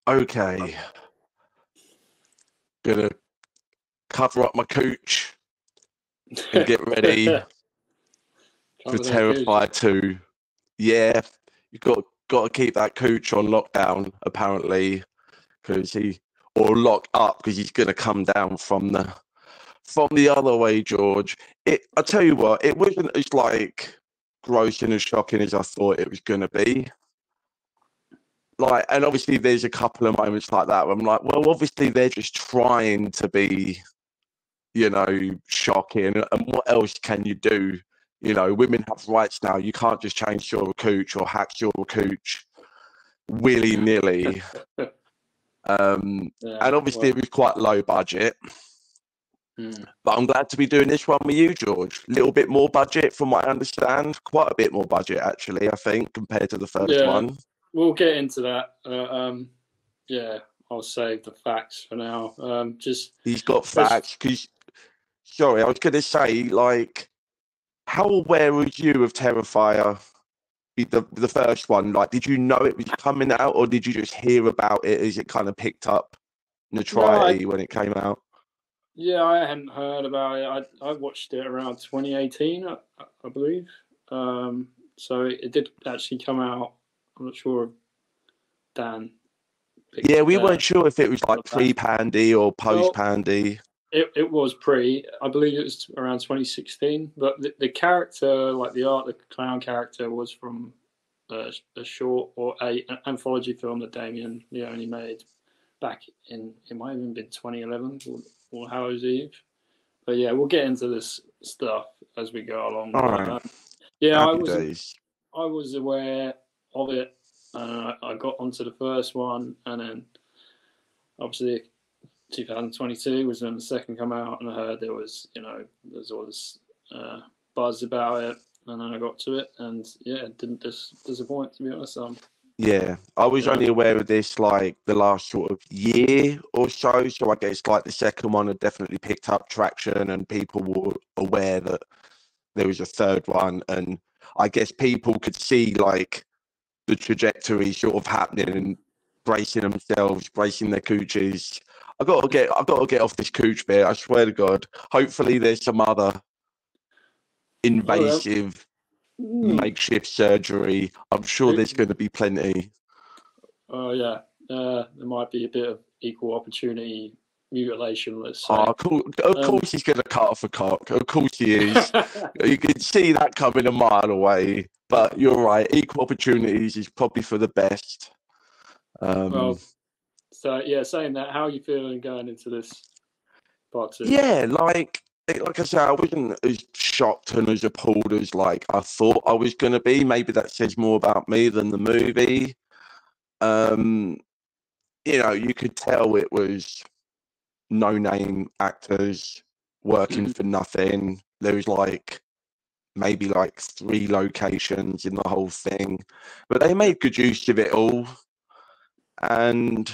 Okay, gonna cover up my cooch and get ready for Cover that cooch. Terrifier 2. Yeah, you got to keep that cooch on lockdown, apparently, or lock up because he's gonna come down from the other way, George. I tell you what, it wasn't as like gross and as shocking as I thought it was gonna be. Like, and obviously there's a couple of moments like that where I'm like, well, obviously they're just trying to be, shocking. And what else can you do? Women have rights now. You can't just change your cooch or hack your cooch willy-nilly. And obviously it was quite low budget. But I'm glad to be doing this one with you, George. A little bit more budget from what I understand. Quite a bit more budget, actually, I think, compared to the first one. We'll get into that. I'll save the facts for now. He's got facts. Sorry, I was going to say, like, how aware were you of Terrifier, the first one? Like, did you know it was coming out, or did you just hear about it as it kind of picked up notoriety when it came out? Yeah, I hadn't heard about it. I watched it around 2018, I believe. So it did actually come out. I'm not sure if Dan. Yeah, we weren't sure if it was like pre-Pandy or post-Pandy. It was pre. I believe it was around 2016. But the character, like the clown character, was from a short or an anthology film that Damien Leone made back in, it might have even been 2011 or Hallows Eve. But yeah, we'll get into this stuff as we go along. All right. I was aware of it. I got onto the first one, and then obviously 2022 was when the second came out, and I heard there's all this buzz about it, and then I got to it, and it didn't disappoint, to be honest. Yeah, I was only aware of this like the last sort of year or so I guess like the second one had definitely picked up traction, and people were aware that there was a third one, and I guess people could see like the trajectory sort of happening and bracing themselves, bracing their cooches. I got to get off this cooch bit. I swear to God. Hopefully, there's some other invasive makeshift surgery. I'm sure there's going to be plenty. Oh yeah, there might be a bit of equal opportunity mutilation. Let's say. Of course, he's going to cut off a cock. Of course, he is. You can see that coming a mile away. But you're right. Equal opportunities is probably for the best. Saying that, how are you feeling going into this part 2? Yeah, like I said, I wasn't as shocked and as appalled as like I thought I was going to be. Maybe that says more about me than the movie. You could tell it was no-name actors working for nothing. There was maybe 3 locations in the whole thing, but they made good use of it all. And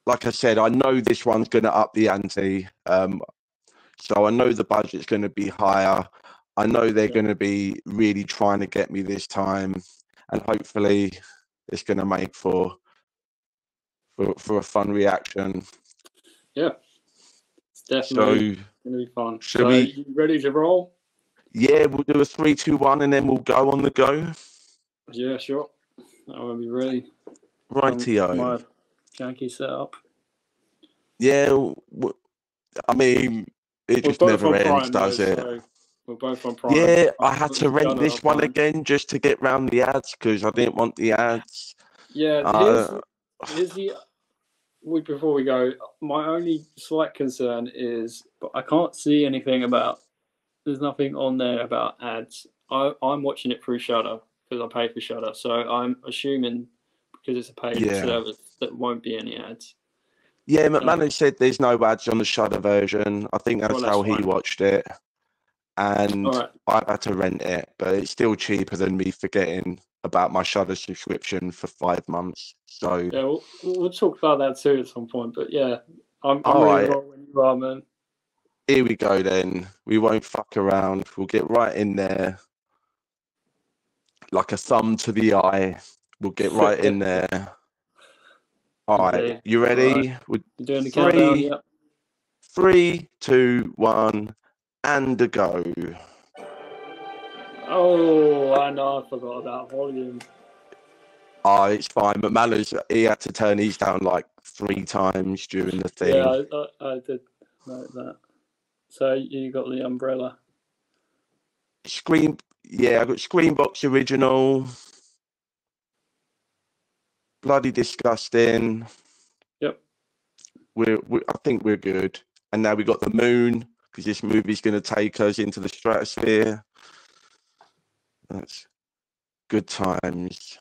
like I said, I know this one's going to up the ante. So I know the budget's going to be higher. I know they're going to be really trying to get me this time, and hopefully it's going to make for a fun reaction. Yeah, it's definitely going to be fun. So you ready to roll? Yeah, we'll do a 3, 2, 1, and then we'll go on the go. Yeah, sure. I will be ready. Rightio. My janky setup. Yeah, I mean, it just never ends, does it? So we're both on Prime. Yeah, I had to rent this one again just to get round the ads because I didn't want the ads. Yeah, here's the. Before we go, my only slight concern is, but I can't see anything about. There's nothing on there about ads. I'm watching it through Shudder because I pay for Shudder, so I'm assuming because it's a paid service that won't be any ads. Yeah, McManus said there's no ads on the Shudder version. I think that's how he watched it. And I've had to rent it, but it's still cheaper than me forgetting about my Shudder subscription for 5 months. So yeah, we'll talk about that too at some point. But yeah, I'm ready to roll when you are, man. Here we go then. We won't fuck around. We'll get right in there. Like a thumb to the eye. We'll get right in there. All right, Okay. you All right. ready? With You're doing the countdown. Yep. 3, 2, 1, and a go. Oh, I know. I forgot about volume. Oh, it's fine. But Mallers, he had to turn his down like 3 times during the thing. Yeah, I did note that. So you got the umbrella. Yeah, I got Screenbox original. Bloody disgusting. Yep. I think we're good. And now we got the moon, because this movie's going to take us into the stratosphere. That's good times.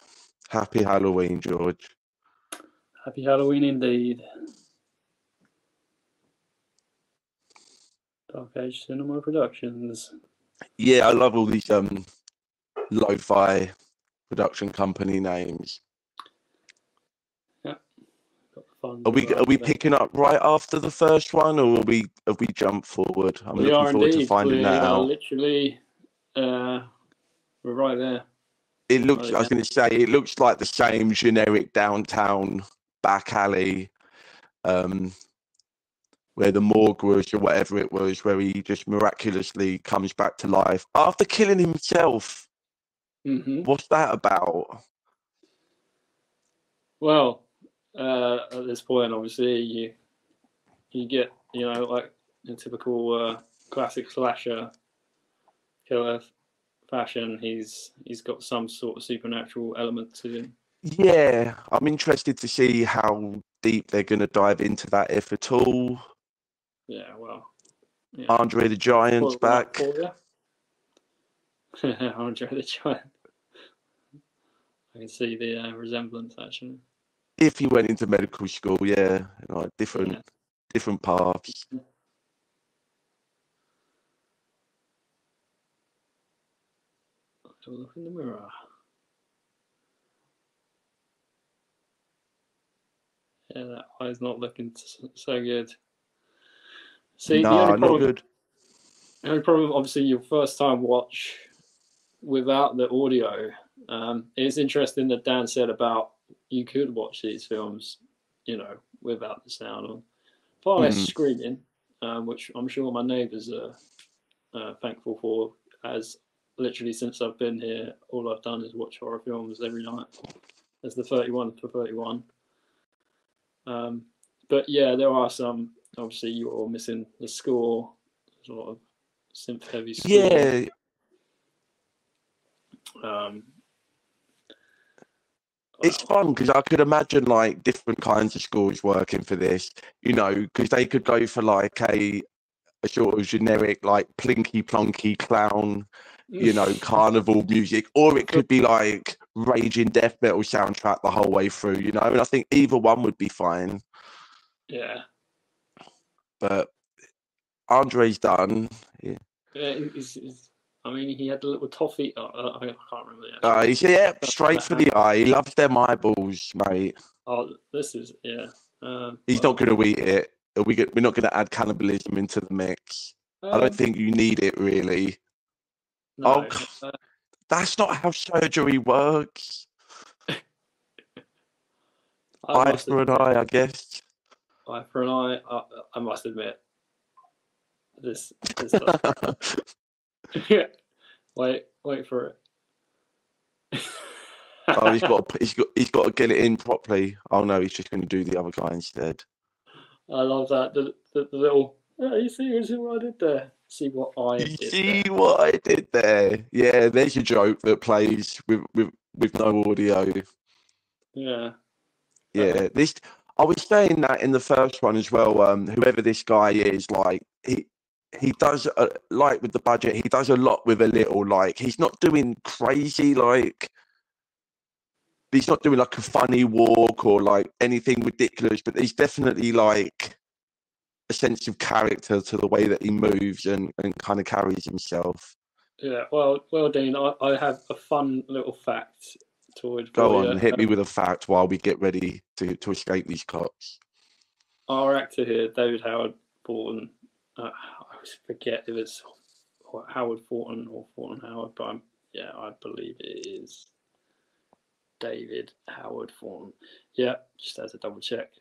Happy Halloween, George. Happy Halloween indeed. Dark Age Cinema Productions. Yeah, I love all these lo-fi production company names. Yeah. Got the fun. Are we picking up right after the first one, or have we jumped forward? I'm We looking are forward to indeed. finding We that are out. literally. We're right there. It looks. I was going to say it looks like the same generic downtown back alley, where the morgue was or whatever it was, where he just miraculously comes back to life after killing himself. Mm-hmm. What's that about? Well, at this point, obviously, you get like in typical classic slasher killer fashion. He's got some sort of supernatural element to him. Yeah, I'm interested to see how deep they're going to dive into that, if at all. Yeah, well, yeah. Andre the Giant's back. Andre the Giant. I can see the resemblance actually. If he went into medical school, yeah, like different paths. Have a look in the mirror. Yeah, that eye's not looking so good. See, the only Not problem, good. obviously, your first time watch without the audio. It's interesting that Dan said about you could watch these films, without the sound, or far less screaming, which I'm sure my neighbours are thankful for. As literally since I've been here, all I've done is watch horror films every night. There's the 31 for 31. But yeah, there are some. Obviously, you're missing the score. There's a lot of synth-heavy score. Yeah. It's fun because I could imagine like different kinds of scores working for this, because they could go for like a sort of generic like plinky plonky clown, carnival music, or it could be like raging death metal soundtrack the whole way through, and I think either one would be fine. Yeah. But Andre's done. Yeah. I mean, he had a little toffee. I can't remember the actual. He's straight for the eye. He loves them eyeballs, mate. Oh, this is He's not going to eat it. We're not going to add cannibalism into the mix. I don't think you need it, really. No, that's not how surgery works. Eye for an eye, I guess. Eye for an eye. I must admit, this yeah. Wait for it. Oh, he's got to get it in properly. Oh no, he's just going to do the other guy instead. I love that the little. Oh, you see what I did there? See what I did there. See what I did there? Yeah, there's your joke that plays with no audio. Yeah. Yeah, I was saying that in the first one as well. Whoever this guy is, like he does like with the budget, he does a lot with a little. Like he's not doing crazy, like he's not doing like a funny walk or like anything ridiculous, but he's definitely like a sense of character to the way that he moves and kind of carries himself. Yeah, well, Dean, I have a fun little fact. Go on, hit me with a fact while we get ready to escape these cops. Our actor here, David Howard Thornton, I always forget if it's Howard Thornton or Thornton Howard, but I believe it is. David Howard Thornton. Yeah, just as a double check.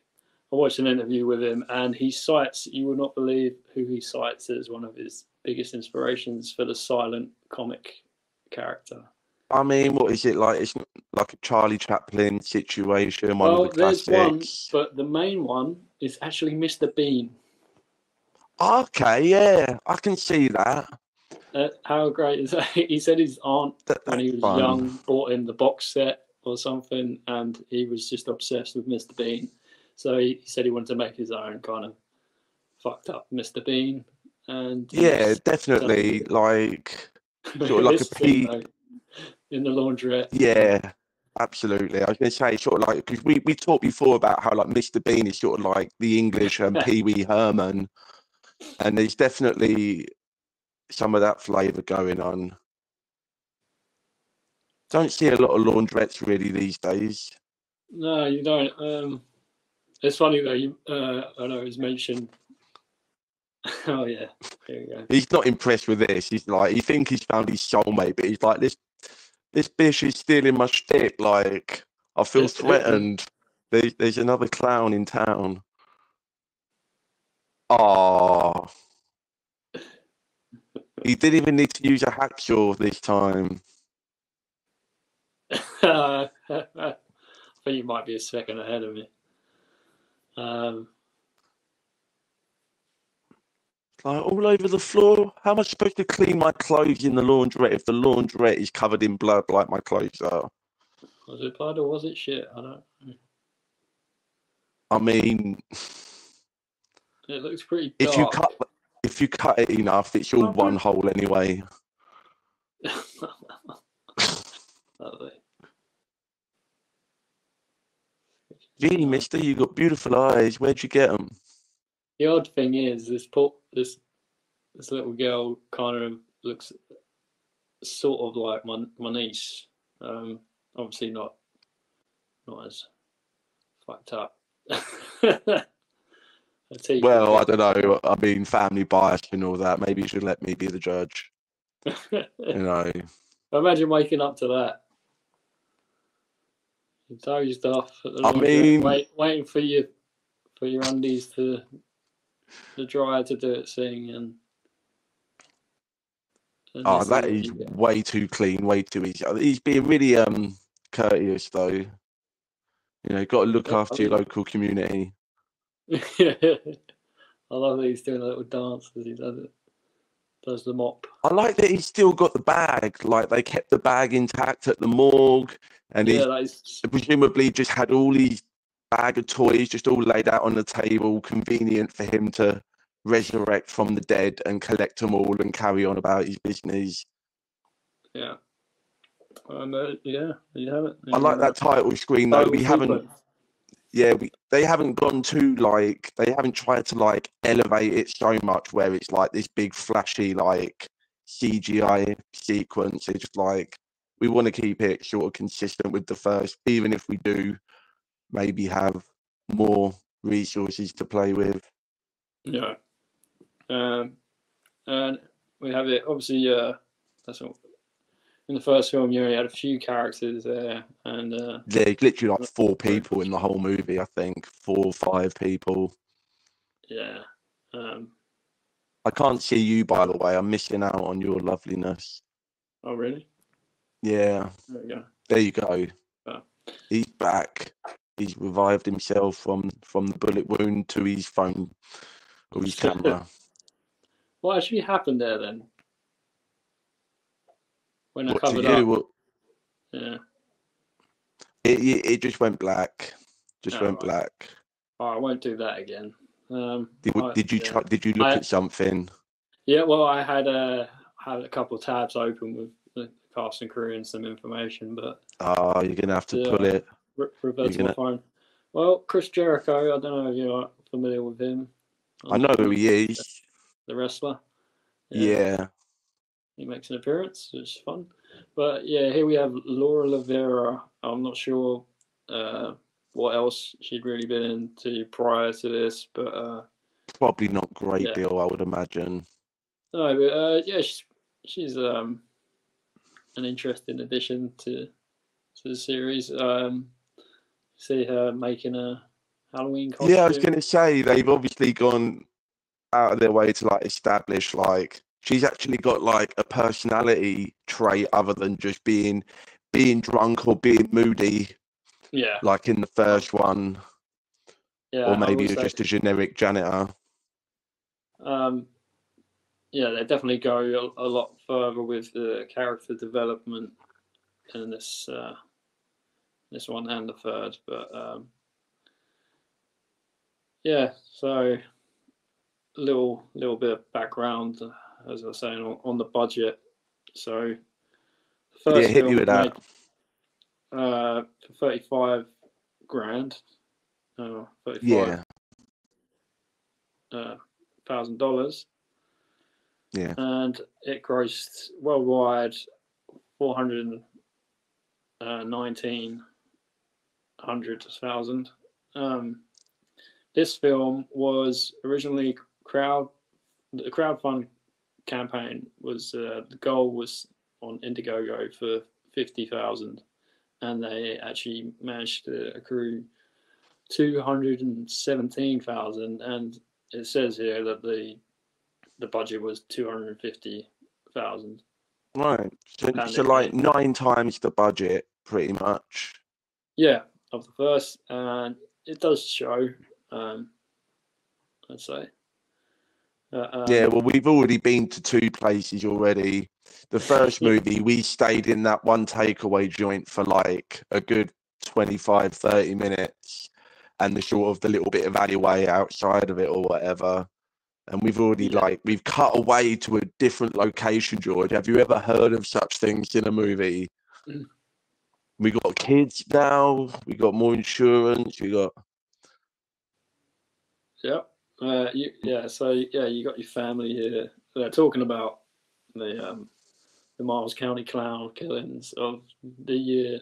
I watched an interview with him, and he cites, you will not believe who he cites as one of his biggest inspirations for the silent comic character. I mean, what is it like? It's like a Charlie Chaplin situation, one of the there's one, classics. but the main one is actually Mr. Bean. Okay, yeah, I can see that. How great is that? He said his aunt, when he was young, bought him the box set or something, and he was just obsessed with Mr. Bean. So he said he wanted to make his own kind of fucked up Mr. Bean. And yeah, definitely, like sort of like a P in the laundrette. Yeah, absolutely. I was going to say sort of like, because we talked before about how like Mr. Bean is sort of like the English and Pee Wee Herman, and there's definitely some of that flavour going on. Don't see a lot of laundrettes really these days. No, you don't. It's funny though. I know it was mentioned. Oh yeah, here we go. He's not impressed with this. He's like, he thinks he's found his soulmate, but he's like, this bitch is stealing my shtick. Like, I feel threatened. There's another clown in town. Oh, he didn't even need to use a hacksaw this time. I think you might be a second ahead of me. Like all over the floor. How am I supposed to clean my clothes in the laundrette if the laundrette is covered in blood like my clothes are? Was it blood or was it shit? I don't know. I mean, it looks pretty dark. If you cut it enough, it's all one hole anyway. Lovely. Gee, mister, you got beautiful eyes. Where'd you get them? The odd thing is, this little girl kind of looks sort of like my niece. Obviously not as fucked up. Well, I don't know. I mean, family bias and all that. Maybe you should let me be the judge. You know. Imagine waking up to that. You dozed off at the waiting for your undies to the dryer to do its thing, and that is way too clean, way too easy. He's being really courteous though. You know, got to look after your local community. I love that he's doing a little dance as he does the mop. I like that he's still got the bag. Like they kept the bag intact at the morgue, and he's presumably just had all these bag of toys just all laid out on the table, convenient for him to resurrect from the dead and collect them all and carry on about his business. Yeah. Yeah, you have it. I like that title screen though. We haven't. Yeah, they haven't gone too like, they haven't tried to like elevate it so much where it's like this big flashy like CGI sequence. It's just like, we want to keep it sort of consistent with the first, even if we do maybe have more resources to play with. Yeah. And we have it, obviously, that's all. In the first film, you only had a few characters there, and there's literally like 4 people in the whole movie. I think 4 or 5 people. Yeah. I can't see you, by the way. I'm missing out on your loveliness. Oh, really? Yeah. There we go. There you go. Oh. He's back. He's revived himself from the bullet wound to his phone or his camera. What actually happened there then? When I covered up. Well, yeah. It just went black. Went black. Oh, I won't do that again. Did you look at something? Yeah, well, I had a couple of tabs open with the cast and crew and some information, but you're gonna have to pull it. Revert to my phone. Well, Chris Jericho, I don't know if you're familiar with him. I know who he is. The wrestler. Yeah. He makes an appearance, which is fun. But yeah, here we have Laura Rivera. I'm not sure what else she'd really been into prior to this, but probably not great deal, I would imagine. No, but yeah, she's an interesting addition to to the series. See her making a Halloween costume. Yeah, I was going to say they've obviously gone out of their way to like establish like she's actually got like a personality trait other than just being drunk or being moody. Yeah, like in the first one, yeah, or maybe you're just a generic janitor. Yeah, they definitely go a lot further with the character development in this one and the third. But yeah, so a little bit of background, as I was saying, on the budget. So the first hit me film with was made that. for 35 grand, Yeah, $35,000, yeah. and it grossed worldwide 419,000. This film was originally the crowdfund campaign was the goal was on Indiegogo for 50,000, and they actually managed to accrue 217,000, and it says here that the budget was 250,000. Right. So like 9 times the budget, pretty much. Yeah, of the first, and it does show. I'd say. Yeah, well, we've already been to 2 places already. The first movie, we stayed in that one takeaway joint for like a good 25, 30 minutes, and the sort of the little bit of alleyway outside of it or whatever. And we've already we've cut away to a different location, George. Have you ever heard of such things in a movie? We got kids now. We got more insurance. We got. Yeah. So you got your family here. They're talking about the Miles County clown killings of the year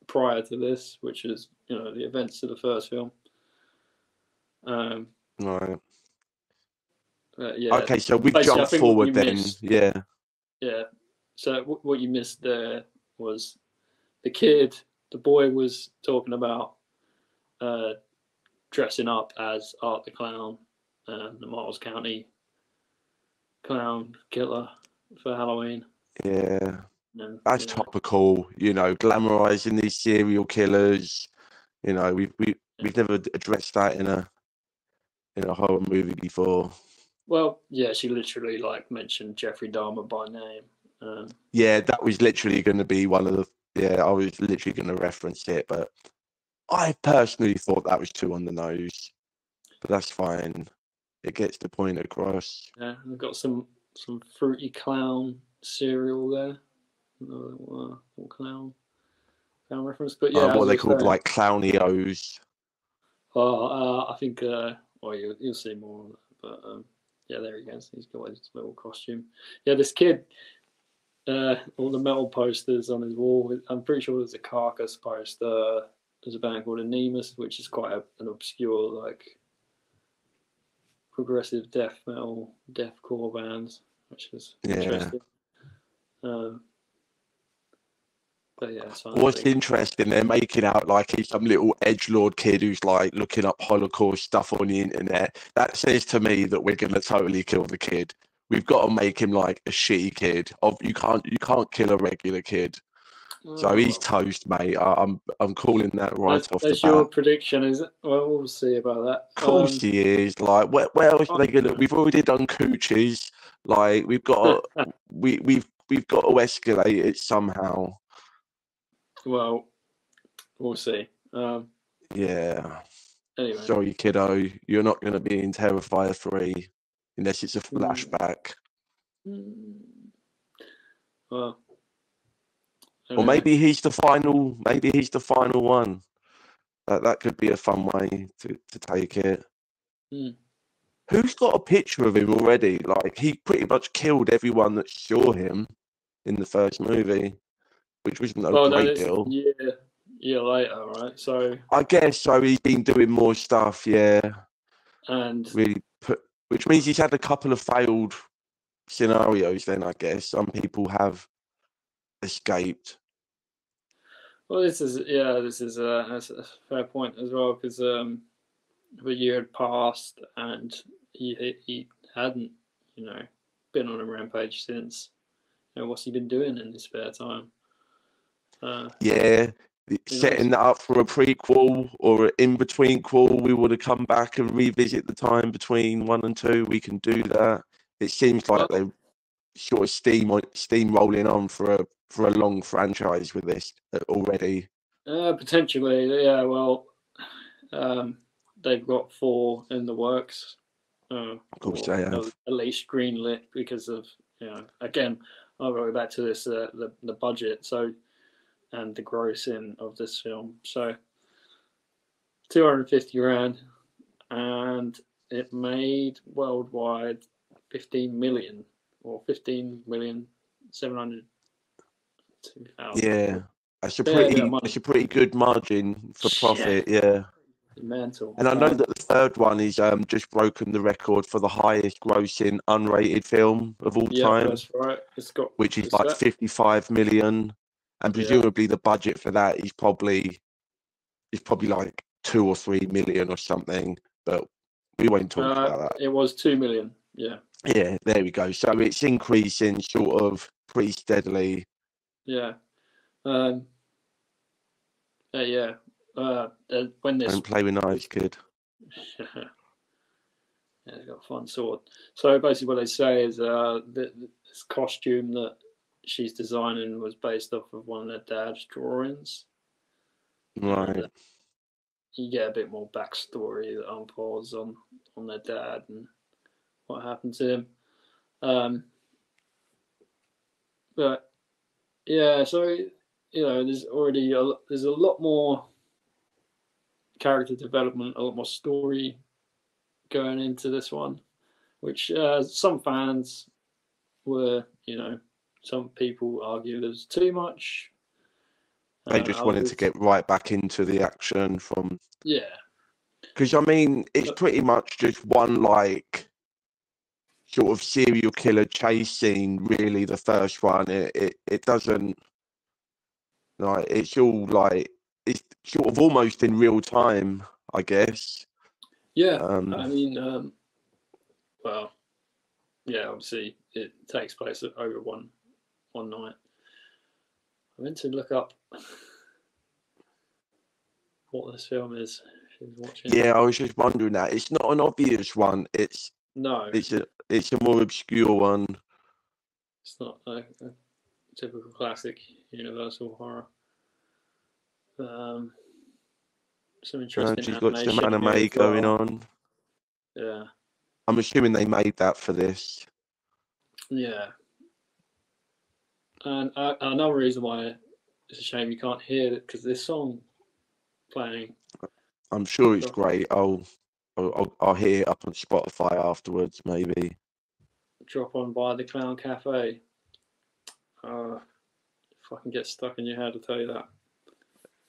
prior to this, which is the events of the first film. Right. Yeah. Okay, so we jumped forward then. Yeah. Yeah. So what you missed there was the boy was talking about dressing up as Art the Clown, the Miles County clown killer for Halloween. Yeah. That's topical, glamorizing these serial killers. We've never addressed that in a horror movie before. Well, yeah, she literally mentioned Jeffrey Dahmer by name. Yeah, that was literally going to be one of the. Yeah, I was literally going to reference it, but I personally thought that was too on the nose. But that's fine. It gets the point across. Yeah, we've got some fruity clown cereal there. Clown reference, but yeah, what are they called, like Clownios? I think. Well, you'll see more on that, but yeah, there he goes. He's got his little costume. Yeah, this kid. All the metal posters on his wall. I'm pretty sure there's a Carcass poster. There's a band called Anemus, which is quite an obscure, progressive death metal, deathcore band, which is interesting. But yeah, what's interesting, they're making out like he's some little edgelord kid who's looking up Holocaust stuff on the internet. That says to me that we're gonna totally kill the kid. We've got to make him like a shitty kid. You can't kill a regular kid. So he's toast, mate. I'm calling that right off the bat. That's your prediction, is it? Well, we'll see about that. Of course he is. Where else are they gonna? We've already done coochies. We've got we've got to escalate it somehow. Well, we'll see. Yeah. Anyway. Sorry, kiddo. You're not going to be in Terrifier 3 unless it's a flashback. Well. Or maybe he's the final. Maybe he's the final one. That could be a fun way to take it. Who's got a picture of him already? He pretty much killed everyone that saw him in the first movie, which wasn't a great deal. Year later, right? So I guess so. He's been doing more stuff, yeah, and which means he's had a couple of failed scenarios. Then I guess some people have escaped. Well, this is that's a fair point as well, because the year had passed and he hadn't, been on a rampage since. What's he been doing in his spare time? Yeah, setting that up for a prequel or an in-between quel, we would have come back and revisit the time between 1 and 2. We can do that. It seems like they're sort of steamrolling on for a long franchise with this already. Potentially, yeah. Well, they've got 4 in the works. Of course they have. At least greenlit because of, again, I'll go back to this, the budget, so, and the grossing of this film. So 250 grand, and it made worldwide 15 million, or 15,702,000. Yeah, that's a pretty good margin for profit. Yeah. Mental. And I know that the third one is just broken the record for the highest grossing unrated film of all time. That's right. Which is like 55 million, and presumably the budget for that is probably like 2 or 3 million or something. But we won't talk about that. It was 2 million. Yeah. Yeah, there we go. So it's increasing sort of pretty steadily. Yeah. When this Don't play with knives, kid. Yeah, he's got a fun sword. So basically, what they say is this costume that she's designing was based off of one of their dad's drawings. Right. And, you get a bit more backstory that unfolds on their dad and what happened to him. But yeah, so there's already there's a lot more character development, a lot more story going into this one, which some fans were, some people argue there's too much. They just wanted to get right back into the action from. Yeah. Because I mean, it's pretty much just one like sort of serial killer chase scene. Really, the first one. It doesn't like it's all like it's sort of almost in real time, I guess. Yeah. I mean, well, yeah. Obviously, it takes place over one night. I meant to look up what this film is. Watching. Yeah, I was just wondering that. It's not an obvious one. It's a more obscure one. It's not a typical classic Universal horror. Some interesting she's got some anime going on. Yeah. I'm assuming they made that for this. Yeah. And another reason why it's a shame you can't hear it, because this song playing. I'm sure it's great. I'll hear it up on Spotify afterwards, maybe. Drop on by the Clown Cafe. If I can get stuck in your head, I'll tell you that.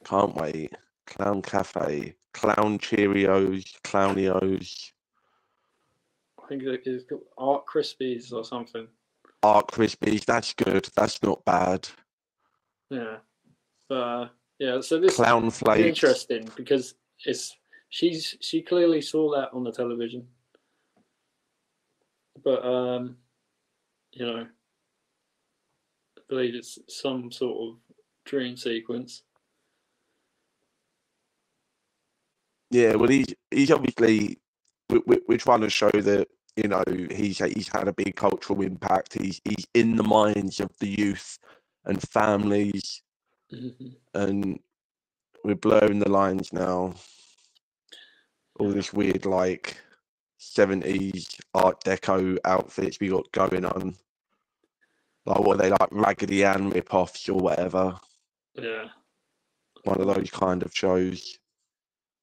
Can't wait. Clown Cafe. Clown Cheerios. Clownios. I think it's called Art Krispies or something. Art Krispies. That's good. That's not bad. Yeah. Yeah, so this Clown Flakes. Is interesting because she clearly saw that on the television. But I believe it's some sort of dream sequence. Yeah, well, he's obviously we're trying to show that he's had a big cultural impact. He's in the minds of the youth and families, and we're blurring the lines now. All this weird like 70s Art Deco outfits we got going on. Like what are they, like Raggedy Ann rip-offs or whatever? Yeah. One of those kind of shows.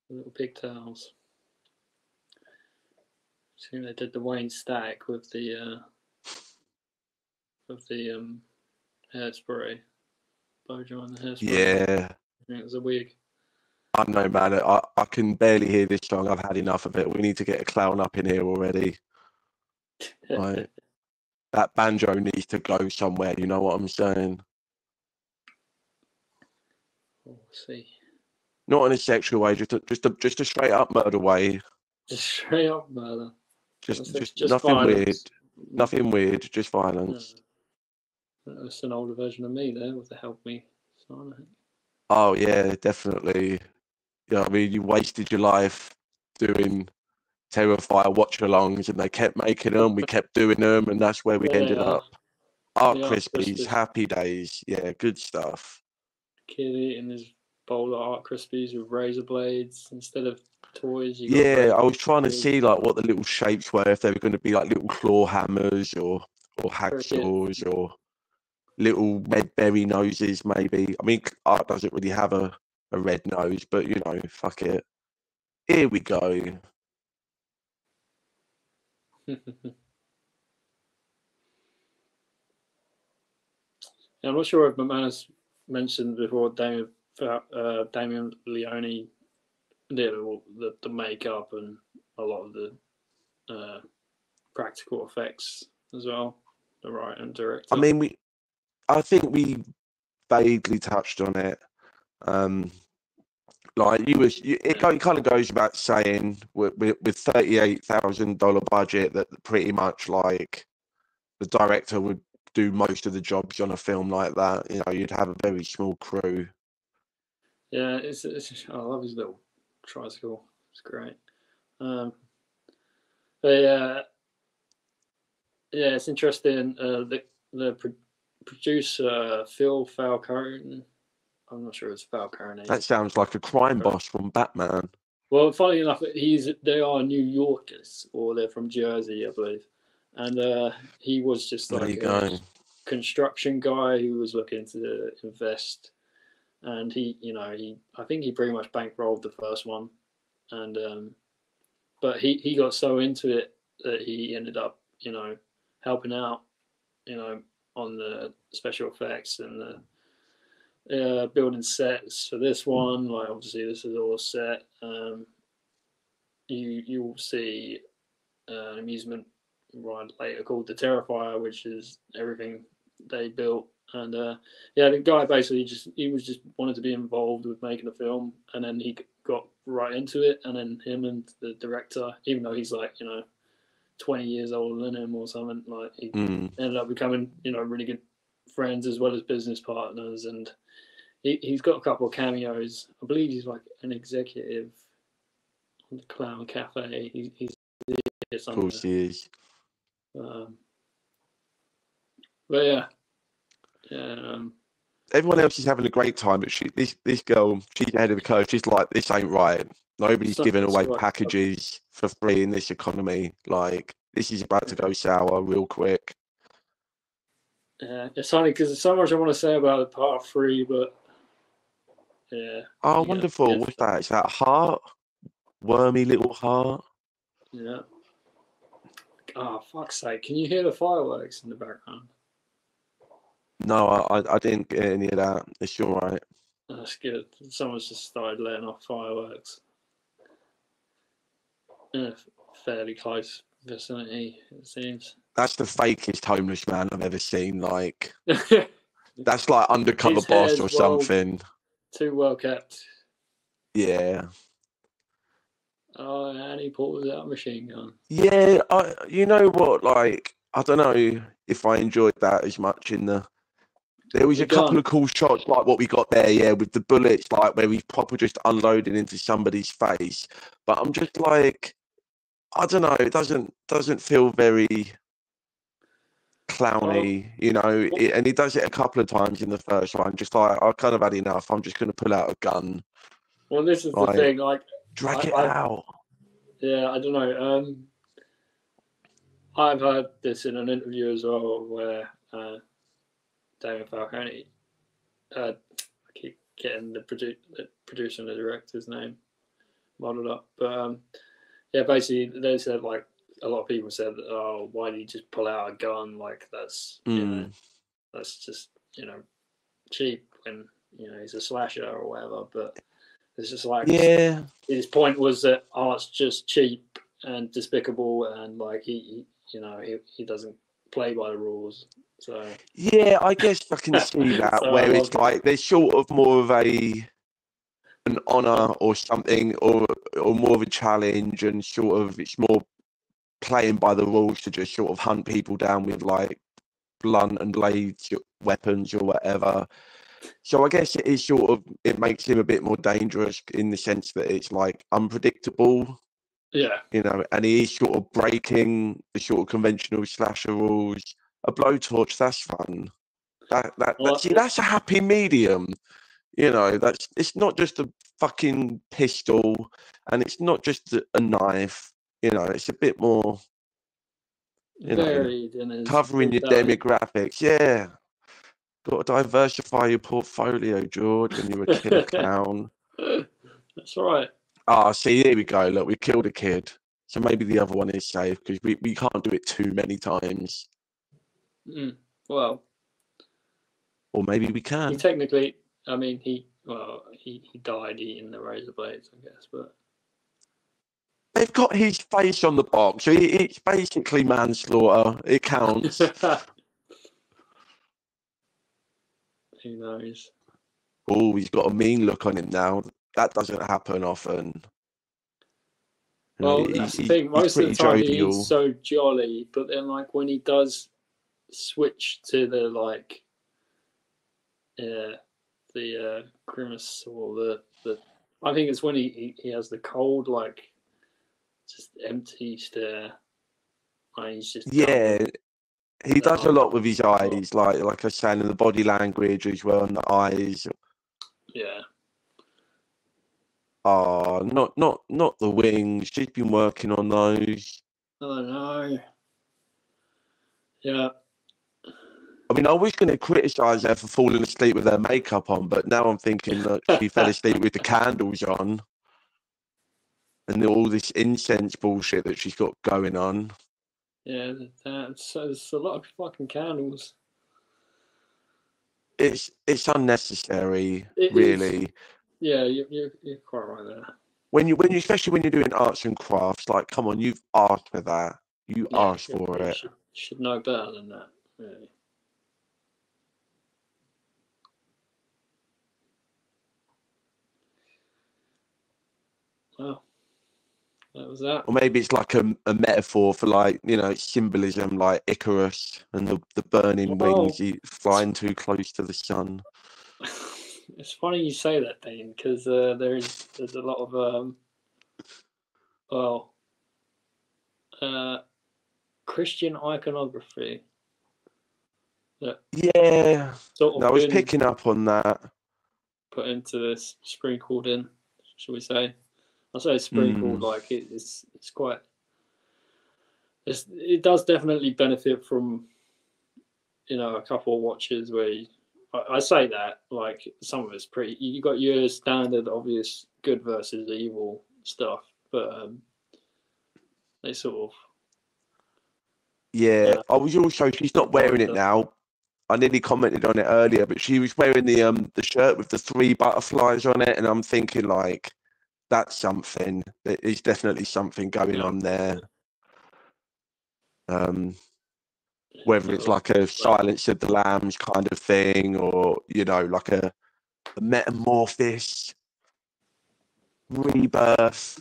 Little pigtails. See, they did the Wayne Stack with the hairspray. Bojo and the hairspray. Yeah. I think it was a wig. I know, man. I can barely hear this song. I've had enough of it. We need to get a clown up in here already. Like, that banjo needs to go somewhere. You know what I'm saying? Oh, see. Not in a sexual way, just a straight up murder way. Just straight up murder. Just Just nothing weird. violence. Nothing weird, just violence. That's an older version of me there with the help me sign, I think. Oh yeah, definitely. Yeah, I mean, you wasted your life doing Terrifier watchalongs, and they kept making them. We kept doing them, and that's where we ended up. Art Krispies, happy days. Yeah, good stuff. Kid eating his bowl of Art Krispies with razor blades instead of toys. Yeah, I was trying to see like what the little shapes were, if they were going to be like little claw hammers or hacksaws or little red berry noses, maybe. I mean, Art doesn't really have a red nose, but you know, fuck it. Here we go. I'm not sure if McManus mentioned before Damien Leone did the makeup and a lot of the practical effects as well, the writer and director. I mean, I think we vaguely touched on it. Like it kind of goes without saying with $38,000 budget that pretty much like the director would do most of the jobs on a film like that. You know, you'd have a very small crew. Yeah, I love his little tricycle. It's great. But yeah, it's interesting. The producer Phil Falcone. I'm not sure it's Falcone. That sounds like a crime boss from Batman. Well, funny enough, they are New Yorkers, or they're from Jersey, I believe. And he was just like a construction guy who was looking to invest, and I think he pretty much bankrolled the first one, and but he got so into it that he ended up helping out on the special effects and the building sets for this one. Like obviously this is all set. You will see an amusement ride later called the Terrifier, which is everything they built. And the guy basically he wanted to be involved with making a film, and then he got right into it. And then him and the director, even though he's like 20 years older than him or something, like he ended up becoming really good friends as well as business partners. And he's got a couple of cameos. I believe he's like an executive on the Clown Cafe. He's of course he is. But yeah. Everyone else is having a great time, but this girl, she's ahead of the curve. She's like, this ain't right. Nobody's giving away packages for free in this economy. Like, this is about to go sour real quick. Yeah, it's funny because there's so much I want to say about the part 3, but yeah. Oh, wonderful. Yeah. What's that? Is that a heart? Wormy little heart? Yeah. Oh, fuck's sake. Can you hear the fireworks in the background? No, I didn't get any of that. It's all right. That's good. Someone's just started letting off fireworks in a fairly close vicinity, it seems. That's the fakest homeless man I've ever seen. Like, that's like Undercover Boss or something. Too well kept. Yeah. Oh, and he pulls out a machine gun. Yeah, you know what? Like, I don't know if I enjoyed that as much in the. There was a couple of cool shots like what we got there, yeah, with the bullets, like where we proper just unloaded into somebody's face. But I'm just like, I don't know, it doesn't feel very clowny, and he does it a couple of times in the first one. Just like, I kind of had enough. I'm just going to pull out a gun. Well, this is the thing, like drag it out. Yeah, I don't know. I've heard this in an interview as well, where Damien Falcone, I keep getting the producer and the director's name muddled up, but yeah, basically they said like a lot of people said, oh, why do you just pull out a gun? Like that's that's just cheap when he's a slasher or whatever. But it's just like his point was that art's just cheap and despicable, and like he doesn't play by the rules. So yeah, I guess I can see that where it's like there's sort of more of a an honor or something, or more of a challenge, and sort of it's more playing by the rules to just sort of hunt people down with like blunt and blades weapons or whatever. So I guess it is sort of, it makes him a bit more dangerous in the sense that it's like unpredictable. Yeah. You know, and he is sort of breaking the sort of conventional slasher rules. A blowtorch, that's fun. See, that's a happy medium. You know, it's not just a fucking pistol, and it's not just a knife. You know, it's a bit more, varied in his covering your demographics. Yeah, got to diversify your portfolio, George, when you're a killer clown. That's right. Ah, see, here we go. Look, we killed a kid. So maybe the other one is safe because we can't do it too many times. Well, or maybe we can. He technically, I mean, he died eating the razor blades, I guess, but they've got his face on the box. So it's basically manslaughter. It counts. Who knows? Oh, he's got a mean look on him now. That doesn't happen often. Well, that's the thing. Most of the time he's so jolly, but then like when he does switch to the like the grimace or the I think it's when he has the cold, like just empty stare. Like he's just he does a lot with his eyes, like I was saying, in the body language as well, and the eyes. Yeah. Oh, not the wings. She's been working on those. Oh no. Yeah. I mean, I was going to criticise her for falling asleep with her makeup on, but now I'm thinking that she fell asleep with the candles on and all this incense bullshit that she's got going on. Yeah, there's a lot of fucking candles. It's unnecessary, really. Is. Yeah, you're quite right there. When you especially when you're doing arts and crafts, like, come on, you've asked for that. You asked for it. Should know better than that, really. Well, that was that. Or maybe it's like a metaphor for, like, you know, symbolism, like Icarus and the burning wings flying too close to the sun. It's funny you say that, Dean, because there's a lot of Christian iconography. Yeah, sort of I was picking up on that. Put into this, sprinkled in, shall we say? I say sprinkled, like it's quite. It does definitely benefit from, a couple of watches where I say that, like, some of it's pretty. You got your standard, obvious good versus evil stuff, but they sort of. Yeah, I was also. She's not wearing it now. I nearly commented on it earlier, but she was wearing the shirt with the 3 butterflies on it, and I'm thinking, like, that's something. There is definitely something going on there. Whether it's like a Silence of the Lambs kind of thing, or, like a metamorphosis, rebirth,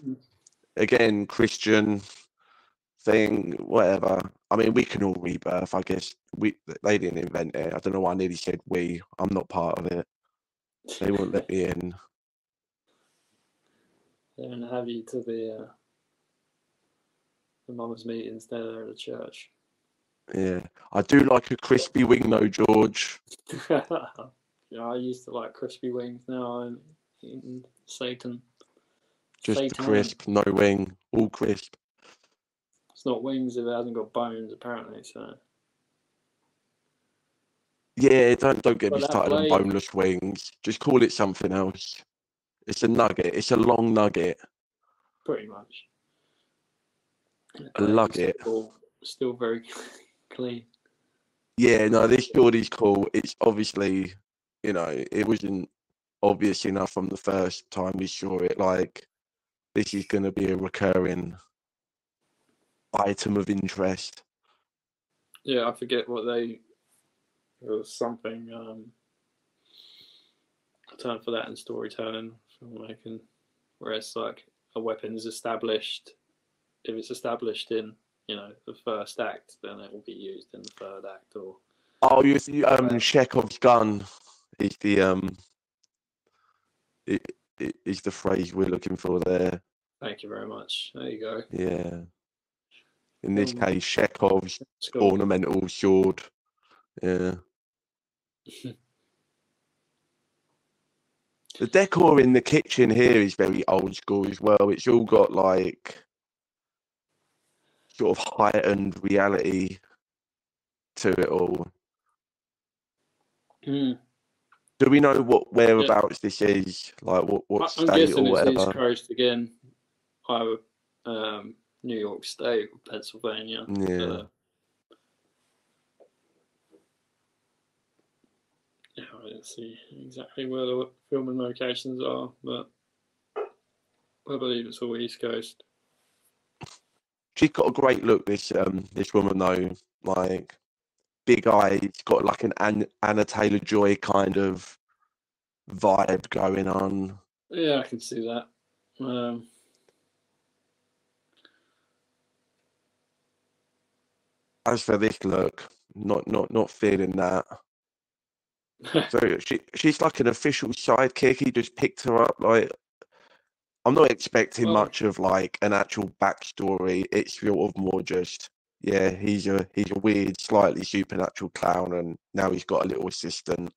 again, Christian thing, whatever. I mean, we can all rebirth, I guess. They didn't invent it. I don't know why I nearly said we. I'm not part of it. They won't let me in. They're going to have you to the mum's meetings there at the church. Yeah, I do like a crispy wing though, George. I used to like crispy wings. Now I'm eating Satan. Just crisp, no wing, all crisp. It's not wings if it hasn't got bones, apparently. So. Yeah, don't get me started on boneless wings. Just call it something else. It's a nugget. It's a long nugget. Pretty much. A nugget. Still very clean. Yeah, no, this Geordie's cool. It's obviously, it wasn't obvious enough from the first time we saw it. Like, this is going to be a recurring item of interest. Yeah, I forget what it was something. I don't term for that in storytelling, filmmaking, where it's like a weapon is established. If it's established in, the first act, then it will be used in the third act. Or Chekhov's gun is the is the phrase we're looking for there. Thank you very much. There you go. Yeah. In this case, Chekhov's ornamental sword. Yeah. The decor in the kitchen here is very old school as well. It's all got like sort of heightened reality to it all. Do we know whereabouts this is? Like what state I'm guessing or whatever? It's East Coast again, either New York State or Pennsylvania. Yeah. I didn't see exactly where the filming locations are, but I believe it's all East Coast. She's got a great look, this woman though. Like big eyes, got like an Anna Taylor-Joy kind of vibe going on. Yeah, I can see that. As for this look, not feeling that. So she's like an official sidekick. He just picked her up. Like, I'm not expecting much of like an actual backstory. It's sort of more just, yeah, he's a weird, slightly supernatural clown, and now he's got a little assistant.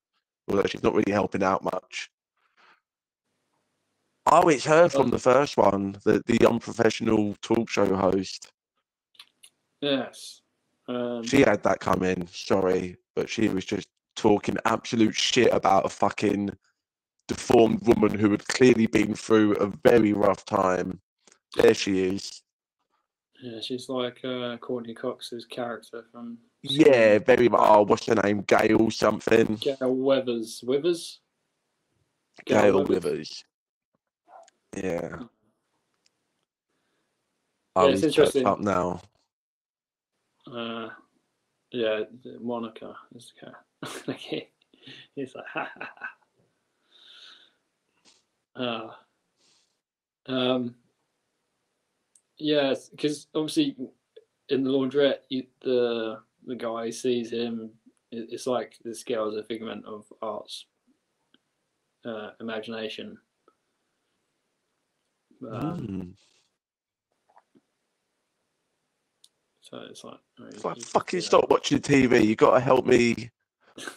Although she's not really helping out much. Oh, it's her from the first one, the unprofessional talk show host. Yes. She had that come in, sorry, but she was just talking absolute shit about a fucking deformed woman who had clearly been through a very rough time. There she is. Yeah, she's like Courtney Cox's character from... Yeah, very much. Oh, what's her name? Gail something? Gail Weathers. Withers? Gail Withers. Yeah. Oh, it's interesting. Up now. Yeah, Monica is the character. He's like, ha ha ha. Yeah, because obviously in the laundrette, the guy sees him. It's like this girl is a figment of art's imagination. So it's like fucking stop watching TV. You got to help me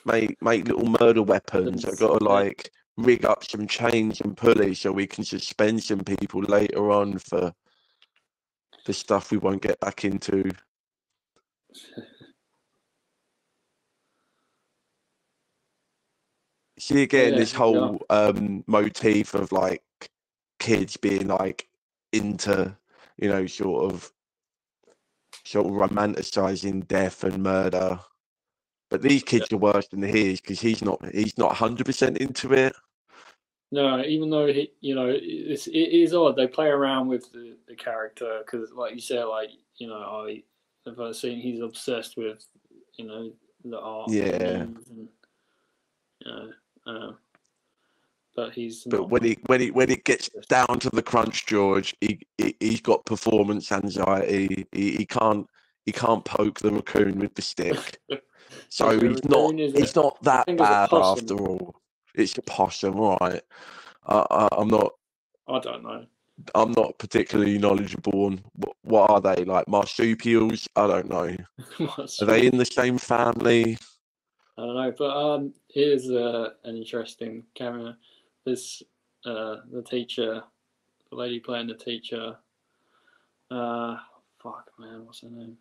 make little murder weapons. I've got to like rig up some chains and pulleys so we can suspend some people later on for stuff we won't get back into. See again, this whole motif of like kids being like into, sort of romanticizing death and murder. But these kids are worse than his because he's not 100% into it. No, even though it is odd. They play around with the character because, like you said, I've seen he's obsessed with, the art. Yeah. But he's. But when it gets down to the crunch, George, he's got performance anxiety. He can't poke the raccoon with the stick. So he's not that bad after all. It's a possum, all right. I'm not. I don't know. I'm not particularly knowledgeable on what are they, like marsupials? I don't know. Are they in the same family? I don't know, but here's an interesting camera. This the teacher, the lady playing the teacher. Fuck man, what's her name?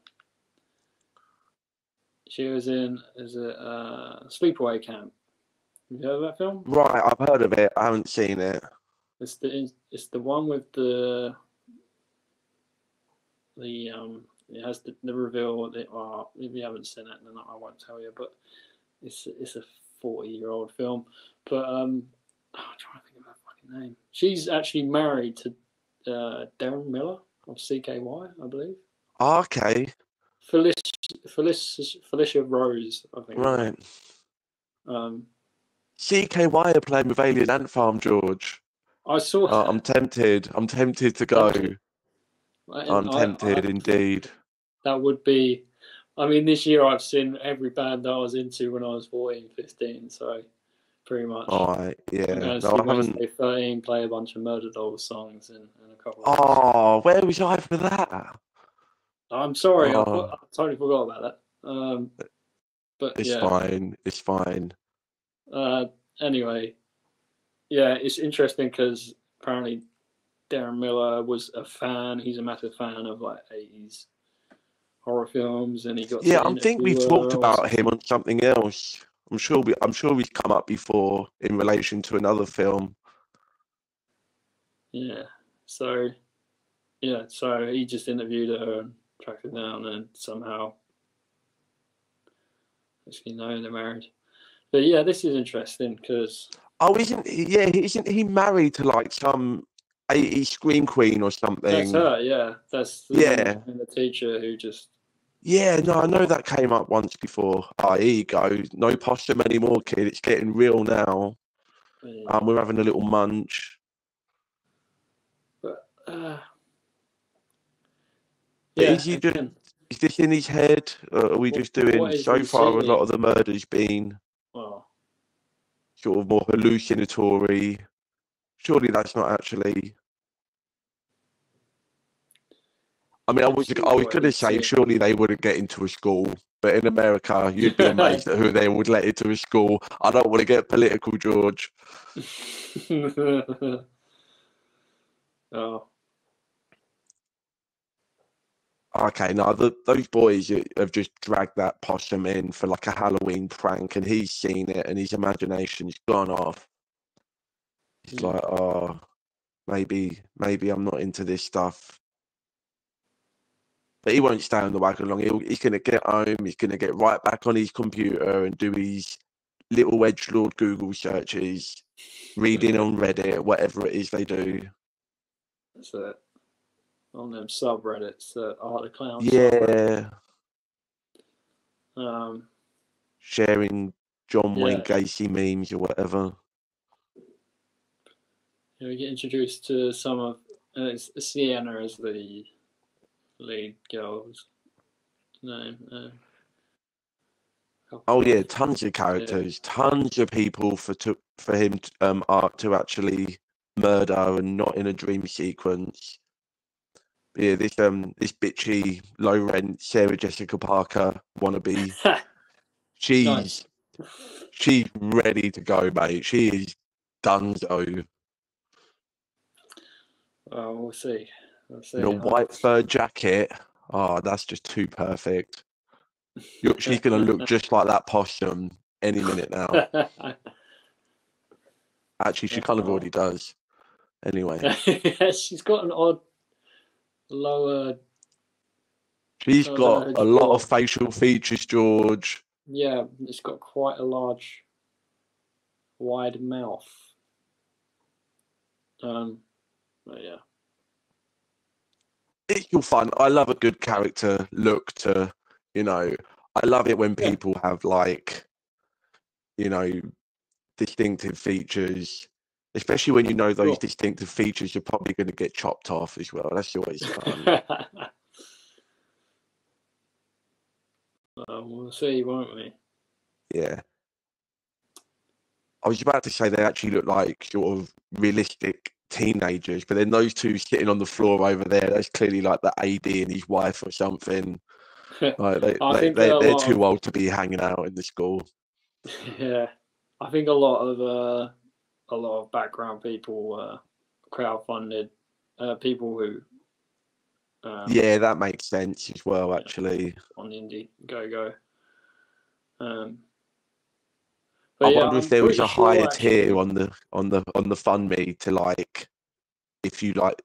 She was in Sleepaway Camp. Have you heard of that film? Right, I've heard of it. I haven't seen it. It's the one with the it has the reveal that if you haven't seen it, then I won't tell you. But it's a 40-year-old film. But I'm trying to think of her fucking name. She's actually married to Darren Miller of CKY, I believe. Okay. Felicia Rose, I think. Right. CKY are playing with Alien Ant Farm, George. I saw. I'm tempted. I'm tempted to go. I'm tempted indeed. That would be. I mean, this year I've seen every band that I was into when I was 14, 15, so pretty much. All right, yeah. I'm going to see Wednesday 13 play a bunch of Murder Dolls songs in a couple of weeks. Where was I for that? I'm sorry, I totally forgot about that. But it's fine. It's fine. Anyway, yeah, it's interesting because apparently Darren Miller was a fan. He's a massive fan of like 80s horror films, and he got. Yeah, I think we've talked about him on something else. I'm sure we've come up before in relation to another film. Yeah. So he just interviewed her and tracked her down, and somehow, actually, no, they're married. But yeah, this is interesting because. Isn't he married to like some 80s scream queen or something? That's her, yeah. That's the teacher who just. Yeah, no, I know that came up once before. Here you go. No possum anymore, kid. It's getting real now. Yeah. We're having a little munch. But is this in his head? Or are we just doing so far? A lot of the murders been sort of more hallucinatory. Surely that's not actually. I mean, I was going to say surely they wouldn't get into a school, but in America, you'd be amazed at who they would let into a school. I don't want to get political, George. Oh. Okay, now those boys have just dragged that possum in for like a Halloween prank, and he's seen it, and his imagination's gone off. He's like, maybe I'm not into this stuff. But he won't stay on the Watchalong. He's going to get home. He's going to get right back on his computer and do his little edgelord Google searches, reading on Reddit, whatever it is they do. That's it. On them subreddits, Art of Clown. Yeah. Sharing John Wayne Gacy memes or whatever. Yeah, we get introduced to some of Sienna as the lead girl's name. Tons of characters, tons of people for him to actually murder, and not in a dream sequence. But yeah, this bitchy low rent Sarah Jessica Parker wannabe. she's ready to go, mate. She is donezo. Oh, we'll see. In a white fur jacket. Oh, that's just too perfect. She's going to look just like that possum any minute now. Actually, she kind of already does. Anyway. She's got an odd lower... She's got a lot of facial features, George. Yeah, it's got quite a large, wide mouth. But yeah. It's all fun. I love a good character look to, I love it when people have like, distinctive features, especially when those distinctive features are probably going to get chopped off as well. That's always fun. We'll see, won't we? Yeah. I was about to say they actually look like sort of realistic teenagers, but then those two sitting on the floor over there, that's clearly like the AD and his wife or something. Like they're too old to be hanging out in the school. Yeah, I think a lot of background people crowdfunded people who. Yeah, that makes sense as well. Actually, on Indiegogo. I wonder if there was a higher tier on the FundMe to like, if you like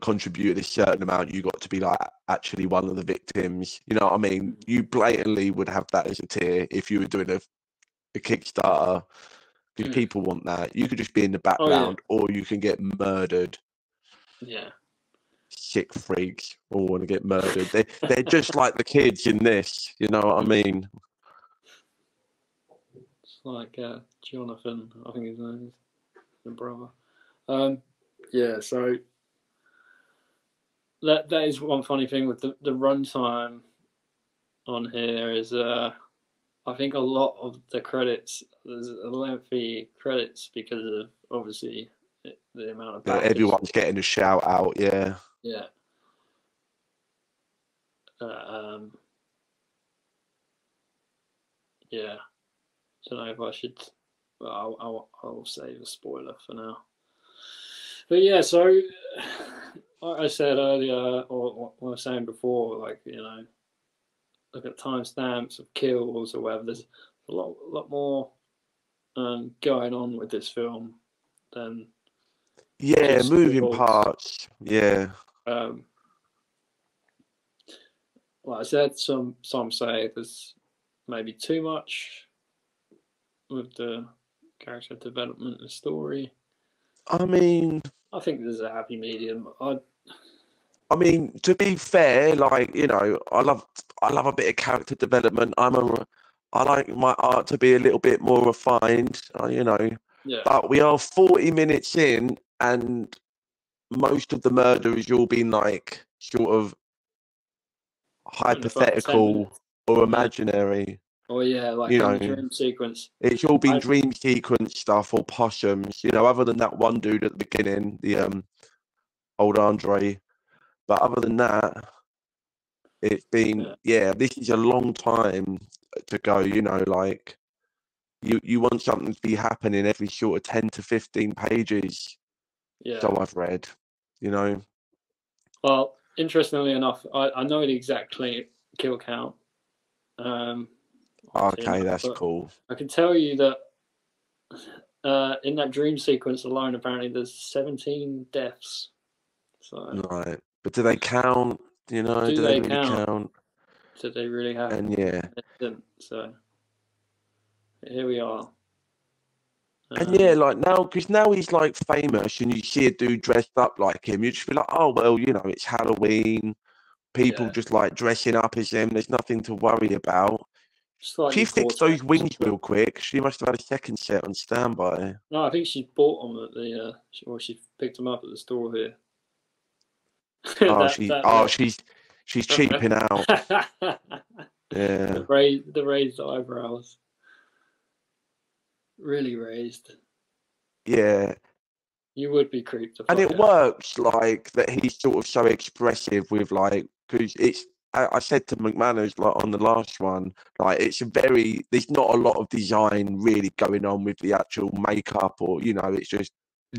contributed a certain amount, you got to be like actually one of the victims. You know what I mean? You blatantly would have that as a tier if you were doing a Kickstarter, because people want that. You could just be in the background, or you can get murdered. Yeah. Sick freaks all want to get murdered. They're just like the kids in this. You know what I mean? It's like Jonathan, I think his name is, the brother. Yeah, so that is one funny thing with the runtime on here is I think a lot of the credits, there's a lengthy credits because of obviously the amount of backers. Everyone's getting a shout out, yeah. Yeah. Yeah. Don't know if I should. Well, I'll save a spoiler for now. But yeah, so like I said earlier, or what I was saying before, like, you know, look at timestamps of kills or whatever. There's a lot more going on with this film than moving parts. Yeah. Like I said, some say there's maybe too much with the character development and story. I mean, I think there's a happy medium. I mean, to be fair, like, you know, I love a bit of character development. I like my art to be a little bit more refined, you know. Yeah. But we are 40 minutes in, and most of the murder has all been like sort of hypothetical or imaginary. Oh yeah, like you in know, the dream sequence. It's all been dream sequence stuff or possums, you know, other than that one dude at the beginning, the old Andre. But other than that, it's been this is a long time to go, you know, like you want something to be happening every sort of 10 to 15 pages. Yeah. So I've read, you know. Well, interestingly enough, I know the exact kill count. Okay, that's cool. I can tell you that in that dream sequence alone, apparently there's 17 deaths. So right, but do they count? You know, do they really count? Do they really have? And yeah, so here we are. And yeah, like now, because now he's like famous, and you see a dude dressed up like him, you just feel like, oh well, you know, it's Halloween. People just like dressing up as him. There's nothing to worry about. She fixed those wings real quick. She must have had a second set on standby. No, I think she bought them at the. She picked them up at the store here. She's cheaping out. Yeah. The raised eyebrows. Really raised. Yeah. You would be creeped. And it works, like, that he's sort of so expressive with, like, because I said to McManus, like, on the last one, like, there's not a lot of design really going on with the actual makeup, or, you know, it's just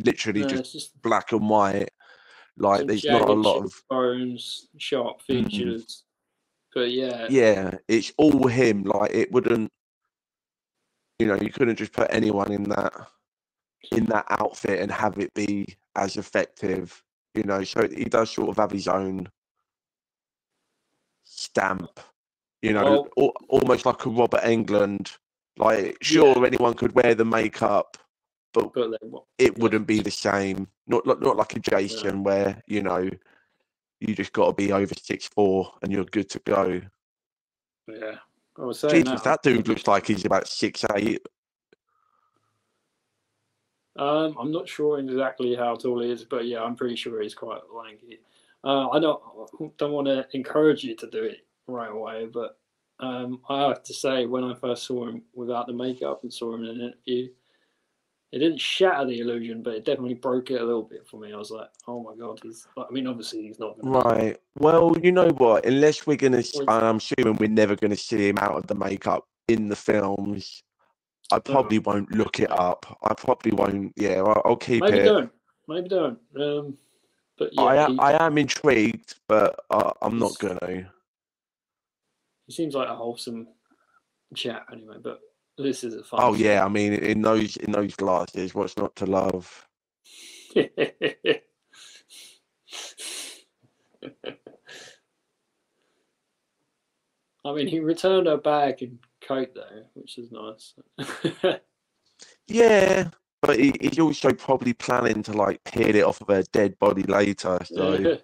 literally just black and white. Like, there's not a lot of bones, sharp features. But yeah, it's all him. Like, it wouldn't, you know, you couldn't just put anyone in that outfit and have it be as effective, you know. So he does sort of have his own stamp, you know, almost like a Robert Englund. Like, sure, anyone could wear the makeup, but it wouldn't be the same. Not like a Jason, where, you know, you just got to be over 6'4" and you're good to go. Yeah, I was saying that dude looks like he's about 6'8". I'm not sure exactly how tall he is, but yeah, I'm pretty sure he's quite lanky. I don't want to encourage you to do it right away, but I have to say, when I first saw him without the makeup and saw him in an interview, it didn't shatter the illusion, but it definitely broke it a little bit for me. I was like, oh my god, obviously he's not going to. Right. Well, you know what? Unless we're going to, I'm assuming we're never going to see him out of the makeup in the films. I probably won't look it up. I probably won't. Yeah, I'll keep it. Maybe don't. But yeah, I am intrigued, but I'm not gonna. He seems like a wholesome chap, anyway. But this is a fun. Oh yeah, I mean, in those glasses, what's not to love? I mean, he returned her bag and coat though, which is nice. Yeah, but he's also probably planning to like peel it off of her dead body later. So,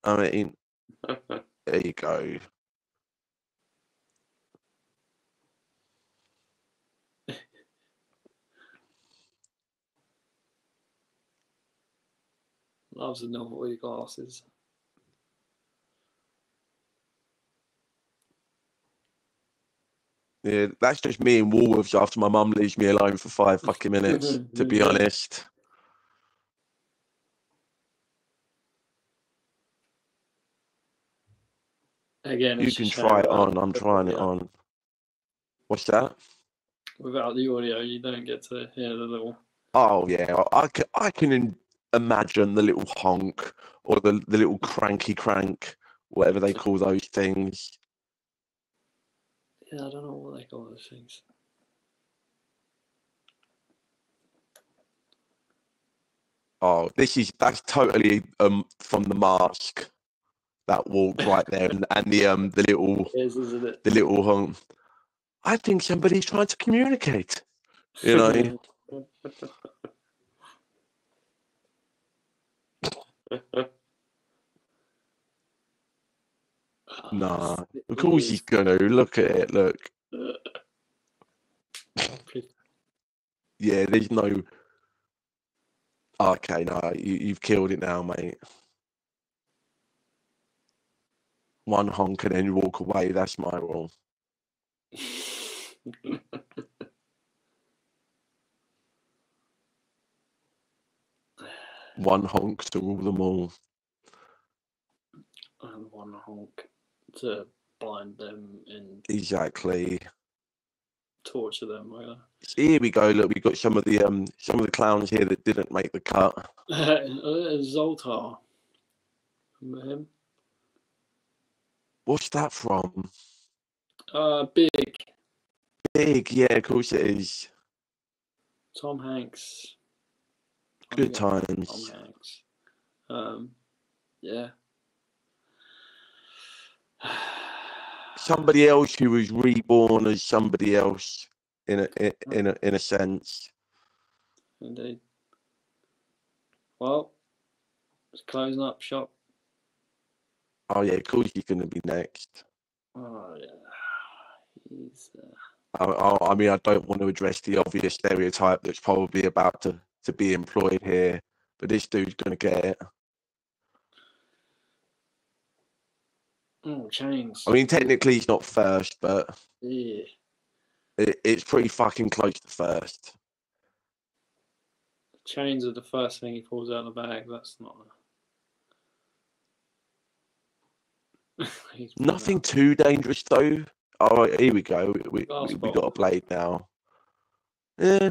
I mean, there you go. Loves the novelty glasses. Yeah, that's just me and Woolworths after my mum leaves me alone for 5 fucking minutes, to be honest. Again, You can try it on. I'm trying it on. What's that? Without the audio, you don't get to hear the little... Oh, yeah. I can imagine the little honk or the little cranky crank, whatever they call those things. Yeah, I don't know what they call those things. Oh, that's totally from The Mask. That walk right there, and the little Isn't it? the little honk. I think somebody's trying to communicate. You know. Nah, of course he's gonna. Look at it. Look. Yeah, there's no. Okay, no, you've killed it now, mate. One honk and then you walk away. That's my rule. One honk to rule them all. And one honk to bind them and Exactly. torture them. Here we go. Look, we got some of the clowns here that didn't make the cut. Zoltar. Remember him? What's that from? Big. Big, yeah, of course it is. Tom Hanks. Good times. Tom Hanks. Yeah. Somebody else who was reborn as somebody else in a sense. Indeed. Well, it's closing up shop. Oh yeah, of course he's going to be next. Oh yeah. He's. I mean, I don't want to address the obvious stereotype that's probably about to be employed here, but this dude's going to get it. Oh, Chains. I mean, technically he's not first, but yeah, it's pretty fucking close to first. Chains are the first thing he pulls out of the bag. That's not. Nothing too dangerous though. Oh, here we go. We got a blade now. Yeah.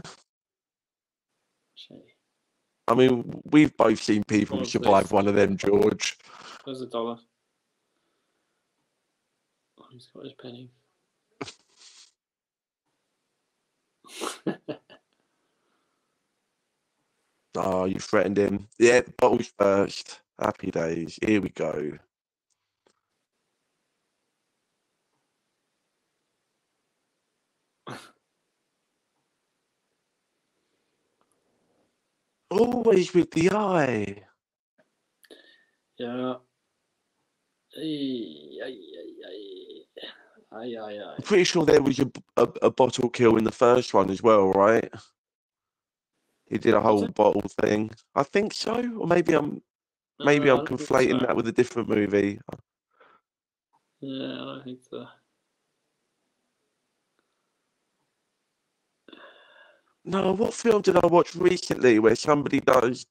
I mean, we've both seen people survive one of them, George. There's $1. Oh, he's got his penny. Oh, you threatened him. Yeah, bottles first. Happy days. Here we go. Always with the eye. Yeah. I'm pretty sure there was a bottle kill in the first one as well, right? He did a whole bottle thing. I think so, or maybe I'm conflating that with a different movie. Yeah, I don't think so. No, what film did I watch recently where somebody does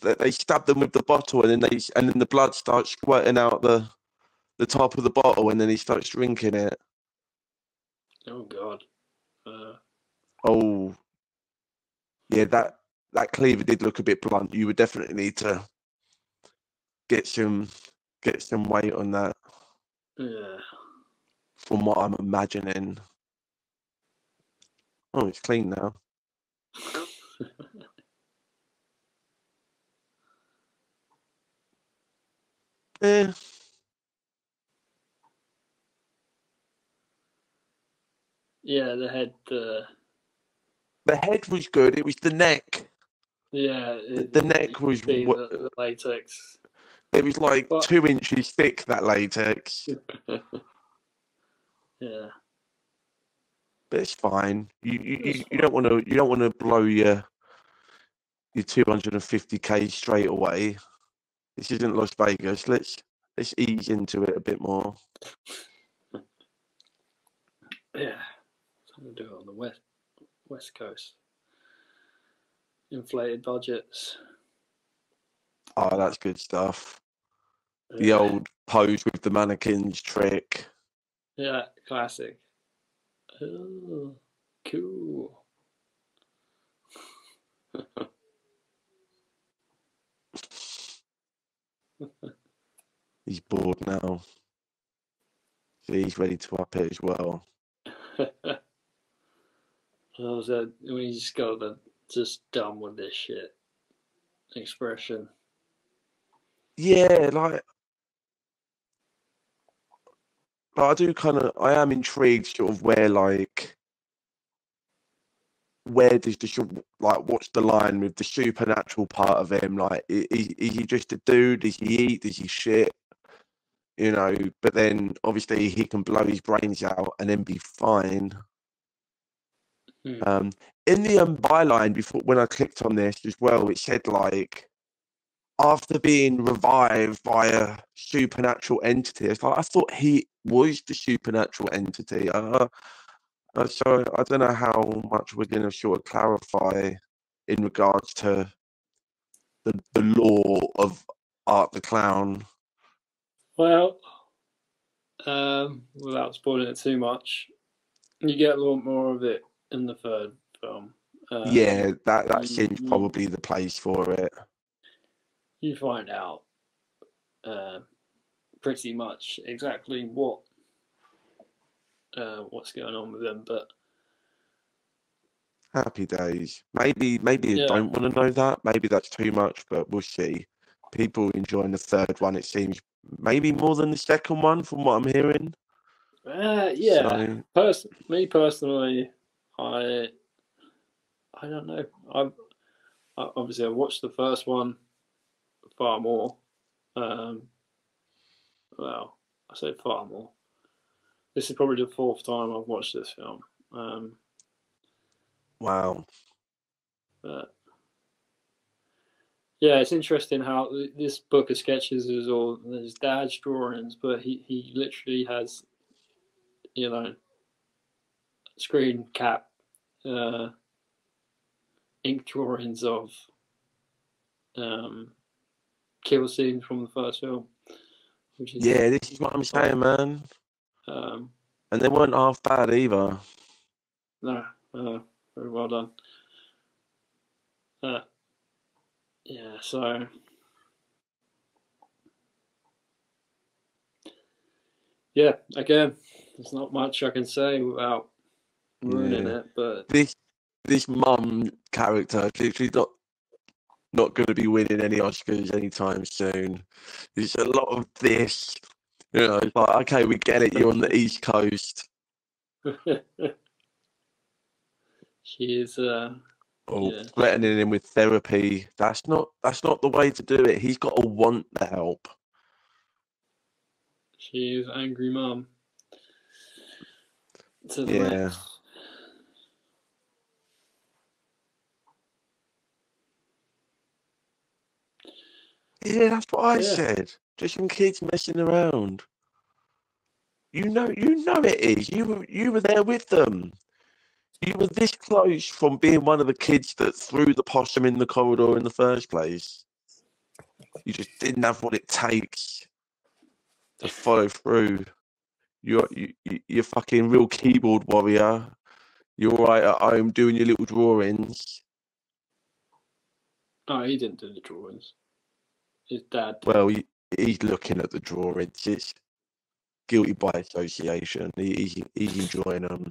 that? They stab them with the bottle and then the blood starts squirting out the top of the bottle and then he starts drinking it. Oh God. Oh, yeah, that cleaver did look a bit blunt. You would definitely need to get some weight on that. Yeah. From what I'm imagining. Oh, it's clean now. Yeah. Yeah, the head. The head was good. It was the neck. Yeah, the neck was the latex. It was like 2 inches thick. That latex. Yeah, but it's fine. You don't want to blow your 250k straight away. This isn't Las Vegas. Let's ease into it a bit more. Yeah, something to do it on the west coast. Inflated budgets. Oh, that's good stuff. The old pose with the mannequins trick. Yeah, classic. Oh, cool. He's bored now. So he's ready to up it as well. We just got the just done with this shit expression. Yeah, like I do I am intrigued sort of where does what's the line with the supernatural part of him? Like, is he just a dude? Does he eat? Does he shit? You know, but then obviously he can blow his brains out and then be fine. In the byline before, when I clicked on this as well, it said like, after being revived by a supernatural entity. It's like, I thought he was the supernatural entity. So I don't know how much we're going to sort of clarify in regards to the lore of Art the Clown. Well, without spoiling it too much, you get a lot more of it in the third film. Yeah, that seems probably the place for it. You find out pretty much exactly what's going on with them, but happy days. Maybe you don't want to know that. Maybe that's too much, but we'll see. People enjoying the third one, it seems, maybe more than the second one, from what I'm hearing. Yeah. So, me personally, I don't know. Obviously I watched the first one far more. Well, I say far more. This is probably the fourth time I've watched this film. Wow. But yeah, it's interesting how this book of sketches is all there's dad's drawings, but he literally has, screen cap ink drawings of kill scenes from the first film. Which is, this is what I'm saying, man. And they weren't half bad either. No, very well done. Yeah, so yeah, again, there's not much I can say without ruining it, but this mum character is literally not going to be winning any Oscars anytime soon. There's a lot of this, it's like, okay, we get it, you're on the East Coast. She is threatening him with therapy. That's not the way to do it. He's got to want the help. She is angry mum. To the max. Yeah, that's what I said. Just some kids messing around. You know it is. You were there with them. You were this close from being one of the kids that threw the possum in the corridor in the first place. You just didn't have what it takes to follow through. You're fucking real keyboard warrior. You're all right at home doing your little drawings. Oh, he didn't do the drawings. His dad. Well, he's looking at the drawings. It's guilty by association. He's enjoying them.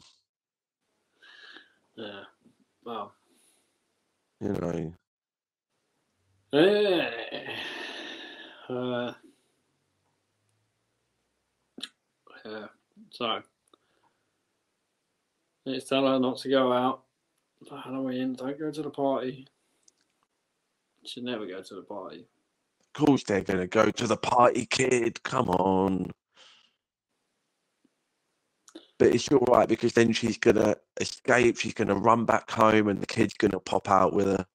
Yeah. Wow. Yeah. So let's tell her not to go out for Halloween. Don't go to the party. Should never go to the party. Of course they're going to go to the party, kid. Come on. But it's all right, because then she's going to escape. She's going to run back home, and the kid's going to pop out with a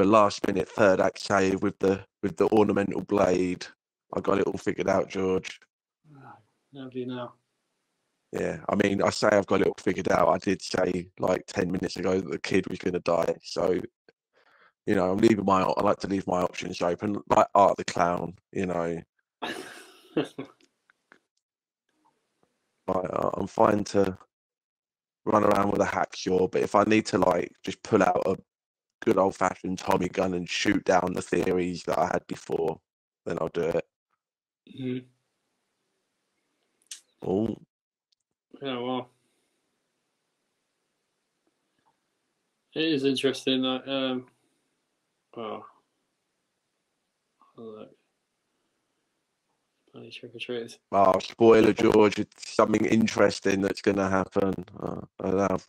last-minute third act save with the with the ornamental blade. I got it all figured out, George. How do you know? Yeah, I mean, I say I've got it all figured out. I did say like 10 minutes ago that the kid was going to die. So, you know, I like to leave my options open, like Art the Clown, you know. I'm fine to run around with a hacksaw, but if I need to like just pull out a good old fashioned Tommy gun and shoot down the theories that I had before, then I'll do it. Mm-hmm. Oh, Yeah, well, it is interesting. Oh, look, bloody trick or treaters. oh, spoiler, George! It's something interesting that's going to happen.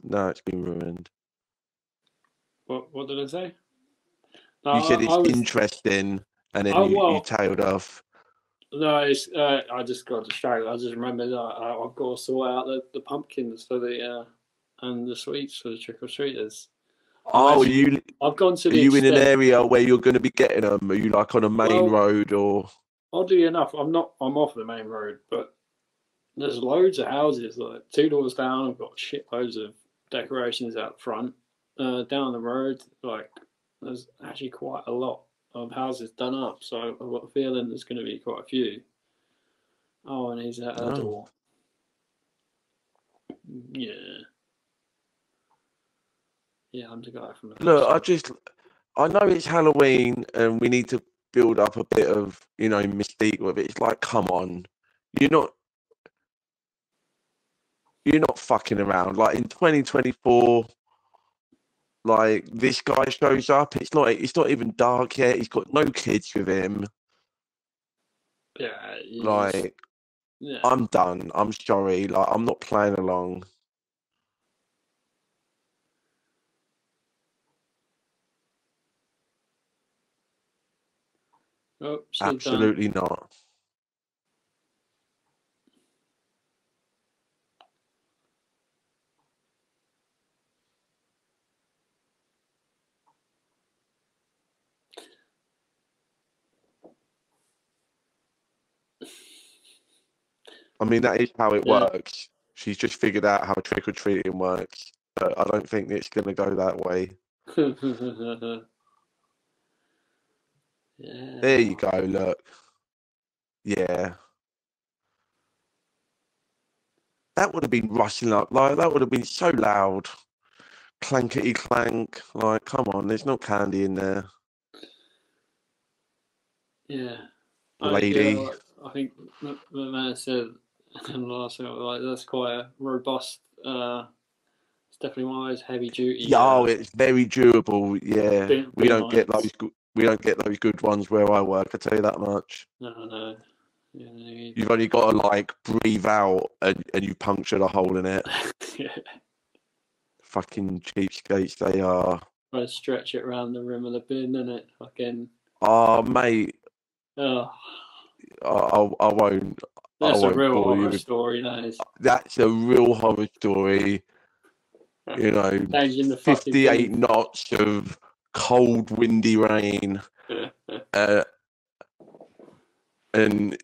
Now it's been ruined. What did I say? You said I it's was. interesting, and then Oh you well. tailed off. No, it's, I just got distracted. I just remembered I've got to sort out the pumpkins for the and the sweets for the trick or treaters. Oh, I've gone to are the you in extent. an area where you're going to be getting them? Are you like on a main road or? Oddly enough, I'm not. I'm off the main road, but there's loads of houses. Like 2 doors down, I've got shitloads of decorations out front. Down the road, like there's actually quite a lot of houses done up. So I've got a feeling there's going to be quite a few. Oh, and he's at our door. Yeah. Yeah, I'm the guy from the. Look, I know it's Halloween and we need to build up a bit of, you know, mystique with it. It's like, come on, you're not fucking around. Like in 2024, like this guy shows up. It's not even dark yet. He's got no kids with him. Yeah. Like, yeah. I'm done. I'm sorry. Like, I'm not playing along. Oh, Absolutely done. not. I mean, that is how it works. She's just figured out how trick-or-treating works. But I don't think it's going to go that way. Yeah. There you go, look. Yeah. That would have been rushing up. Like, that would have been so loud. Clankety clank. Like, come on, there's no candy in there. Yeah. Lady. I think the man said last thing, like that's quite a robust. It's definitely one of those heavy duty. Yeah, it's very durable. Yeah, we don't get lights. those. We don't get those good ones where I work. I tell you that much. No. Yeah, You've only got to like breathe out, and you puncture the hole in it. yeah. Fucking cheapskates they are. Try to stretch it around the rim of the bin, and it fucking. Oh, mate. Oh. I won't. That's I a won't real bore horror you. story. That is. That's a real horror story. You know, 58 knots of cold, windy rain, and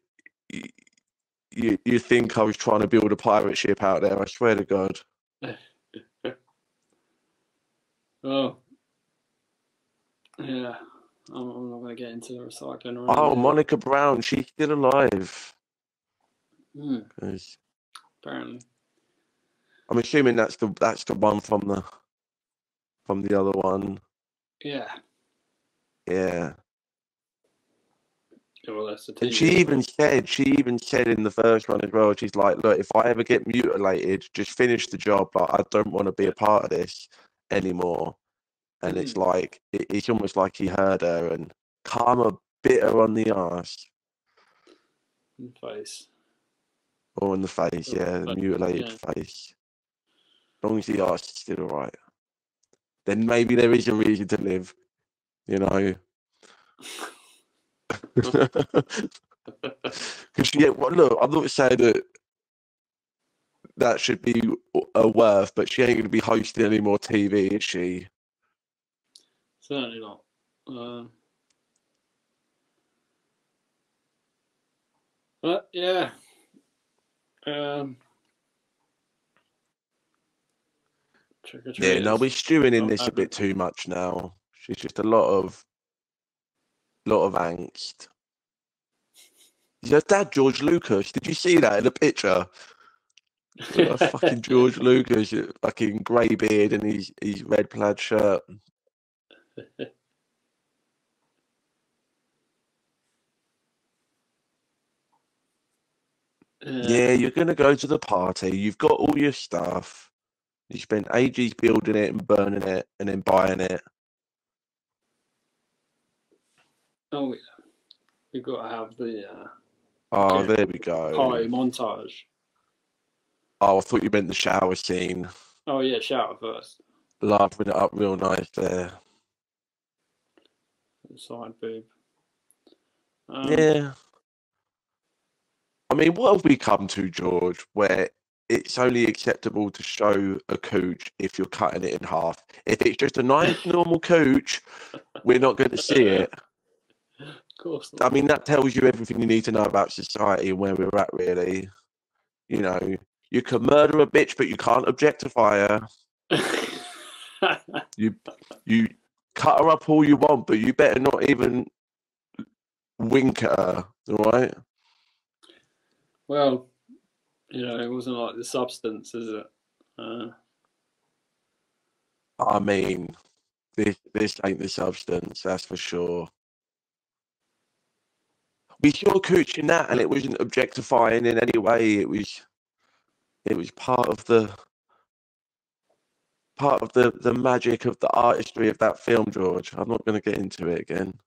you think I was trying to build a pirate ship out there? I swear to God. Oh, yeah. I'm not going to get into the recycling. Oh, Monica Brown, she's still alive. Apparently. I'm assuming that's the one from the other one. Yeah. Yeah. Well, that's the And she even said in the first one as well, she's like, look, if I ever get mutilated, just finish the job. Like, I don't want to be a part of this anymore. And it's like, it's almost like he heard her and karma bit her on the arse. In the face. Or in the face, yeah, the mutilated face. As long as the arse is still alright. Then maybe there is a reason to live, you know. Because look, I'm not saying that should be a worth, but she ain't going to be hosting any more TV, is she? Certainly not. But yeah, um, trick or Yeah, no, treaters. we're stewing in Not this a having. bit too much now. It's just a lot of angst. Your dad, George Lucas. Did you see that in the picture? Fucking George Lucas, fucking grey beard and his red plaid shirt. Yeah, you're gonna go to the party. You've got all your stuff. You spent ages building it and burning it and then buying it. Oh yeah, we've got to have the Oh, there we go. party montage. Oh, I thought you meant the shower scene. Oh yeah, shower first. Laughing it up real nice there. Side boob. Yeah. I mean, what have we come to, George, where it's only acceptable to show a cooch if you're cutting it in half? If it's just a nice, normal cooch, we're not going to see it. Of course not. I mean, that tells you everything you need to know about society and where we're at, really. You know, you can murder a bitch, but you can't objectify her. You cut her up all you want, but you better not even wink at her, all right? Well, it wasn't like the substance, is it? I mean, this ain't the substance, that's for sure. We saw cooch in that, and it wasn't objectifying in any way. It was part of the magic of the artistry of that film, George. I'm not going to get into it again.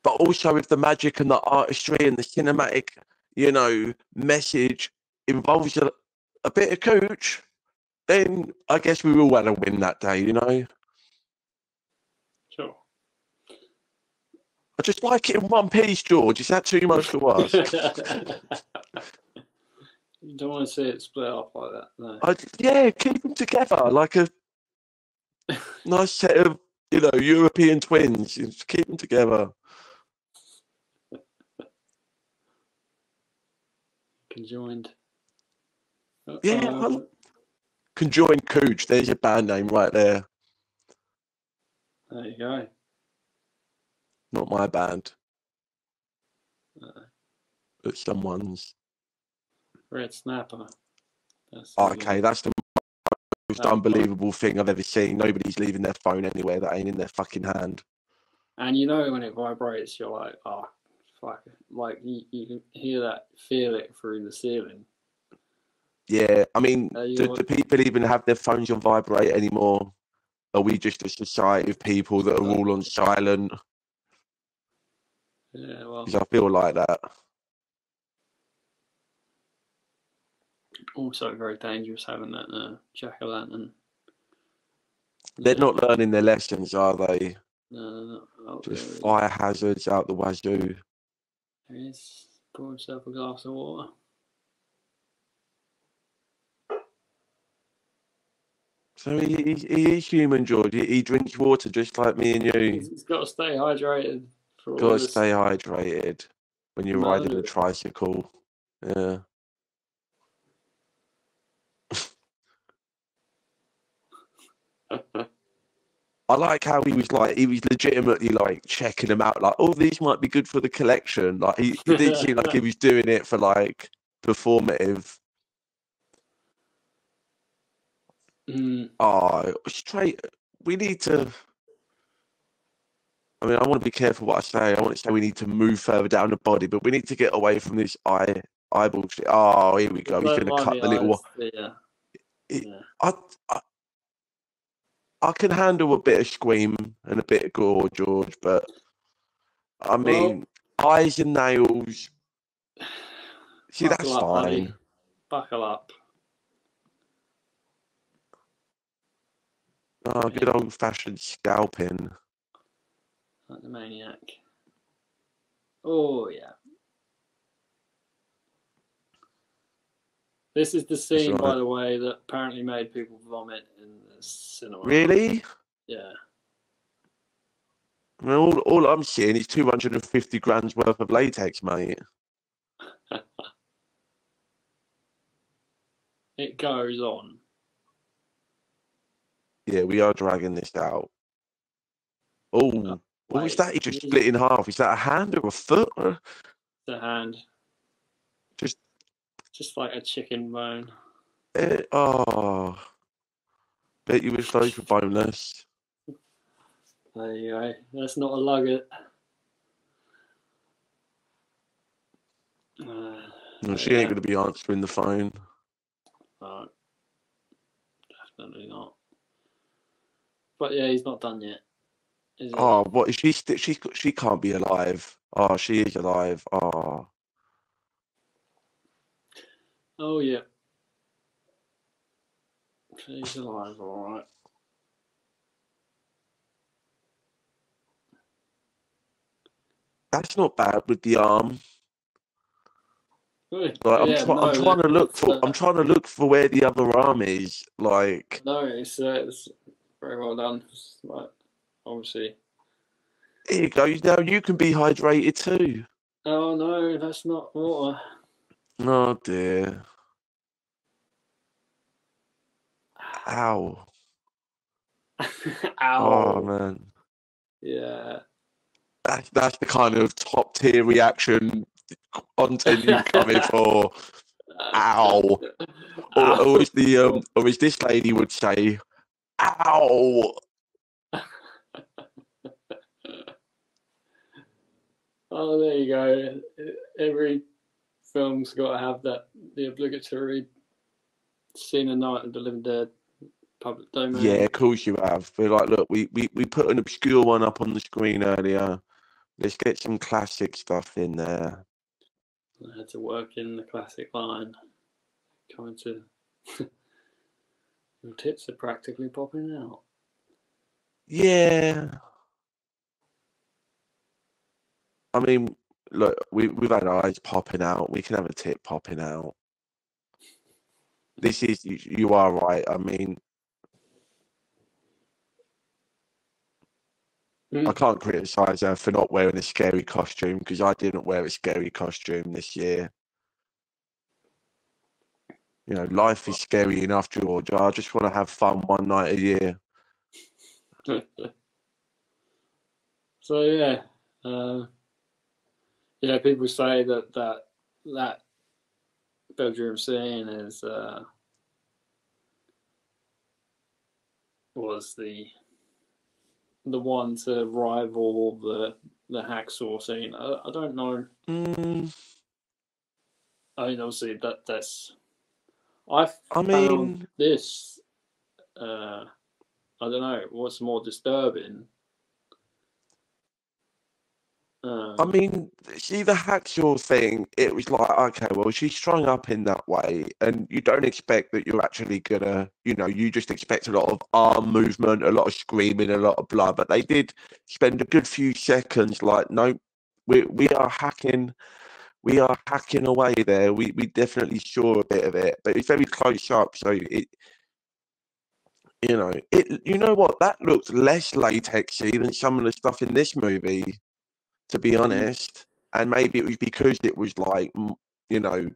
But also, if the magic and the artistry and the cinematic, message involves a bit of cooch, then I guess we will want to win that day, Sure. I just like it in one piece, George. Is that too much to ask? You don't want to see it split up like that, no. Yeah, keep them together like a nice set of, European twins. Just keep them together. Conjoined. Yeah, Conjoined Cooch. There's your band name right there. There you go. Not my band. It's someone's. Red Snapper. Okay, that's the most unbelievable thing I've ever seen. Nobody's leaving their phone anywhere that ain't in their fucking hand. And when it vibrates, you're like, oh, fuck. Like, you can hear that, feel it through the ceiling. Yeah, I mean, do people even have their phones on vibrate anymore? Are we just a society of people that are all on silent? Yeah, well. Because I feel like that. Also very dangerous having that jack-o'-lantern. They're not learning their lessons, are they? No, not just really. Fire hazards out the wazoo. There he is. Pour himself a glass of water. So he is human, George. He drinks water just like me and you. He's got to stay hydrated. Got to stay hydrated when you're riding a tricycle. Yeah. I like how he was legitimately like checking them out. Like, oh, these might be good for the collection. Like he did seem like he was doing it for like performative. Oh, straight. We need to. I mean, I want to be careful what I say. I want to say we need to move further down the body, but we need to get away from this eyeball shit. Oh, here we go. He's going to cut the little. I can handle a bit of scream and a bit of gore, George, but I mean, eyes and nails. See, that's up, fine. Buddy. Buckle up. Oh, good old-fashioned scalping. Like the maniac. Oh, yeah. This is the scene, by the way, that apparently made people vomit in the cinema. Really? Yeah. I mean, all I'm seeing is 250 grams worth of latex, mate. It goes on. Yeah, we are dragging this out. Oh, what was that? He just split in half. Is that a hand or a foot? The hand. Just like a chicken bone. Oh, bet you wish those were boneless. There you go. Let's not lug it. No, she ain't going to be answering the phone. No, definitely not. But yeah, he's not done yet. Is he? Oh, what is she? She can't be alive. Oh, she is alive. Oh. Oh yeah. She's alive, all right. That's not bad with the arm. Like, I'm trying to look for where the other arm is. Like, no, it's very well done. It's like, obviously. Here you go. Now you can be hydrated too. Oh no, that's not water. Oh dear. Ow. Ow. Oh man. Yeah. That's the kind of top tier reaction content you come in for. Ow. Or as this lady would say, ow. Oh, there you go. Every film's got to have the obligatory scene of Night of the Living Dead, public domain. Yeah, of course you have. But like, look, we put an obscure one up on the screen earlier. Let's get some classic stuff in there. I had to work in the classic line. Coming to your tits are practically popping out. Yeah. I mean, look, we've had eyes popping out. We can have a tit popping out. This is, you are right. I mean, I can't criticize her for not wearing a scary costume because I didn't wear a scary costume this year. You know, life is scary enough, George. I just want to have fun one night a year. So yeah, people say that bedroom scene is was the one to rival the hacksaw scene. I don't know. I mean, obviously that's. I found this. I don't know what's more disturbing. I mean, see the hacksaw thing, it was like, okay, well, she's strung up in that way, and you don't expect that you're actually gonna, you just expect a lot of arm movement, a lot of screaming, a lot of blood, but they did spend a good few seconds like, no, we are hacking away there. We definitely saw a bit of it, but it's very close up, so you know what, that looked less latexy than some of the stuff in this movie, to be honest. And maybe it was because it was like,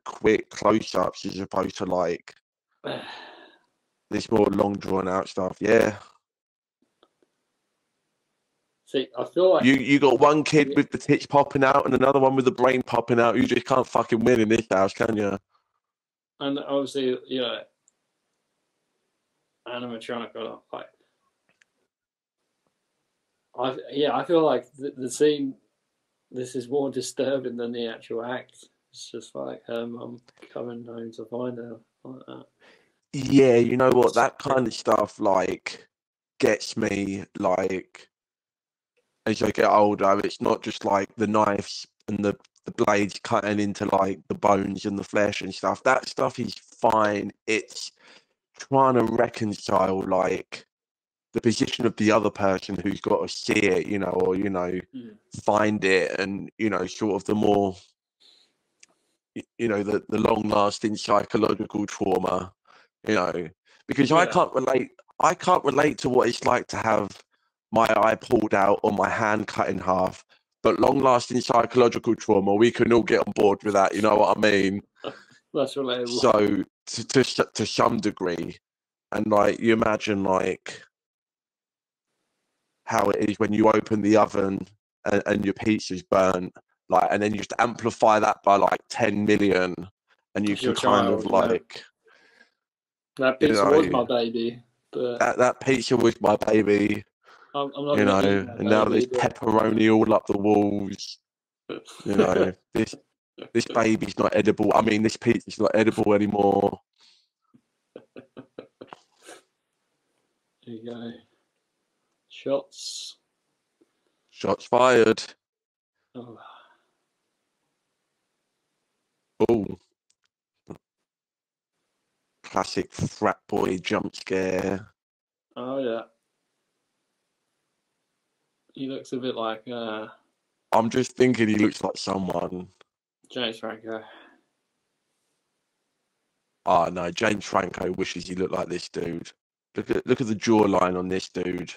quick close-ups as opposed to like this more long drawn out stuff. Yeah. See, I feel like you got one kid with the tits popping out and another one with the brain popping out. You just can't fucking win in this house, can you? And obviously, animatronic, like, I feel like the scene, this is more disturbing than the actual act. It's just like, I'm coming home to find her, like that. Yeah, you know what? That kind of stuff, like, gets me, like, as I get older. It's not just, like, the knives and the blades cutting into, like, the bones and the flesh and stuff. That stuff is fine. It's trying to reconcile, like, the position of the other person who's got to see it, or, find it, and, sort of the more, the long-lasting psychological trauma, because I can't relate to what it's like to have my eye pulled out or my hand cut in half. But long-lasting psychological trauma, we can all get on board with that. You know what I mean? That's relatable. So to some degree, and like you imagine like how it is when you open the oven and your pizza's burnt, like, and then you just amplify that by like 10 million, and you can kind of like that pizza was my baby, but that pizza was my baby. I'm not you know, and baby, now there's pepperoni all up the walls. You know, this baby's not edible. I mean, this pizza's not edible anymore. There you go. Shots fired. Oh. Classic frat boy jump scare. Oh yeah. He looks a bit like I'm just thinking he looks like someone. James Franco. Oh no, James Franco wishes he looked like this dude. Look at the jawline on this dude.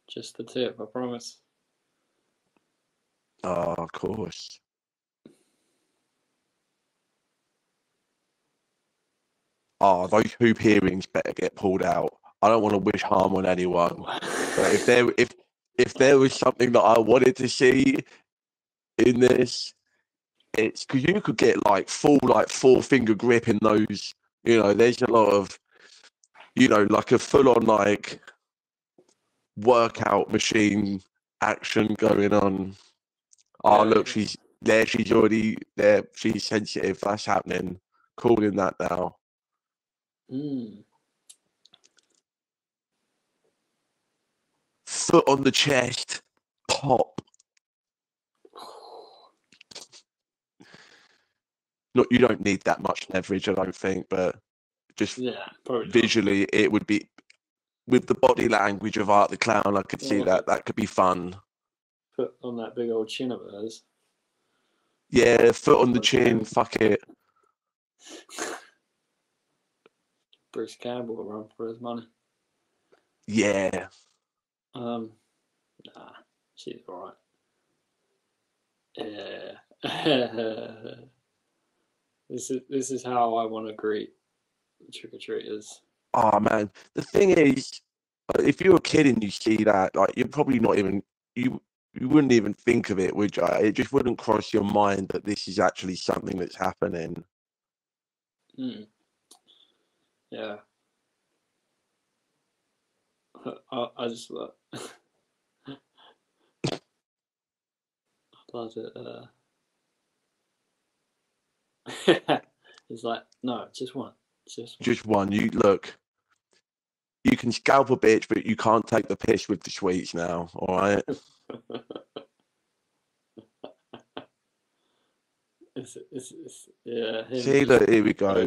Just the tip, I promise. Oh, of course. Oh, those hoop earrings better get pulled out. I don't want to wish harm on anyone. But if there was something that I wanted to see in this, it's because you could get like full four-finger grip in those. You know, there's a lot of, you know, like a full-on like workout machine action going on. Oh, look, she's there. She's already there. She's sensitive. That's happening. Calling that now. Foot on the chest. Pop. You don't need that much leverage, I don't think, but just visually, it would be, with the body language of Art the Clown, I could see that could be fun. Foot on that big old chin of hers. Yeah, foot on the chin, fuck it. Bruce Campbell will run for his money. Yeah. Nah, she's alright. Yeah. This is how I want to greet trick-or-treaters. Oh man, the thing is, if you're a kid and you see that, like, you're probably not even, you wouldn't even think of it, would you? It just wouldn't cross your mind that this is actually something that's happening. Yeah. I just love it. It's like, no, just one. Just one. You look, you can scalp a bitch, but you can't take the piss with the sweets now, all right? Yeah. See, look, here we go.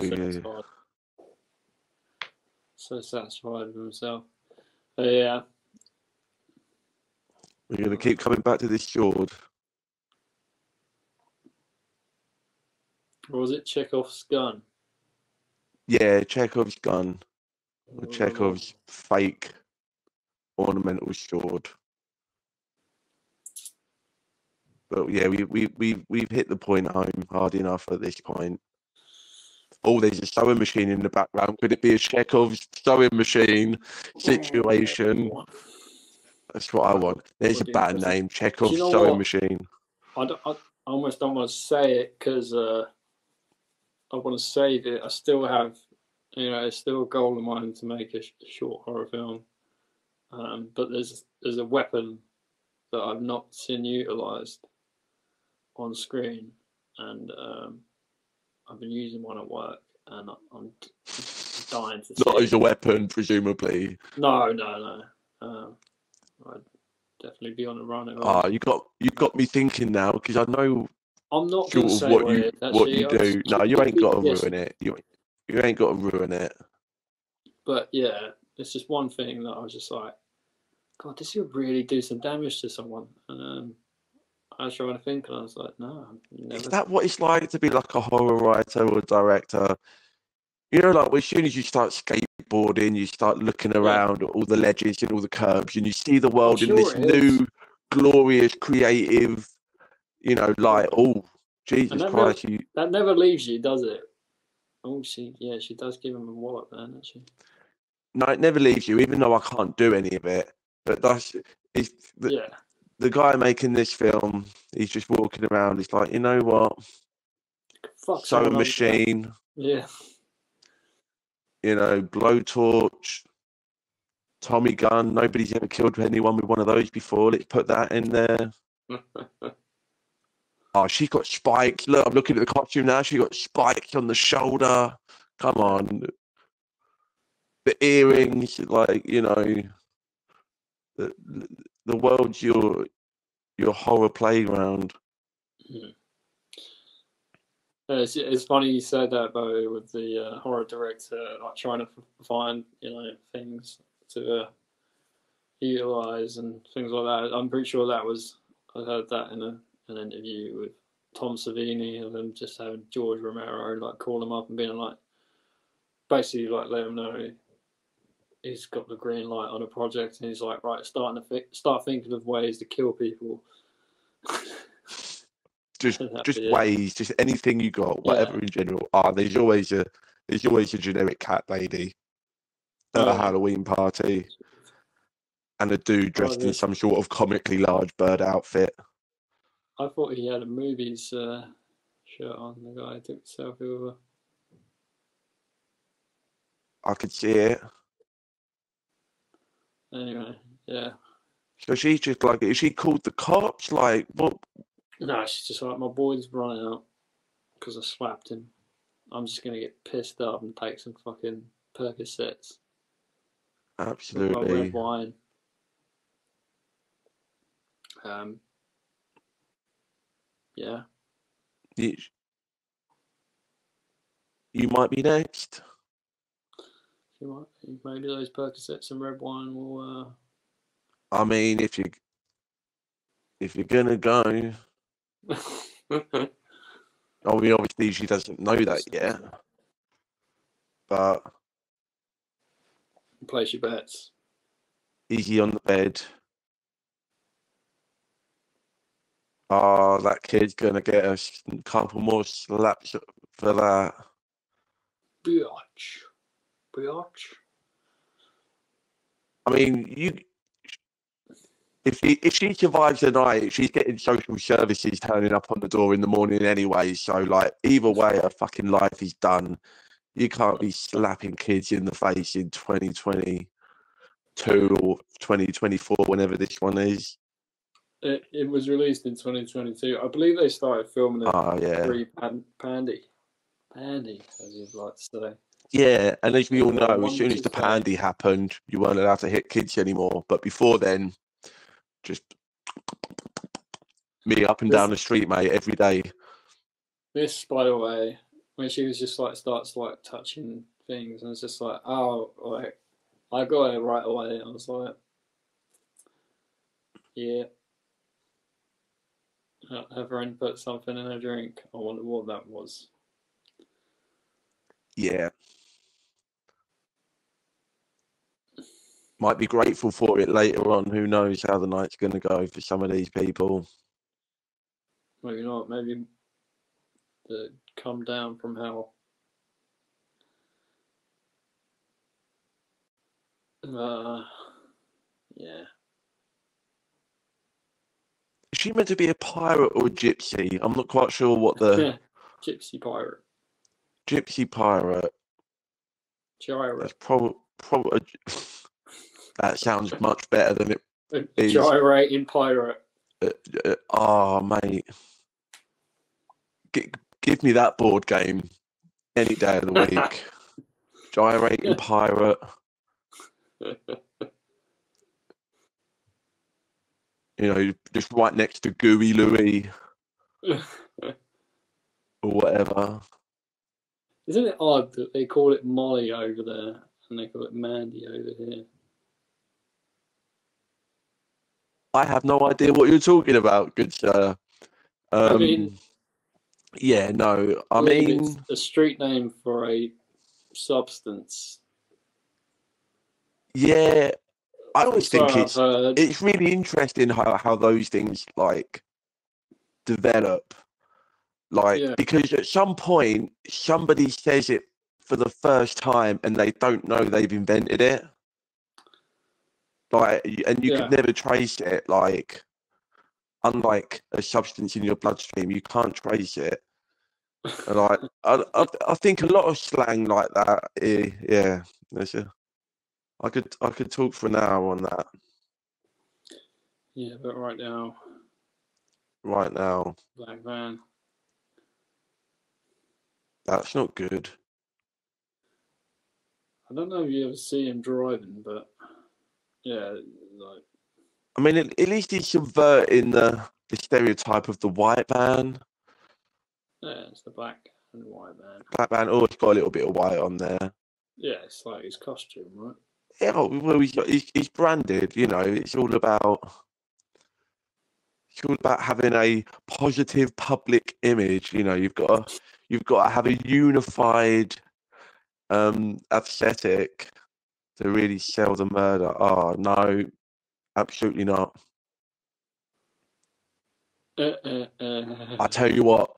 So satisfied with himself. But yeah. We're going to keep coming back to this sword. Or was it Chekhov's gun? Yeah, Chekhov's gun. Or Chekhov's fake ornamental sword. But yeah, we've hit the point home hard enough at this point. Oh, there's a sewing machine in the background. Could it be a Chekhov's sewing machine situation? That's what I want. There's a bad name, Chekhov's sewing machine. I almost don't want to say it because I want to save it. I still have, it's still a goal of mine to make a short horror film. But there's a weapon that I've not seen utilised on screen, and I've been using one at work, and I'm dying to see. Not as a weapon, presumably. No. I'd definitely be on the run. You got me thinking now, because I know. I'm not going to say what you do. No, you ain't got to ruin it. You ain't got to ruin it. But yeah, it's just one thing that I was just like, God, this would really do some damage to someone. And I was trying to think, and I was like, no. Is that what it's like to be like a horror writer or director? You know, like as soon as you start skateboarding skateboarding, you start looking Yeah. around at all the ledges and all the curbs, and you see the I'm world in this sure it is. new, glorious, creative, you know, like, oh, And Jesus Christ, that never leaves you, does it? Oh, she does give him a wallop, then, doesn't she? no, it never leaves you, even though I can't do any of it. But the guy making this film, he's just walking around. He's like, you know what? Fuck Sewing someone machine, yeah. you know, blowtorch, Tommy gun. Nobody's ever killed anyone with one of those before. Let's put that in there. Oh, she got spikes. Look, I'm looking at the costume now. She got spikes on the shoulder. Come on. The earrings, like, you know, the world's your horror playground. It's funny you said that, Bo, with the horror director, like trying to find, you know, things to utilize and things like that. I'm pretty sure I heard that in an interview with Tom Savini, of them just having George Romero like call him up and being like, basically like let him know he's got the green light on a project, and he's like, right, start thinking of ways to kill people. just ways, just anything you got, whatever in general. There's always a generic cat lady at a Halloween party, and a dude dressed in some sort of comically large bird outfit. I thought he had a movies shirt on. The guy took the selfie with her. I could see it. Anyway, yeah. So she's just like, is she called the cops? Like, what? No, she's just like, my boy's running out because I slapped him. I'm just going to get pissed up and take some fucking Percocets. Absolutely. Red wine. Yeah. You might be next. Maybe those Percocets and red wine will... I mean, if you're going to go... I mean, obviously she doesn't know that yet. But... place your bets. Easy on the bed. Oh, that kid's going to get a couple more slaps for that. Biatch. I mean, if she survives the night, she's getting social services turning up on the door in the morning anyway. So, like, either way, her fucking life is done. You can't be slapping kids in the face in 2022 or 2024, whenever this one is. It was released in 2022. I believe they started filming it pre-Pandy, as you'd like to say. Yeah, and as we all know, as soon as the Pandy happened, you weren't allowed to hit kids anymore. But before then, just me up and down the street, mate, every day. This, by the way, when she was just like starts like touching things, and it's just like, oh, like I got it right away. I was like, yeah. Her friend put something in her drink. I wonder what that was. Yeah. Might be grateful for it later on. Who knows how the night's going to go for some of these people. Maybe not. Maybe the come down from hell. Yeah. Is she meant to be a pirate or a gypsy? I'm not quite sure what the... Gypsy pirate. Gypsy pirate. Gyrate. That's probably... That sounds much better than it is. Gyrating pirate. Oh, mate. Give me that board game any day of the week. Gyrating pirate. You know, just right next to Gooey Louie. Or whatever. Isn't it odd that they call it Molly over there and they call it Mandy over here? I have no idea what you're talking about, good sir. I mean, yeah, no, I mean it's a street name for a substance. Yeah, I always So think I've heard. it's really interesting how those things like develop. Like, Yeah, because at some point somebody says it for the first time and they don't know they've invented it. Like, and you could yeah, never trace it. Like, unlike a substance in your bloodstream, you can't trace it. And I think a lot of slang like that. Yeah, there's a. I could talk for an hour on that yeah. But right now, right now. Black Van. That's not good. I don't know if you ever see him driving, but yeah, like I mean, at least he's subverting the stereotype of the white man. yeah, it's the black and white van. Black man always got a little bit of white on there. Yeah, it's like his costume, right? Yeah, well, he's branded. You know, it's all about having a positive public image. You know, you've got to have a unified aesthetic to really sell the murder. Oh no, absolutely not. I tell you what,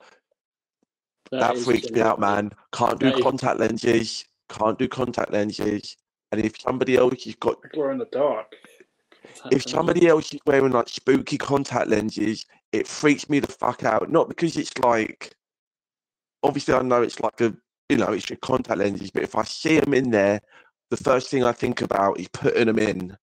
That that is freaks me out, genuinely man. Can't do that is contact lenses. Can't do contact lenses. And if somebody else has got, glow in the dark. if somebody else is wearing like spooky contact lenses, it freaks me the fuck out. Not because it's like, obviously I know it's like it's your contact lenses, but if I see them in there, the first thing I think about is putting them in,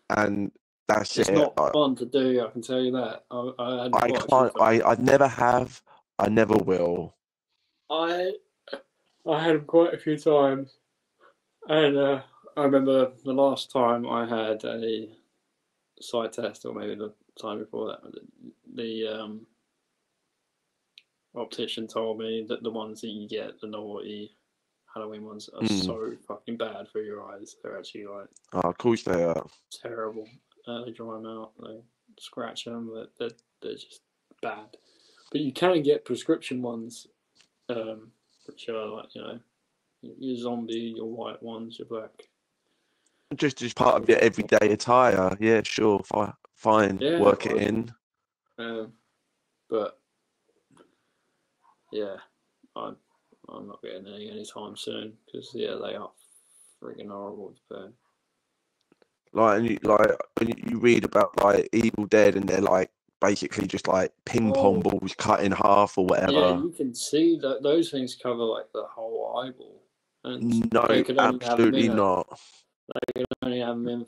and that's It's it. not fun to do, I can tell you that. I had I quite a few can't. times. I never have. I never will. I I had them quite a few times, and I remember the last time I had a side test, or maybe the time before that, the optician told me that the ones that you get, the naughty Halloween ones, are Mm. so fucking bad for your eyes. They're actually like Oh, of course they are. terrible. They dry them out, they scratch them, they're just bad. But you can get prescription ones, which are like, your zombie, your white ones, your black. Just as part of your everyday attire. Yeah, sure. Fine. Yeah, Work it fine. in. But yeah, I'm not getting any anytime soon because yeah, they are freaking horrible to burn. Like, and like when you read about like Evil Dead, and they're like basically just like ping pong Oh, balls cut in half or yeah, whatever. you can see that those things cover like the whole eyeball, and they No, could only have them absolutely in not.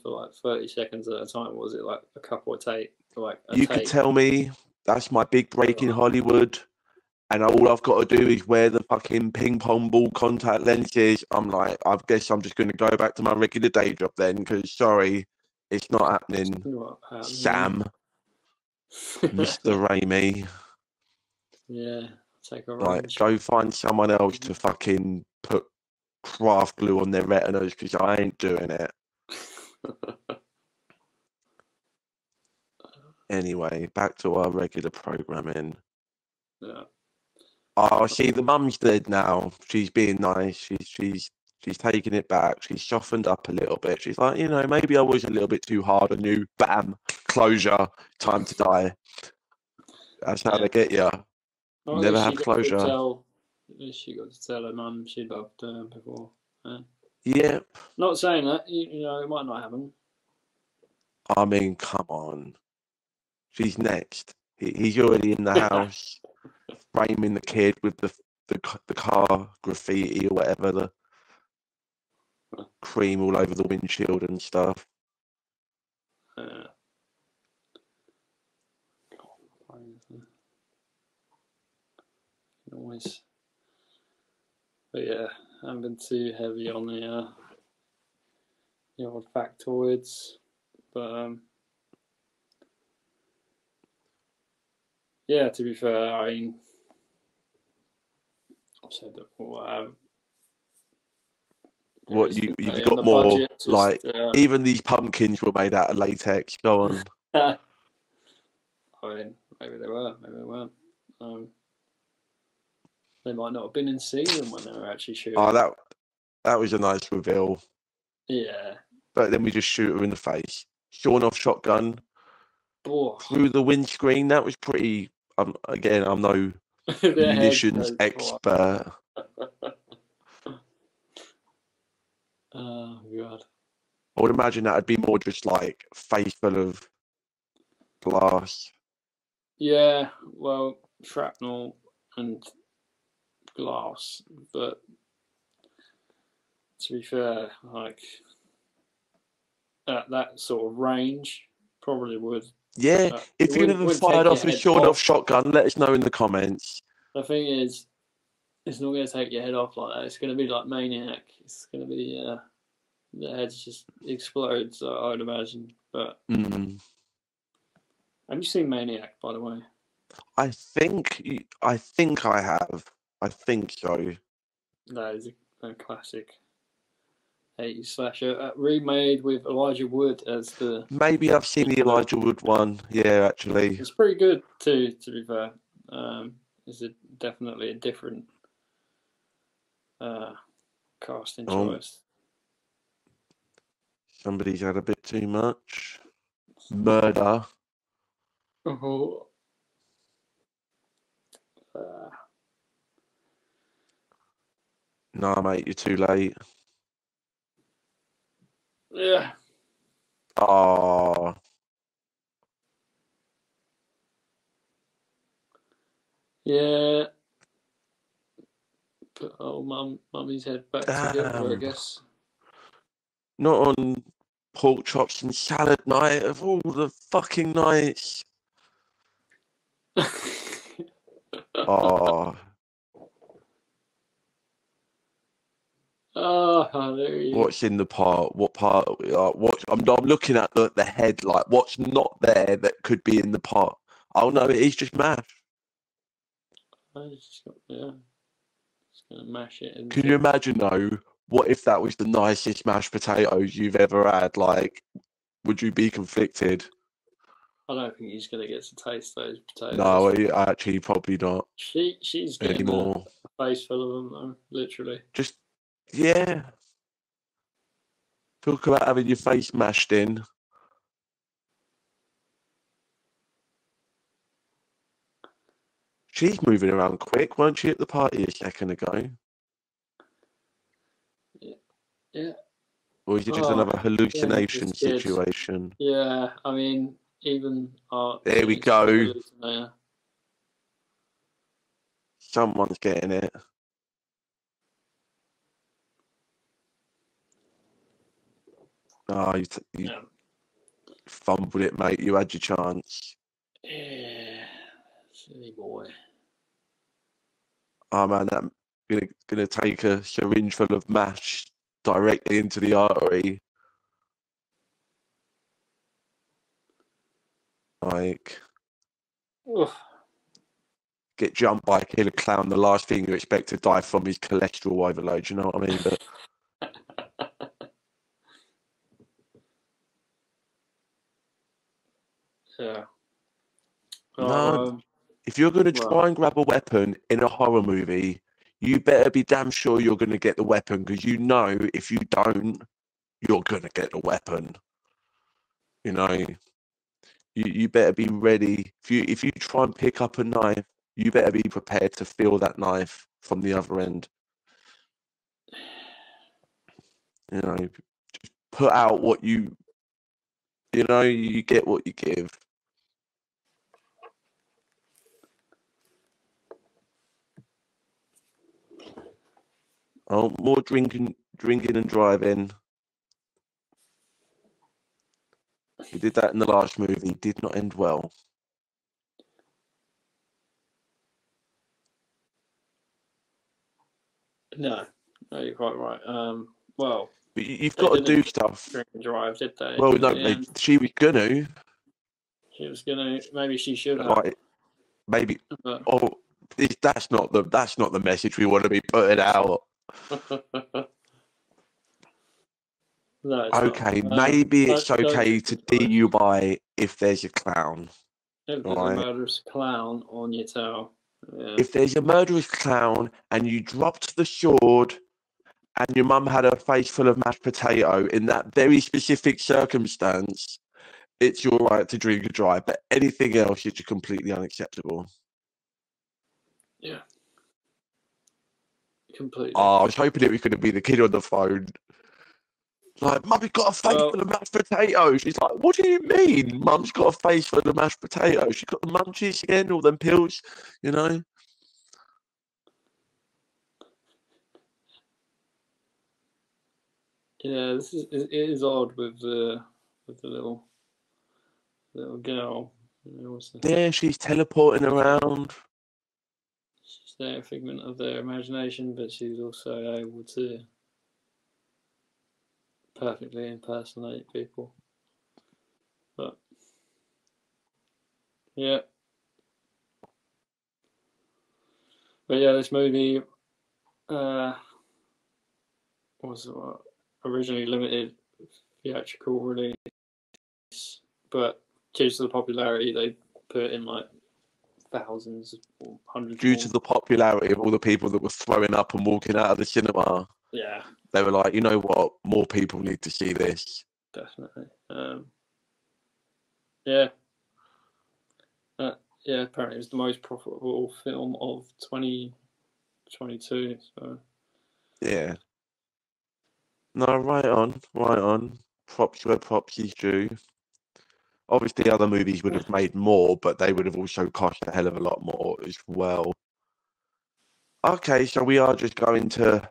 for like 30 seconds at a time. Was it like a couple of take, like a You could take? tell me that's my big break in Hollywood, and all I've got to do is wear the fucking ping pong ball contact lenses. I'm like, I guess I'm just going to go back to my regular day job then, because sorry, it's not happening. What happening? Sam, Mr. Raimi, Yeah, take a like, range. go find someone else to fucking put craft glue on their retinas, because I ain't doing it. Anyway, back to our regular programming. Yeah. Oh, see, the mum's dead now. She's being nice. She's taking it back. She's softened up a little bit. She's like, maybe I was a little bit too hard on you. Bam, closure. Time to die. That's how Yeah. they get you. Well, at Never least she have got to closure. tell. At least she got to tell her mum she loved her before. Yeah. Yep. Not saying that it might not happen. I mean, come on. She's next. He's already in the house, framing the kid with the car graffiti or whatever, the cream all over the windshield and stuff. Always. But yeah, I haven't been too heavy on the old factoids, but yeah. To be fair, I mean, I've said that before. What you Money on got the more budget. like? Even these pumpkins were made out of latex. Go on. I mean, maybe they were, maybe they weren't. They might not have been in season when they were actually shooting. Oh, that was a nice reveal. Yeah. but then we just shoot her in the face. Shorn off shotgun Oh, through the windscreen. That was pretty. Again, I'm no munitions expert. Oh god. I would imagine that'd be more just like face full of glass. Yeah, well, shrapnel and glass, but to be fair, like at that sort of range, probably would. Yeah, if you've ever fired off a shorn-off shotgun, let us know in the comments. The thing is, it's not going to take your head off like that. It's going to be like Maniac. It's going to be the head just explodes. I would imagine. But have you seen Maniac, by the way? I think I have. I think so. That is a classic 80s slasher, remade with Elijah Wood as the. Maybe I've seen the Elijah Wood one. Yeah, actually, it's pretty good too. To be fair, it's definitely a different casting choice. Somebody's had a bit too much. Murder. Oh. No, mate, you're too late. Yeah. Oh. Yeah. Put mummy's head back together, I guess. Not on pork chops and salad night of all the fucking nights. Oh. Oh, hallelujah. What's in the part? What part? What? I'm looking at the head. Like, what's not there that could be in the pot? Oh no, it is just mash. Just gonna mash it. Can you imagine though? What if that was the nicest mashed potatoes you've ever had? Like, would you be conflicted? I don't think he's gonna get to taste those potatoes. No, actually, probably not. She's getting anymore. A face full of them, though, literally. Just yeah. Talk about having your face mashed in. She's moving around quick, weren't she, at the party a second ago? Yeah. Or is it just another hallucination situation? Yeah, I mean, even there we go. Someone's getting it. Oh, you fumbled it, mate. You had your chance. Yeah, silly boy. Oh man, I'm gonna take a syringe full of mash directly into the artery. Like, get jumped by a killer clown. The last thing you expect to die from is cholesterol overload. You know what I mean? But yeah. No, if you're going to try and grab a weapon in a horror movie, you better be damn sure you're going to get the weapon, because you know if you don't, you're going to get the weapon. You know, you better be ready. If you try and pick up a knife, you better be prepared to feel that knife from the other end. You know, just put out what you get what you give. Oh, more drinking and driving. We did that in the last movie. Did not end well. No, you're quite right. Well, but you've got to do stuff. Drink and drive, did they? Well, no, she was gonna. She was gonna. Maybe she should have. Like, maybe. Oh, that's not the message we want to be putting out. No, okay, maybe it's okay to DUI if there's a clown. If there's a murderous clown on your tail. Yeah. If there's a murderous clown and you dropped the sword and your mum had a face full of mashed potato in that very specific circumstance, it's your right to drink a drive, but anything else is completely unacceptable. Yeah. Completely. Oh, I was hoping it was going to be the kid on the phone. Like, Mummy's got a face full of mashed potatoes. She's like, what do you mean? Mum's got a face full of mashed potatoes. She's got the munchies again, all them pills, you know? Yeah, it is odd with the little girl. Yeah, she's teleporting around. She's their figment of their imagination, but she's also able to perfectly impersonate people. But yeah. But yeah, this movie was originally limited theatrical release, but due to the popularity, they put in like thousands or hundreds. Due to the popularity of all the people that were throwing up and walking out of the cinema, yeah, they were like, you know what, more people need to see this. Definitely. Yeah. Yeah, apparently it was the most profitable film of 2022. So yeah. No, right on. Props where props is due. Obviously, other movies would have made more, but they would have also cost a hell of a lot more as well. Okay, so we are just going to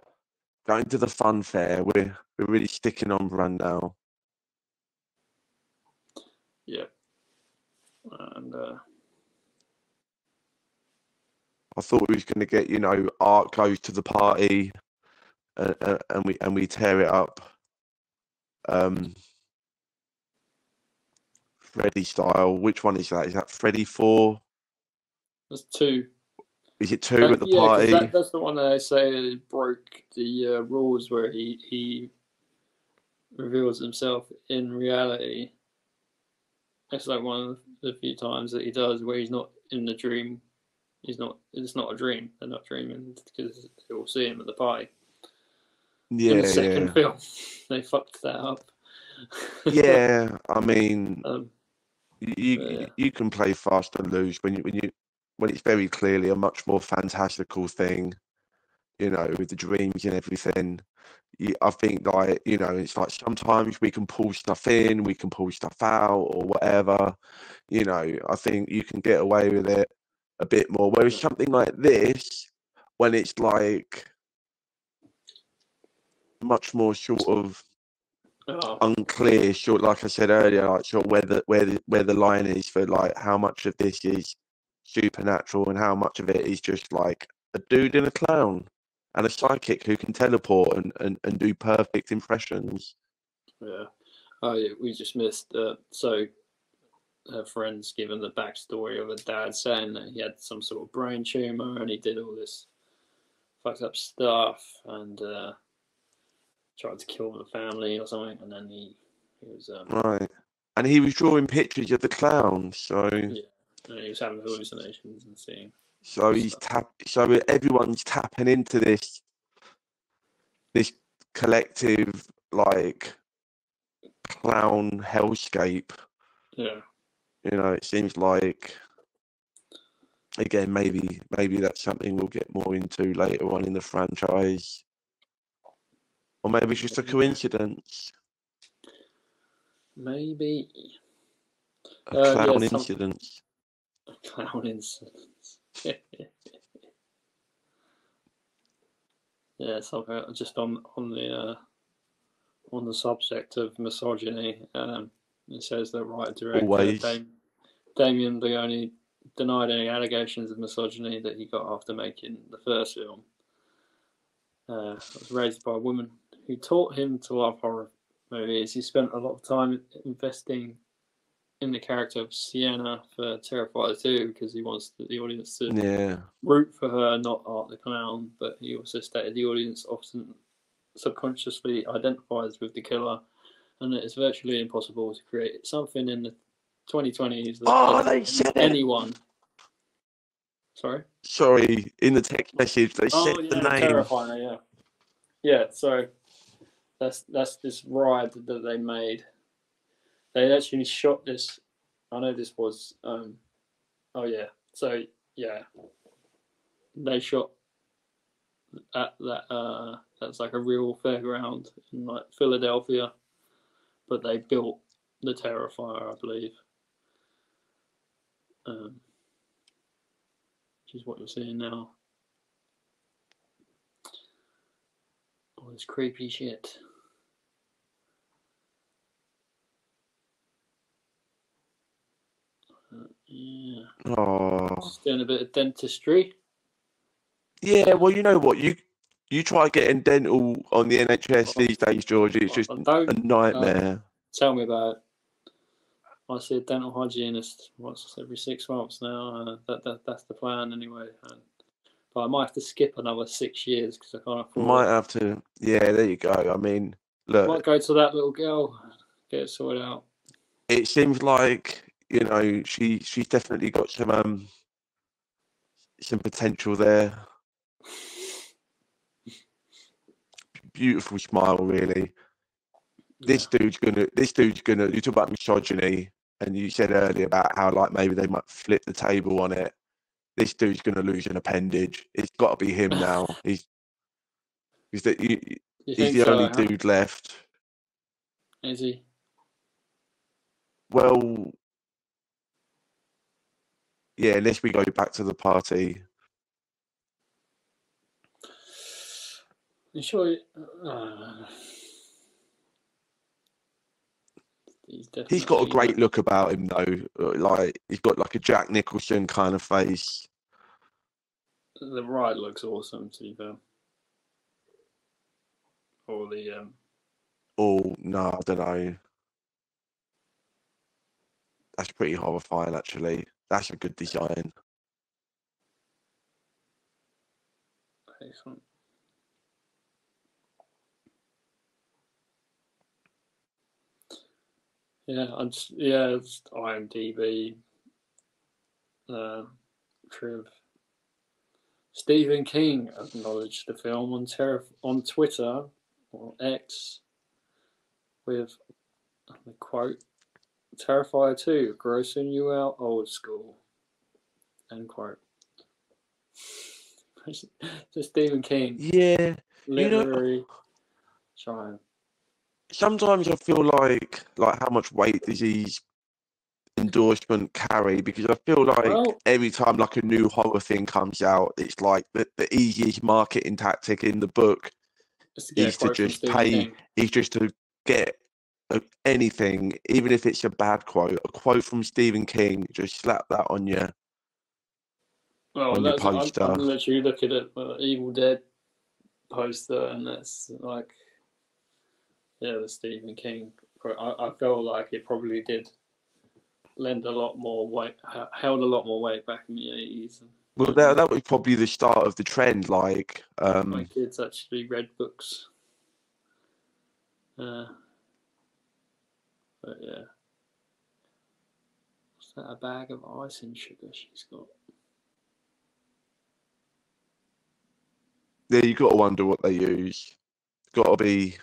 the fun fair. We're really sticking on brand now. yeah, and I thought we was going to get, Art goes to the party, and we tear it up, Freddy style. Which one is that? Is that Freddy 4? there's 2. Is it 2 at the party? Yeah, that's the one that they say broke the rules where he reveals himself in reality. It's like one of the few times that he does where he's not in the dream. It's not a dream. They're not dreaming because they will see him at the party. Yeah, in the second film, they fucked that up. Yeah, I mean, you can play fast and loose when it's very clearly a much more fantastical thing, with the dreams and everything. I think, like, it's like sometimes we can pull stuff in, we can pull stuff out, or whatever. I think you can get away with it a bit more. Whereas something like this, when it's like much more sort of unclear, like I said earlier, like sort of where the line is for like how much of this is supernatural and how much of it is just like a dude and a clown and a psychic who can teleport and do perfect impressions. Yeah. Oh, yeah, we just missed. So her friend's given the backstory of her dad saying that he had some sort of brain tumor and he did all this fucked up stuff and tried to kill the family or something, and then he was right, and he was drawing pictures of the clown, so yeah, and he was having hallucinations and seeing. So so everyone's tapping into this collective like clown hellscape. Yeah. It seems like, again, maybe that's something we'll get more into later on in the franchise. Or maybe it's just a coincidence. Maybe. A clown incident. A clown incident. Yeah, something just on the subject of misogyny. It says that writer director Damien Leone denied any allegations of misogyny that he got after making the first film. Was raised by a woman who taught him to love horror movies. He spent a lot of time investing in the character of Sienna for Terrifier 2 because he wants the audience to root for her, not Art the Clown. But he also stated the audience often subconsciously identifies with the killer, and it is virtually impossible to create something in the 2020s that anyone. Sorry, in the text message they said the name. Terrifier, yeah. So that's this ride that they made. They actually shot this. I know this was. Oh yeah. So yeah, they shot at that. That's like a real fairground in like Philadelphia, but they built the Terrifier, I believe. Which is what you're seeing now. All this creepy shit. Yeah. Oh. Just doing a bit of dentistry. Yeah, well, you know what? You try getting dental on the NHS these days, George. It's just a nightmare. Tell me about it. I see a dental hygienist once every 6 months now. That's the plan anyway. But I might have to skip another 6 years because I can't afford it. Might have to. Yeah, there you go. I mean, look. Might go to that little girl, get it sorted out. It seems like, you know, she's definitely got some potential there. Beautiful smile, really. This dude's gonna. You talk about misogyny, and you said earlier about how like maybe they might flip the table on it. This dude's gonna lose an appendage. It's got to be him now. He's the only dude left. Is he? Well, yeah. Unless we go back to the party. You sure? He's got a great look about him, though. Like he's got like a Jack Nicholson kind of face. The ride looks awesome, to be fair. Or the Oh no, I don't know. That's pretty horrifying, actually. That's a good design. Excellent. Yeah, it's IMDb. Triv. Stephen King acknowledged the film on Twitter or X with the quote, "Terrifier 2, grossing you out old school." End quote. So Stephen King. Yeah. Literary trying. Sometimes I feel like how much weight does his endorsement carry? Because I feel like every time like a new horror thing comes out, it's like the easiest marketing tactic in the book is to just pay. Is just to get anything, even if it's a bad quote, a quote from Stephen King. Just slap that on your poster. I'm literally looking at Evil Dead poster, and that's like, yeah, the Stephen King. I feel like it probably did lend a lot more weight, held a lot more weight back in the 80s. Well, that was probably the start of the trend. Like, my kids actually read books. But yeah, what's that? A bag of icing sugar she's got. Yeah, you got to wonder what they use. Got to be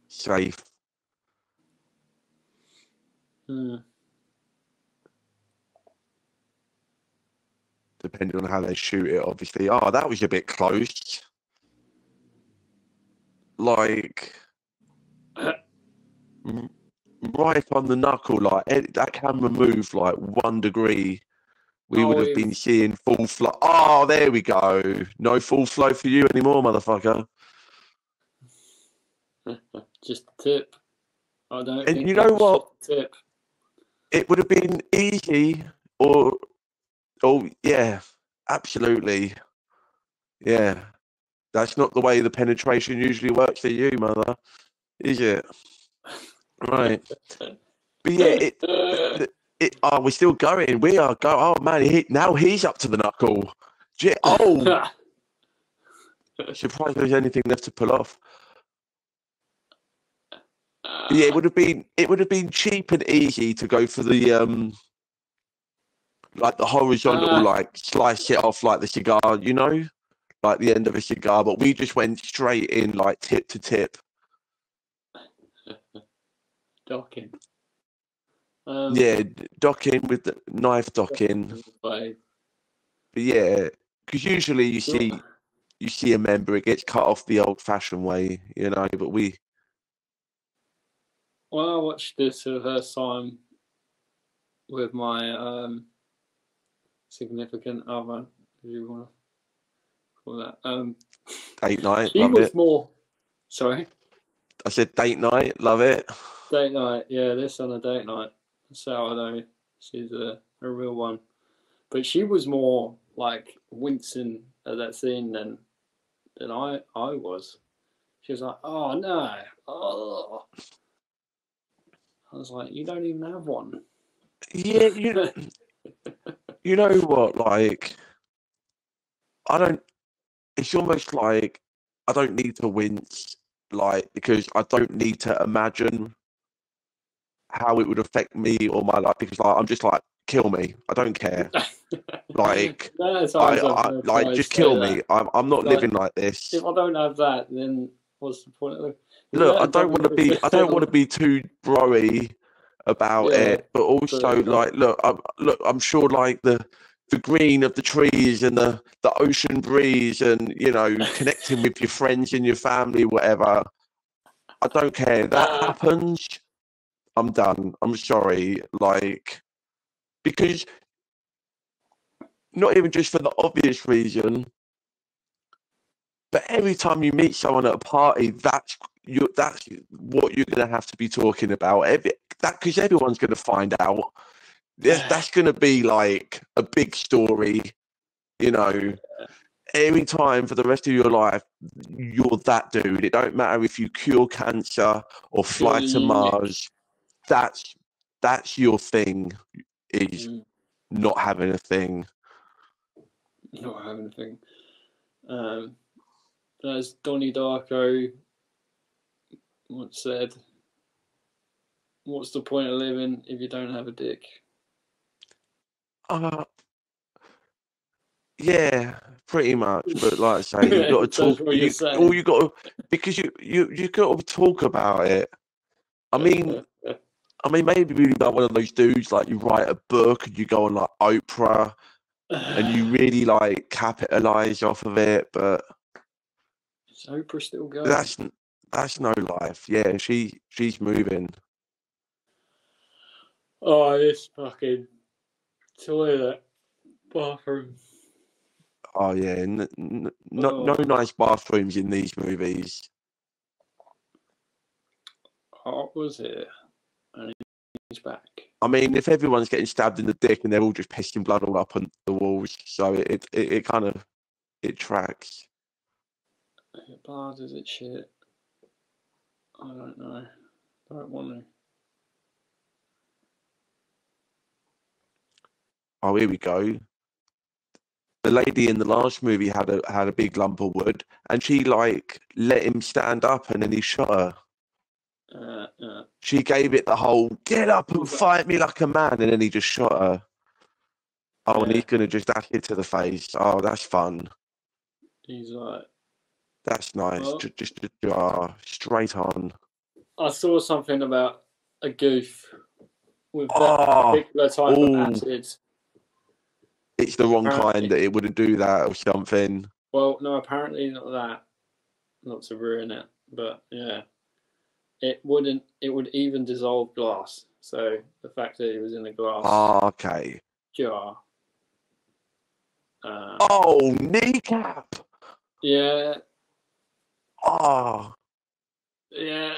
safe. Depending on how they shoot it, obviously. Oh, that was a bit close. Like, right on the knuckle. Like, that camera moved like 1 degree. We would have been seeing full flow. Oh, there we go. No full flow for you anymore, motherfucker. Just a tip. I don't. And you know what? Tip. It would have been easy, or yeah, absolutely, yeah. That's not the way the penetration usually works for you, mother, is it? Right. But yeah, we're still going. We are going. Oh man, now he's up to the knuckle. Oh, surprised there's anything left to pull off. Yeah, it would have been cheap and easy to go for the like the horizontal, like slice it off like the cigar, you know, like the end of a cigar, but we just went straight in, like tip to tip. Docking. Yeah, docking with the knife docking. But yeah, because usually you see a member, it gets cut off the old-fashioned way, you know. But we. When I watched this for the first time with my significant other, if you want to call that, Date night, she love was it. more. Sorry. I said date night, love it. Date night, yeah, this on a date night. So I know she's a real one, but she was more like wincing at that scene than I was. She was like, "Oh no, oh." I was like, "You don't even have one." Yeah, you know what? Like, I don't. It's almost like I don't need to wince, like, because I don't need to imagine how it would affect me or my life, because like I'm just like, kill me, I don't care. Like, I like, just kill me. I'm not living like this. If I don't have that, then what's the point of it? Look, I don't want to be too broy about it, but also like, look, I'm sure like the green of the trees and the ocean breeze, and you know, connecting with your friends and your family, whatever. I don't care. That happens, I'm done. I'm sorry, like, because not even just for the obvious reason, but every time you meet someone at a party, that's what you're going to have to be talking about. Because everyone's going to find out. That's going to be like a big story, you know. Every time for the rest of your life, you're that dude. It don't matter if you cure cancer or fly to Mars. That's your thing. Is not having a thing. Not having a thing. As Donnie Darko once said, "What's the point of living if you don't have a dick?" Yeah, pretty much. But like I say, you got to talk. You got to, because you got to talk about it. I mean, maybe you're like one of those dudes, like you write a book and you go on like Oprah and you really like capitalize off of it. But is Oprah still going? That's no life. Yeah, she's moving. Oh, this fucking toilet, bathroom. Oh yeah, no nice bathrooms in these movies. Hart was here, and he's back. I mean, if everyone's getting stabbed in the dick and they're all just pissing blood all up on the walls, so it kind of tracks. Is it blood? Is it shit? I don't know. I don't want to. Oh, here we go. The lady in the last movie had a big lump of wood, and she like let him stand up, and then he shot her. She gave it the whole "get up and fight me like a man," and then he just shot her. Oh, and he's gonna just dash it to the face. Oh, that's fun. He's like, that's nice. Well, just straight on. I saw something about a goof with that particular type of acid. It's the wrong kind that it wouldn't do that or something. Well, no, apparently not that. Not to ruin it, but yeah. It wouldn't. It would even dissolve glass. So the fact that it was in a glass jar. Kneecap. Yeah. Oh. Yeah.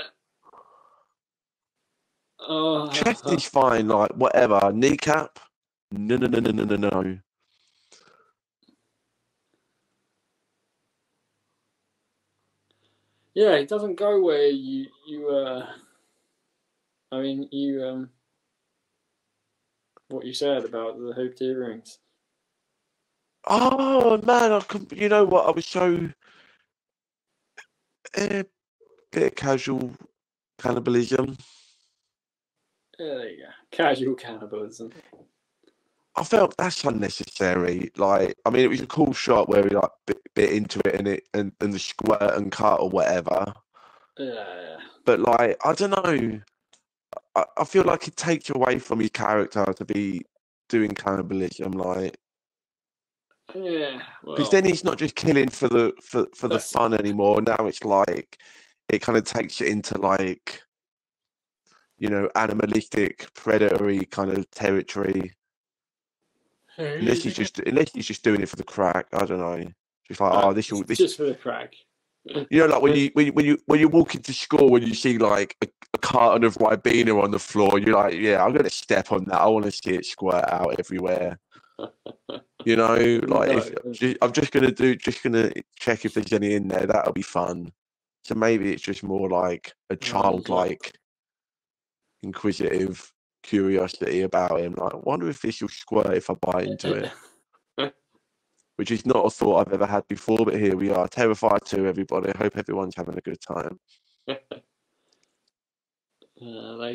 Oh. Chest is fine. Like whatever. Kneecap. No. Yeah, it doesn't go where you I mean, what you said about the hooped earrings. Oh man, you know what? I was so bit of casual cannibalism. Yeah, there you go. Casual cannibalism. I felt that's unnecessary. Like, I mean, it was a cool shot where he like bit into it and the squirt and cut or whatever. Yeah. But like, I don't know. I feel like it takes away from his character to be doing cannibalism, like. Yeah. Because Well, then he's not just killing for the that's fun anymore. Now it's like it kind of takes it into like, you know, animalistic, predatory kind of territory. Unless he's just doing it for the crack. I don't know. Just like, oh, this just for the crack. You know, like when you walk into school and you see like a carton of Ribena on the floor, you're like, yeah, I'm gonna step on that. I want to see it squirt out everywhere. You know, like I'm just gonna check if there's any in there. That'll be fun. So maybe it's just more like a childlike, inquisitive curiosity about him. Like, I wonder if this will squirt if I bite into it. Which is not a thought I've ever had before, but here we are. Terrifier 2, everybody. I hope everyone's having a good time. They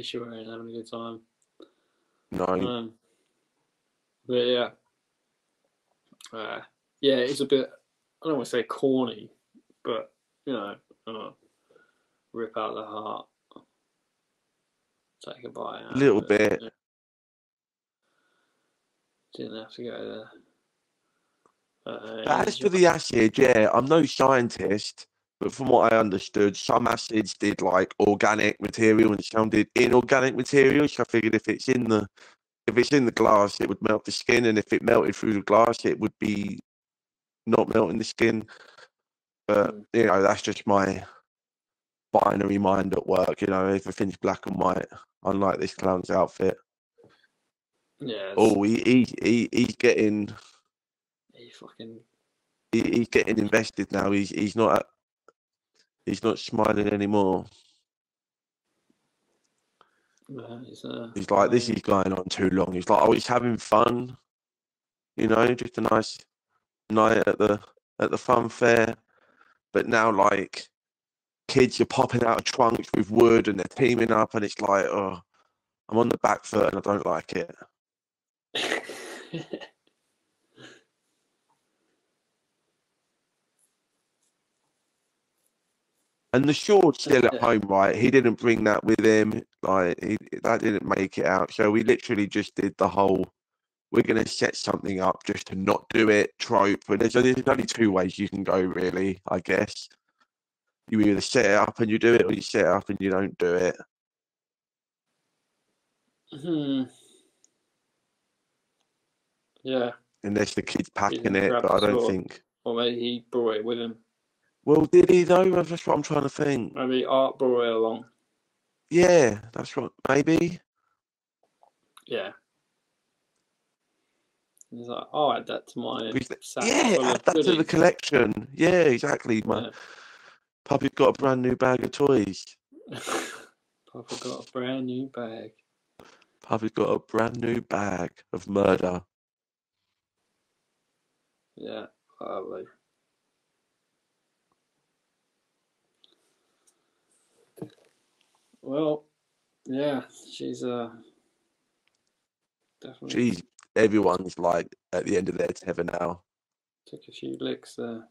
sure ain't having a good time. No. But yeah. Yeah, it's a bit, I don't want to say corny, but, you know, rip out the heart. Take a bite out. A little bit. Yeah. Didn't have to go there. But as for the acid, yeah, I'm no scientist, but from what I understood, some acids did like organic material and some did inorganic material. So I figured if it's in the glass, it would melt the skin, and if it melted through the glass, it would be not melting the skin. But you know, that's just my binary mind at work. You know, everything's black and white. Unlike this clown's outfit. Yeah. Oh, he's getting. He's getting invested now. He's not smiling anymore. He's like, this is going on too long. He's like, oh, he's having fun. You know, just a nice night at the fun fair. But now, like, kids are popping out of trunks with wood and they're teaming up, and it's like, oh, I'm on the back foot and I don't like it. And the Shaw's still at home, right? He didn't bring that with him. Like, that didn't make it out. So we literally just did the whole, we're going to set something up just to not do it trope. But there's only two ways you can go, really, I guess. You either set it up and you do it, or you set it up and you don't do it. Yeah. Unless the kid's packing it, but I don't think. Or maybe he brought it with him. Well, did he though? That's what I'm trying to think. Maybe Art brought it along. Yeah, that's right. Maybe. Yeah. He's like, I'll add that to my sack. Yeah, add that to the collection. Yeah, exactly. My puppy's got a brand new bag of toys. Puppy got a brand new bag. Puppy's got a brand new bag of murder. Yeah, lovely. Well, yeah, she's definitely. Everyone's like at the end of their tether now. Took a few licks there.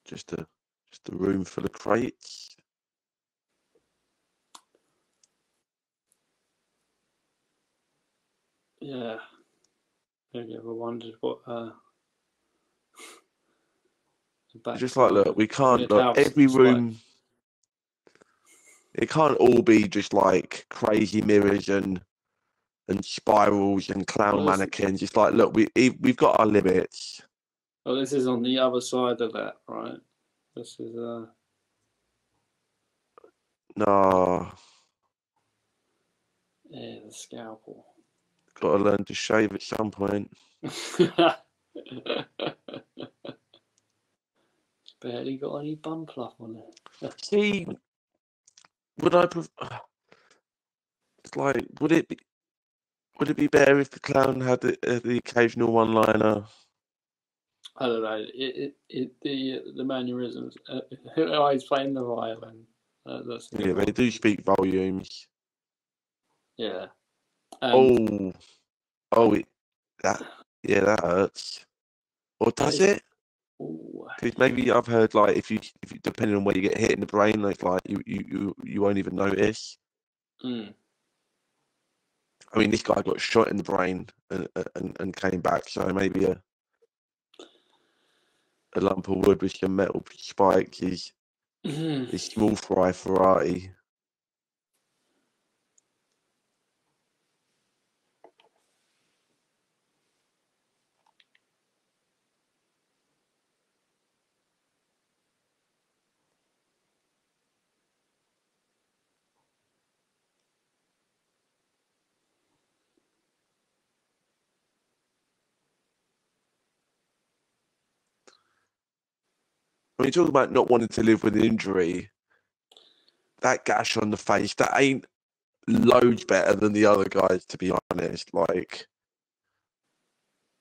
Just a room full of crates. Yeah. Have you ever wondered what just like, look, we can't look every room. Like... It can't all be just like crazy mirrors and spirals and clown mannequins. It's like, look, we've got our limits. Oh, this is on the other side of that, right? This is No. Yeah, the scalpel. Got to learn to shave at some point. Barely got any bum fluff on it. See, would I? It's like, would it be? Would it be better if the clown had the occasional one-liner? I don't know. The mannerisms. He's playing the violin. That's Yeah, they do speak volumes. Yeah. That that hurts. Or does it? Because maybe I've heard like if you depending on where you get hit in the brain, like you won't even notice. Mm. I mean, this guy got shot in the brain and came back, so maybe a lump of wood with some metal spikes is small fry variety. I mean, talking about not wanting to live with an injury, that gash on the face, that ain't loads better than the other guys, to be honest. Like,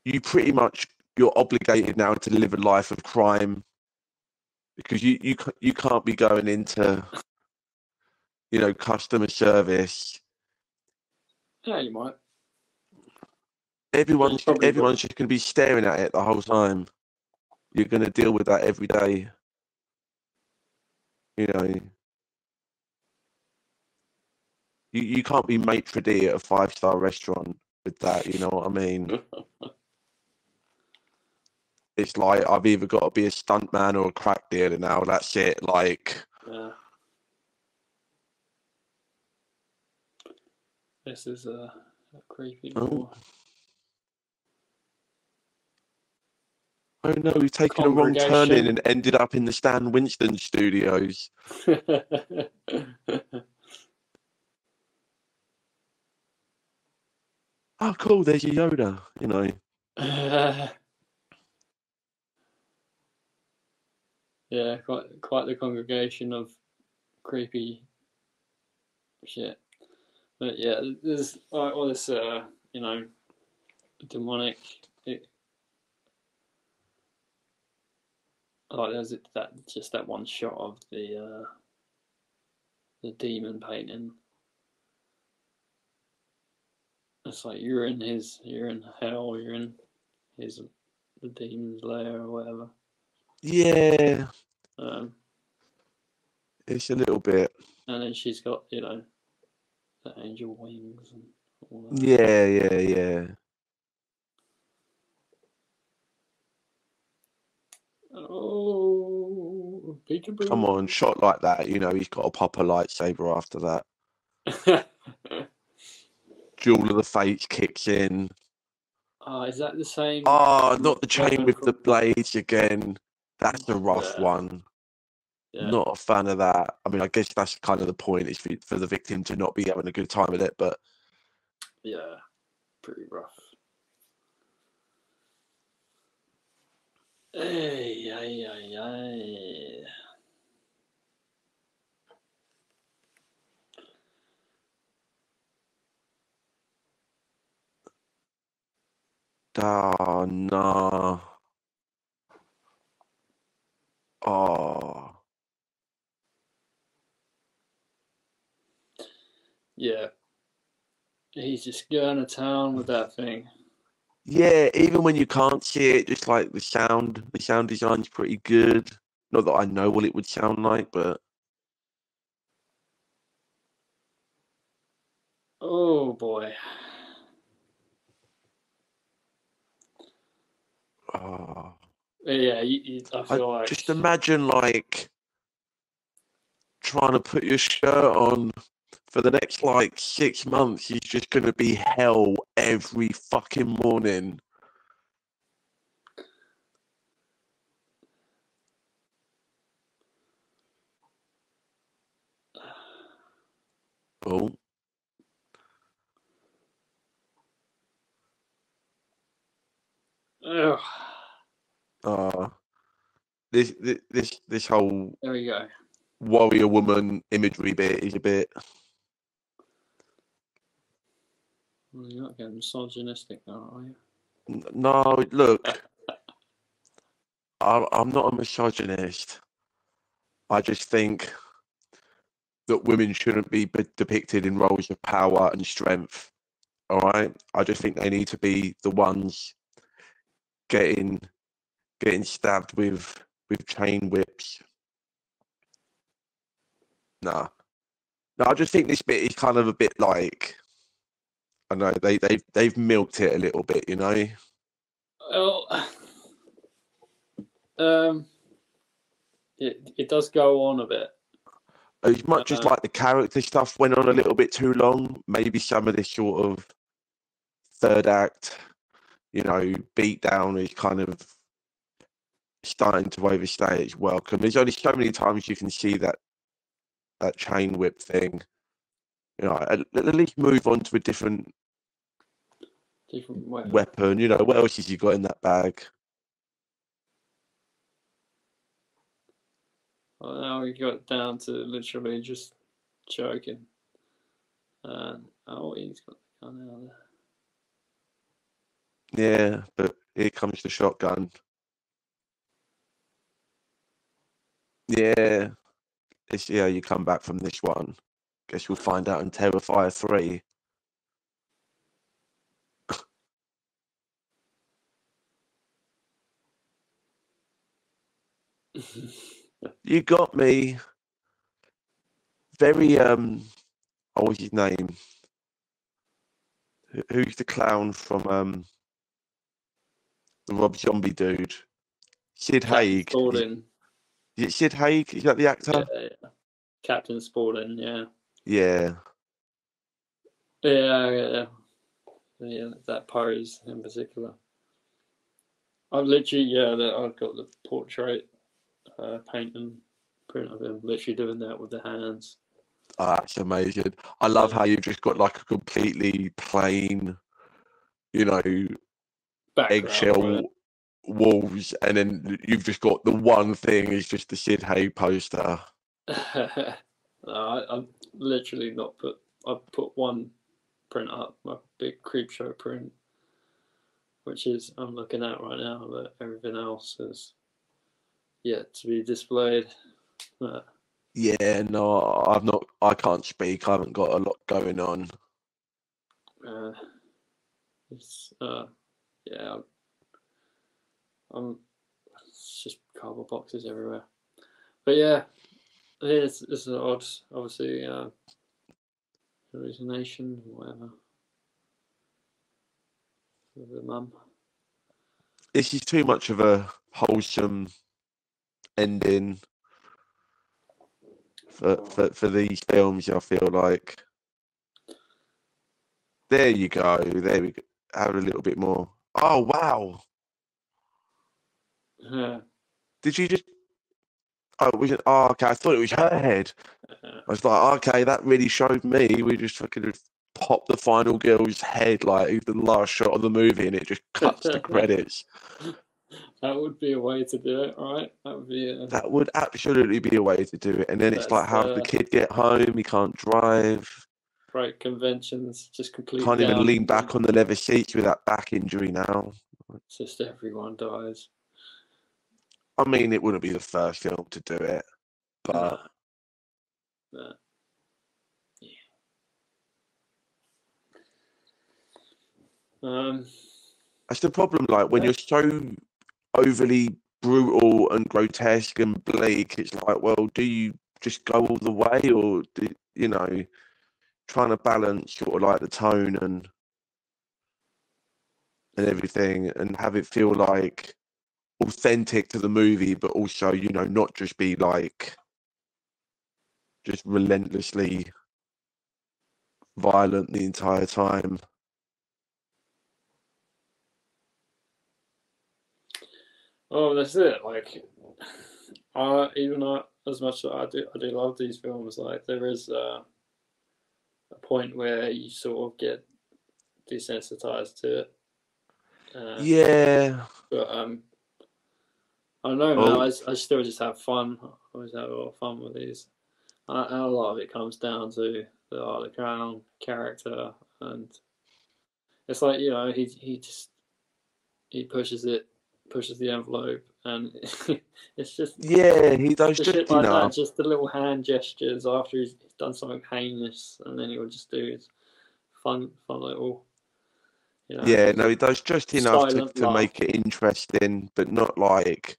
you're obligated now to live a life of crime because you can't be going into, customer service. Yeah, you might. Everyone's just going to be staring at it the whole time. You're going to deal with that every day. You can't be maitre d' at a 5-star restaurant with that. You know what I mean? It's like I've either got to be a stuntman or a crack dealer now. That's it. Like, yeah. This is a creepy. Oh no, we've taken a wrong turn in and ended up in the Stan Winston studios. Oh, cool. There's your Yoda. Yeah, quite the congregation of creepy shit. But yeah, there's all this, demonic. There's that one shot of the demon painting. It's like you're in hell, you're in the demon's lair or whatever. Yeah. It's a little bit. And then she's got, the angel wings and all that. Yeah. Oh, peekaboo. Come on, shot like that, he's got to pop a lightsaber after that. Jewel of the Fates kicks in. Is that the same? Not the chain with the blades again. That's a rough one. Yeah. Not a fan of that. I mean, I guess that's kind of the point, is for the victim to not be having a good time with it, but yeah, pretty rough. Ay. Oh, no. Oh. Yeah. He's just going to town with that thing. Yeah, even when you can't see it, just like the sound design's pretty good. Not that I know what it would sound like, but oh boy. oh. Yeah, I feel like just imagine like trying to put your shirt on for the next 6 months. He's just going to be hell every fucking morning. Oh. This whole there we go. warrior woman imagery bit is a bit. Well, you're not getting misogynistic now, are you? No, look, I'm not a misogynist. I just think that women shouldn't be depicted in roles of power and strength. All right, I just think they need to be the ones getting stabbed with chain whips. Nah, no, I just think this bit is kind of a bit like, I know they've milked it a little bit, you know. Well, it does go on a bit. As much as like the character stuff went on a little bit too long, maybe some of this sort of third act, you know, beat down is kind of starting to overstay its welcome. There's only so many times you can see that chain whip thing. You know, at least move on to a different weapon. You know, what else has you got in that bag? Well, now we got down to literally just choking. Oh, he's got the gun out there. Yeah, but here comes the shotgun. Yeah, let's see how you come back from this one. Guess we'll find out in Terrifier 3. You got me. Very what was his name? Who's the clown from the Rob Zombie dude? Sid Haig. Spaulding. Is it Sid Haig? Is that the actor? Yeah. Captain Spaulding, yeah. Yeah. Yeah, that pose in particular. I've literally, I've got the portrait paint and print of him literally doing that with the hands. Oh, that's amazing. I love how you've just got like a completely plain, you know, eggshell walls, and then you've just got the one thing is just the Sid Haig poster. I've literally not put. I've put one print up, my big Creepshow print, which is I'm looking at right now, but everything else is yet to be displayed. Yeah, no, I've not. I can't speak. I haven't got a lot going on. It's it's just cardboard boxes everywhere. But yeah, it's an odd, obviously, hallucination, whatever. With the mum. This is too much of a wholesome ending for these films. I feel like. There you go. There we go. Have a little bit more. Oh wow! Yeah. Did you just? Oh, okay. I thought it was her head. I was like, okay, that really showed me. We just fucking popped the final girl's head, like the last shot of the movie, and it just cuts the credits. That would be a way to do it, right? That would absolutely be a way to do it. And then it's like, how does the kid get home? He can't drive. Right, conventions just completely. Can't even lean back on the leather seats with that back injury now. It's just everyone dies. I mean, it wouldn't be the first film to do it, but yeah. That's the problem. Like when you're so overly brutal and grotesque and bleak, it's like, well, do you just go all the way, or do you know, trying to balance sort of like the tone and everything, and have it feel like authentic to the movie, but also, you know, not just be like just relentlessly violent the entire time. Oh, that's it. Like, as much as I do love these films. Like, there is a point where you sort of get desensitized to it. Yeah. But I don't know, man. I still just have fun. I always have a lot of fun with these. And a lot of it comes down to the Art of the Clown character and It's like, you know, he pushes the envelope, and it's just he does the just shit like enough. that. Just the little hand gestures after he's done something heinous, and then he'll just do his fun little, you know. Yeah, no, he does just enough to laugh. make it interesting, but not like,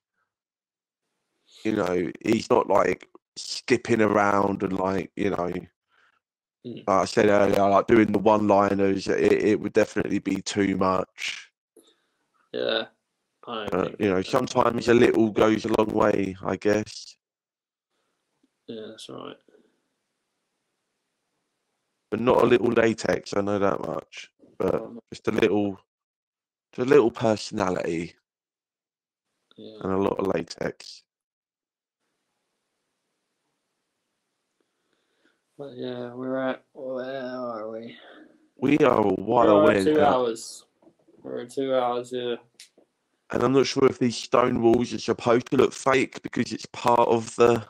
you know, he's not like skipping around and like, you know, like I said earlier, like doing the one-liners. It would definitely be too much. Yeah, I don't think You know, sometimes a little goes a long way, I guess. Yeah, that's right. But not a little latex, I know that much. But just a little personality and a lot of latex. But yeah, where are we? We are a while We're at in. 2 hours. We're at 2 hours here. And I'm not sure if these stone walls are supposed to look fake because it's part of the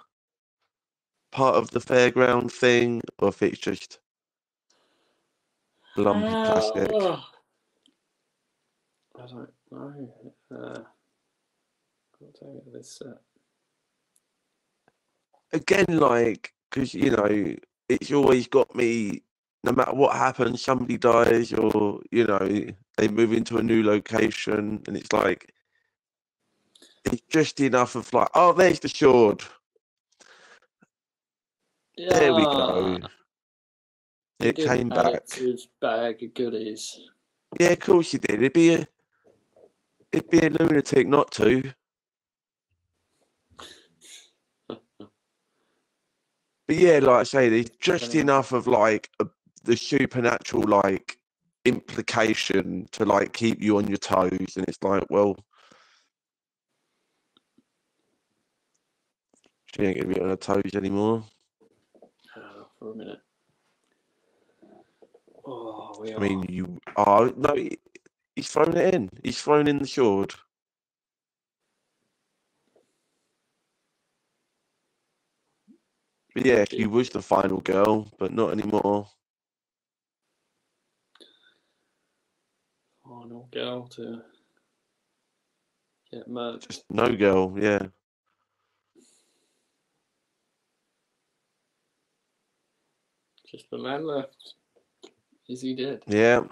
fairground thing, or if it's just lumpy plastic. I don't know. I'll tell you this set. Again, like, because, you know, it's always got me, no matter what happens, somebody dies or, you know, they move into a new location, and it's like, it's just enough of like, oh, there's the sword. Yeah. There we go. It came back. To his bag of goodies. Yeah, of course you did. It'd be a lunatic not to. But yeah, like I say, there's just enough of like the supernatural like implication to like keep you on your toes, and it's like, well, she ain't gonna be on her toes anymore. For a minute. Oh, we are. I mean, you are no. He's thrown it in. He's thrown in the sword. But yeah, she was the final girl, but not anymore. Final girl to get murdered. Just no girl, yeah. Just the man left. Is he dead? Yeah.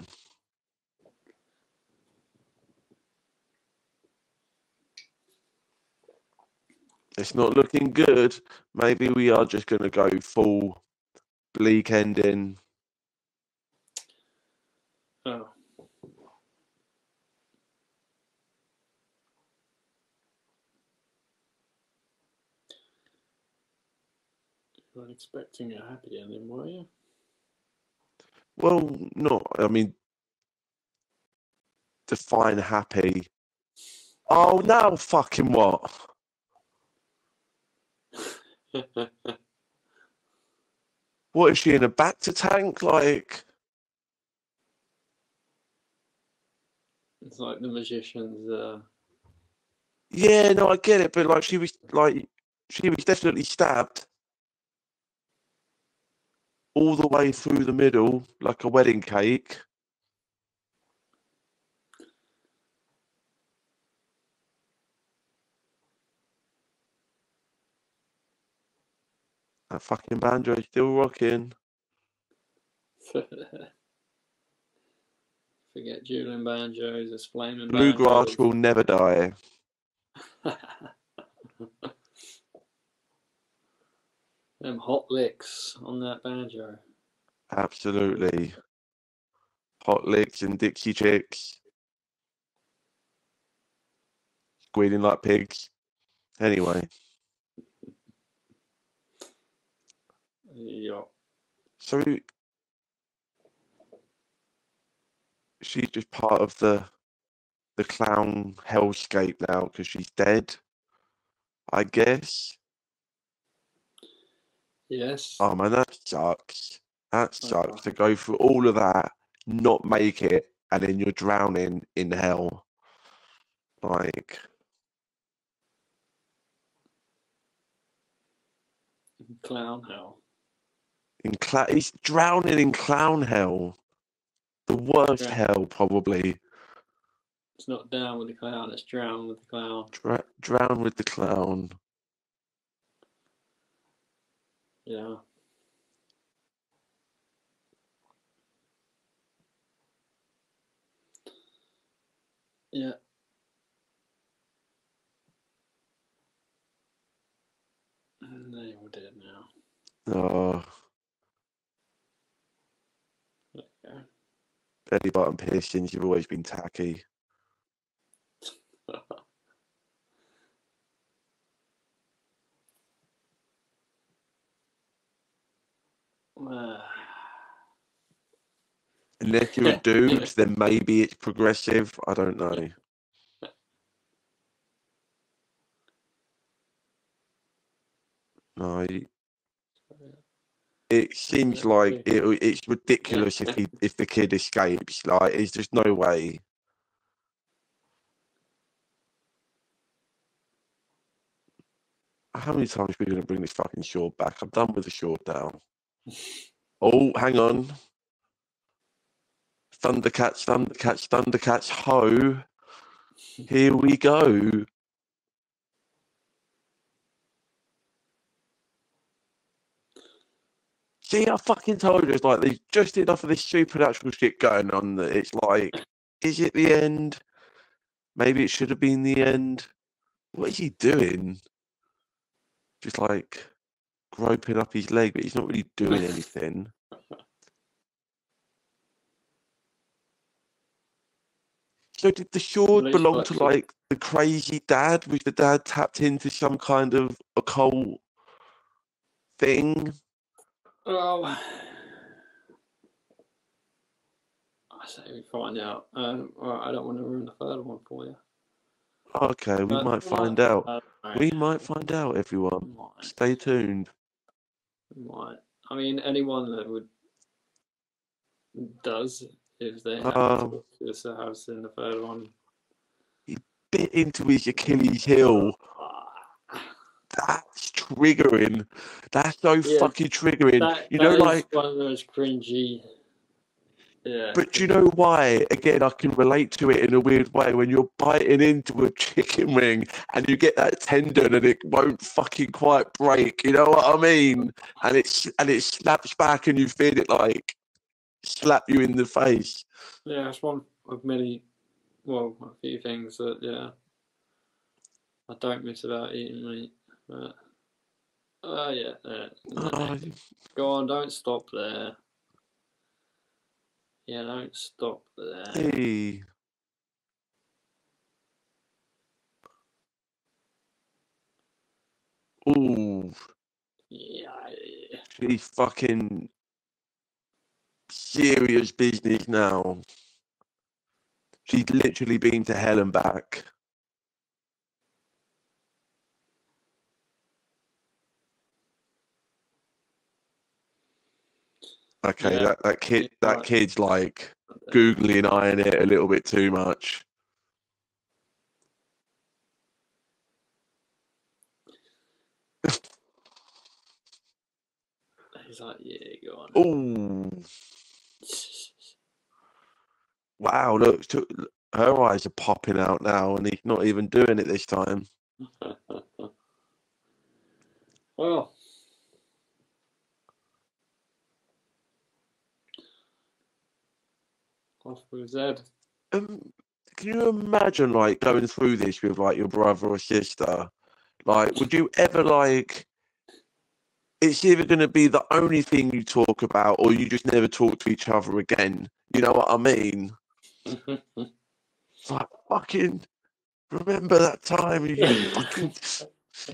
It's not looking good. Maybe we are just going to go full bleak ending. Oh. You weren't expecting a happy ending, were you? Well, no. I mean, define happy. Oh, now fucking what? What is she in a Bacta tank? Like, it's like the magician's. Yeah, no, I get it, but like she was definitely stabbed all the way through the middle, like a wedding cake. That fucking banjo is still rocking. Forget dueling banjos, it's flaming Bluegrass banjos. will never die. Them hot licks on that banjo. Absolutely. Hot licks and Dixie chicks. Squealing like pigs. Anyway. Yeah. So she's just part of the clown hellscape now because she's dead, I guess. Yes. Oh man, that sucks. That sucks to go through all of that, not make it, and then you're drowning in hell. Like clown hell. He's drowning in clown hell. The worst Yeah. hell, probably. It's not down with the clown, it's drown with the clown. Drown with the clown. Yeah. Yeah. And they all dead now. Oh, There you go. belly button piercings, you've always been tacky. Unless you're a dude, then maybe it's progressive. I don't know. No, it seems like it's ridiculous if the kid escapes. Like, it's just no way. How many times are we going to bring this fucking short back? I'm done with the short now. Oh, hang on. Thundercats, Thundercats, Thundercats, ho. Here we go. See, I fucking told you, it's like there's just enough of this supernatural shit going on that it's like, is it the end? Maybe it should have been the end. What is he doing? Just like groping up his leg, but he's not really doing anything. So did the sword belong to like the crazy dad? Was the dad tapped into some kind of occult thing? Well, I say we find out. Well, I don't want to ruin the third one for you. Okay, we might find out. We might find out, everyone. Stay tuned. Might. I mean, anyone that does if they have to just have seen the third one. He bit into his Achilles heel. That's triggering. That's so fucking triggering. That is one of those cringy. Yeah. But do you know why? Again, I can relate to it in a weird way. When you're biting into a chicken wing and you get that tendon and it won't fucking quite break, you know what I mean? And it slaps back and you feel it like slap you in the face. Yeah, it's one of many, well, a few things that I don't miss about eating meat. But go on, don't stop there. Yeah, don't stop there. Hey. Ooh. Yeah. She's fucking serious business now. She's literally been to hell and back. Okay, yeah. that kid's like googly and eyeing it a little bit too much. He's like, yeah, go on. Oh. Wow, look, her eyes are popping out now and he's not even doing it this time. Well. Off with his head. Can you imagine like going through this with like your brother or sister? Like, would you ever like? It's either going to be the only thing you talk about, or you just never talk to each other again. You know what I mean? It's like fucking. Remember that time you fucking.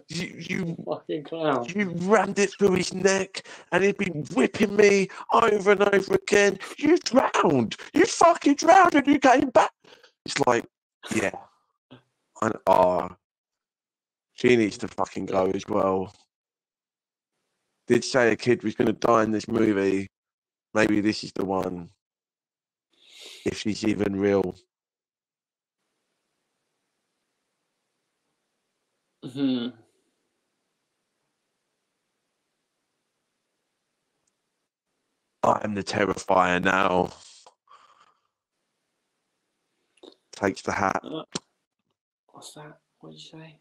You fucking clown. You rammed it through his neck and he'd been whipping me over and over again. You drowned. You fucking drowned and you came back. It's like, yeah. And she needs to fucking go as well. Did say a kid was going to die in this movie. Maybe this is the one. If she's even real. Hmm. I am the Terrifier now. takes the hat. What's that? What did you say?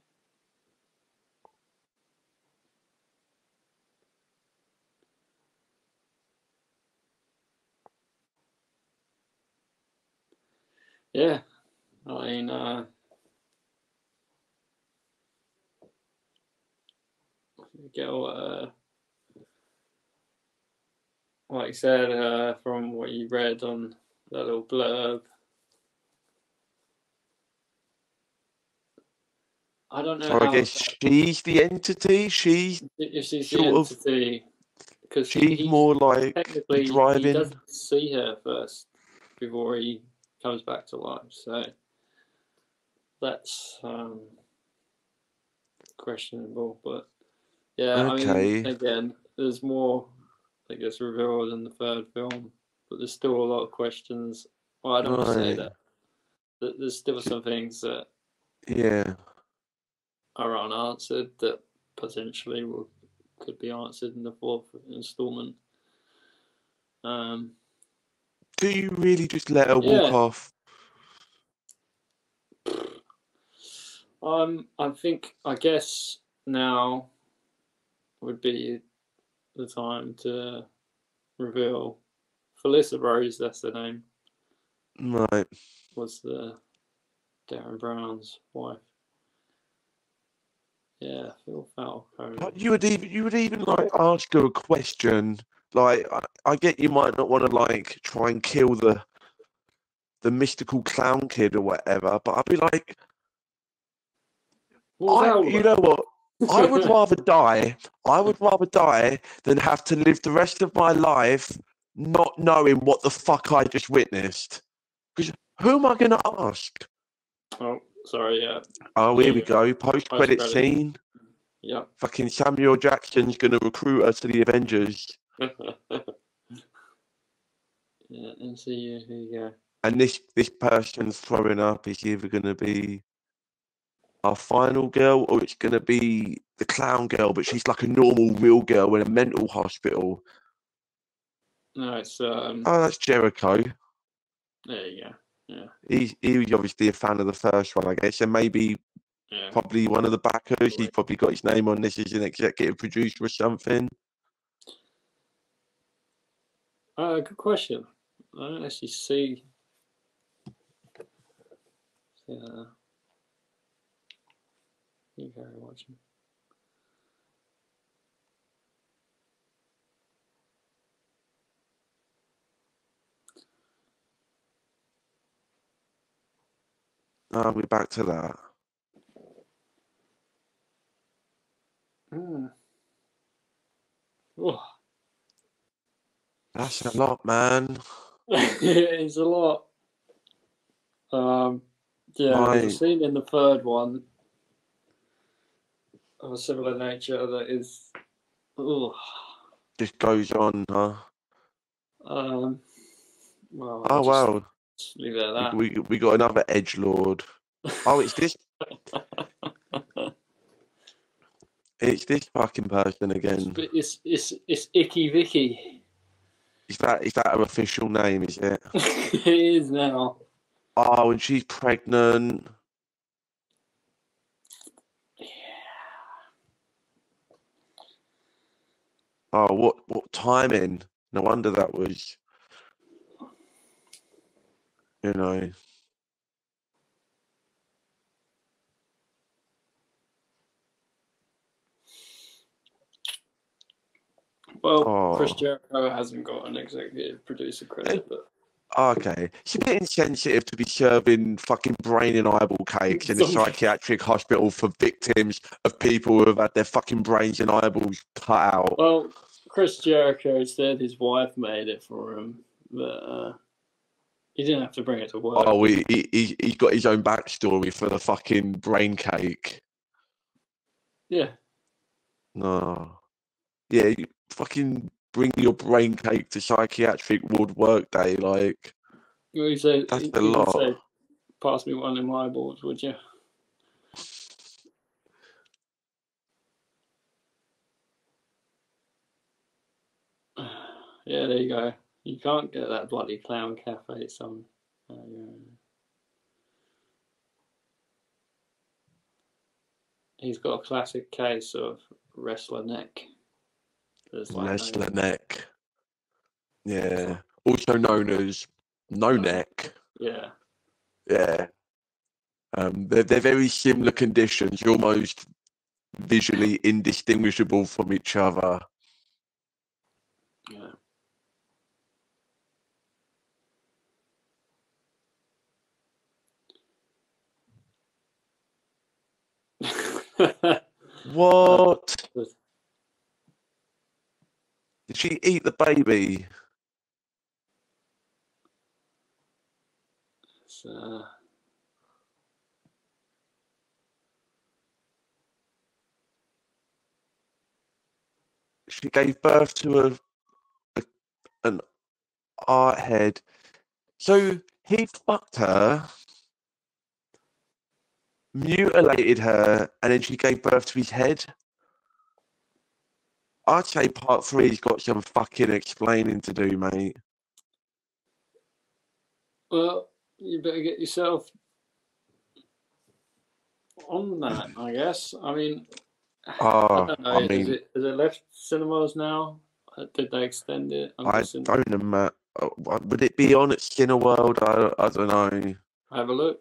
Yeah, I mean, get like you said, from what you read on that little blurb. I don't know So how. I guess she's the entity. She's If she's the sort of. entity, because She's more like the technically he driving. doesn't see her first before he comes back to life. So that's questionable. But yeah, I mean, Okay. again, there's more that gets revealed in the third film, but there's still a lot of questions. Well, I don't want to say Right. that there's still some things that Yeah. are unanswered that potentially could be answered in the fourth installment. Do you really just let her walk Yeah. off? I guess now would be the time to reveal Felissa Rose. That's the name. Right. Was the Darren Brown's wife? Yeah, Phil Falco. But you would even like ask her a question. Like I get you might not want to like try and kill the mystical clown kid or whatever, but I'd be like, you know what? I would rather die. I would rather die than have to live the rest of my life not knowing what the fuck I just witnessed. Because who am I going to ask? Oh, sorry, yeah. Oh, here we go. Post-credit scene. Yeah. Fucking Samuel Jackson's going to recruit us to the Avengers. Yeah, MCU, here you go. And this person's throwing up is either going to be our final girl or it's going to be the clown girl, but she's like a normal, real girl in a mental hospital. No, it's Oh, that's Jericho. there you go. Yeah. He was obviously a fan of the first one, I guess, and maybe probably one of the backers. He's probably got his name on this as an executive producer or something. Good question. I don't actually see. Yeah. You carry watching. We're back to that. Oh. That's a lot, man. It's a lot. Yeah, there's a scene in the third one of a similar nature that is. Just goes on, huh? Well, oh wow! Just leave it at that. We got another edgelord. Oh, it's this. It's this fucking person again. It's Icky Vicky. Is that her official name? Is it? It is now. Oh, and she's pregnant. Yeah. Oh, what timing? No wonder that was. You know. Well, Chris Jericho hasn't got an executive producer credit, but. Okay. It's a bit insensitive to be serving fucking brain and eyeball cakes in a psychiatric hospital for victims of people who have had their fucking brains and eyeballs cut out. Well, Chris Jericho said his wife made it for him, but he didn't have to bring it to work. Oh, he's got his own backstory for the fucking brain cake. Yeah. No. Yeah, you fucking bring your brain cake to psychiatric ward work day, like. He said, that's a lot. Say, pass me one of my eyeballs, would you? Yeah, there you go. You can't get that bloody clown cafe song. he's got a classic case of wrestler neck. Wrestler neck. Yeah. Also known as no neck. Yeah. Yeah. They're very similar conditions. You're almost visually indistinguishable from each other. Yeah. What? Did she eat the baby? She gave birth to an art head. So he fucked her, mutilated her, and then she gave birth to his head. I'd say part 3's got some fucking explaining to do, mate. Well, you better get yourself on that, I guess. I mean, I don't know. Is it left cinemas now? Did they extend it? I don't know, Matt. Would it be on at Cineworld? I don't know. Have a look.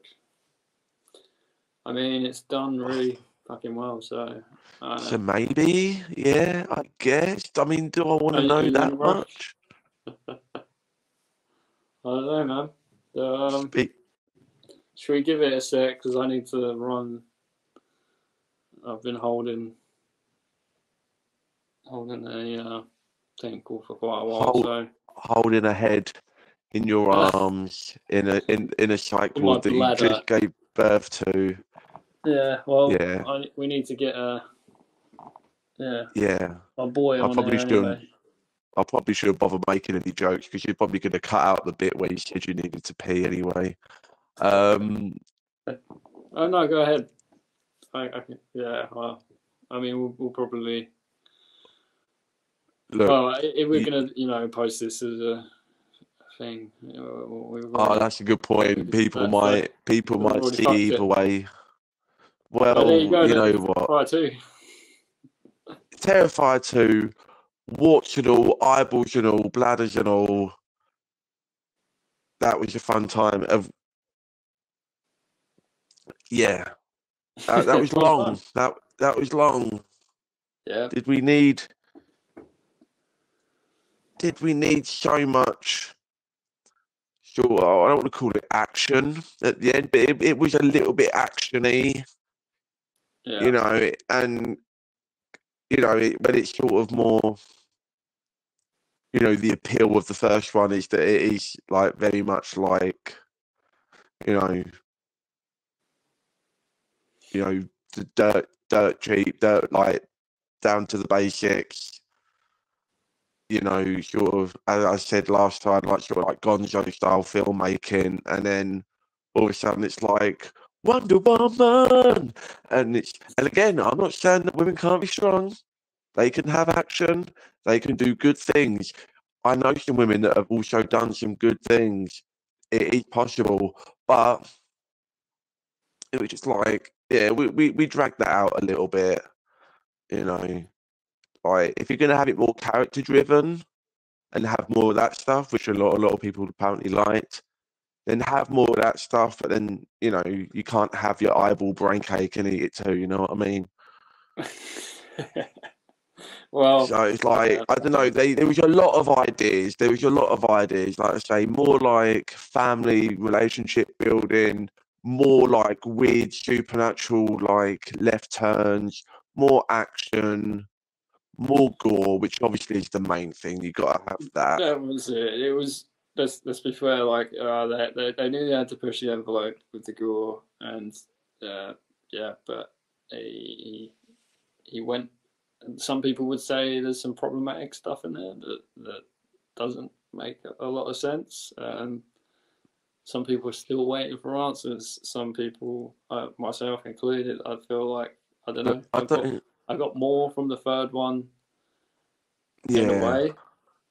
I mean, it's done really fucking well, so. So maybe, yeah, I guess. I mean, do I want to know that much? I don't know, man. Should we give it a sec? Because I need to run. I've been holding a tentacle for quite a while. Holding a head in your arms in a cycle that you just gave birth to. Yeah, well, yeah. We need to get a my boy on there anyway. I probably shouldn't bother making any jokes because you're probably going to cut out the bit where you said you needed to pee anyway. Oh no, go ahead. Well, I mean, we'll probably. Look, well, if we're gonna, post this as a thing. That's a good point. People might see either way. Well, there you go. You know what? Terrifier 2, warts and all, eyeballs and all, bladders and all. That was a fun time. Yeah, that was long. That was long. Yeah. Did we need so much? Sure, I don't want to call it action at the end, but it was a little bit actiony. Yeah. And but it's sort of more. The appeal of the first one is that it is like very much like, the dirt cheap, like down to the basics. Sort of, as I said last time, like sort of like Gonzo style filmmaking, and then all of a sudden it's like Wonder Woman, and again, I'm not saying that women can't be strong. They can have action. They can do good things. I know some women that have also done some good things. It is possible, but it was just like, we dragged that out a little bit. Like if you're gonna have it more character driven and have more of that stuff, which a lot of people apparently liked, then have more of that stuff. But then you can't have your eyeball brain cake and eat it too. You know what I mean? Well, so it's like I don't know. There was a lot of ideas. Like I say, more like family relationship building, more like weird supernatural like left turns, more action, more gore, which obviously is the main thing. You got to have that. That was it. It was. Let's be fair. Like they knew they had to push the envelope with the gore, and but he went. Some people would say there's some problematic stuff in there that doesn't make a lot of sense. Some people are still waiting for answers. Some people, myself included, I feel like I don't know. I got more from the third one. In a way,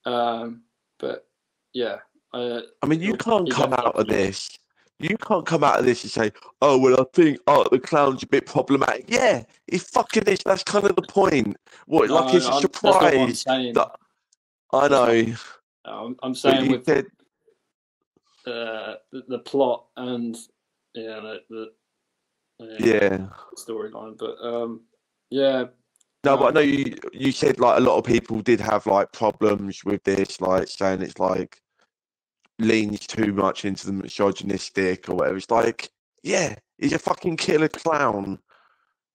but yeah. I mean, you can't come out of this. You can't come out of this and say, "Oh, well, I think Art the Clown's a bit problematic." Yeah, he fucking is. That's kind of the point. What, No, like, it's a that's not what I'm surprise saying. that I That's know. I'm But saying you with said, the plot and the yeah. storyline, but yeah, No, but I no, know you said like a lot of people did have like problems with this, like saying it's like leans too much into the misogynistic or whatever. It's like, yeah, he's a fucking killer clown.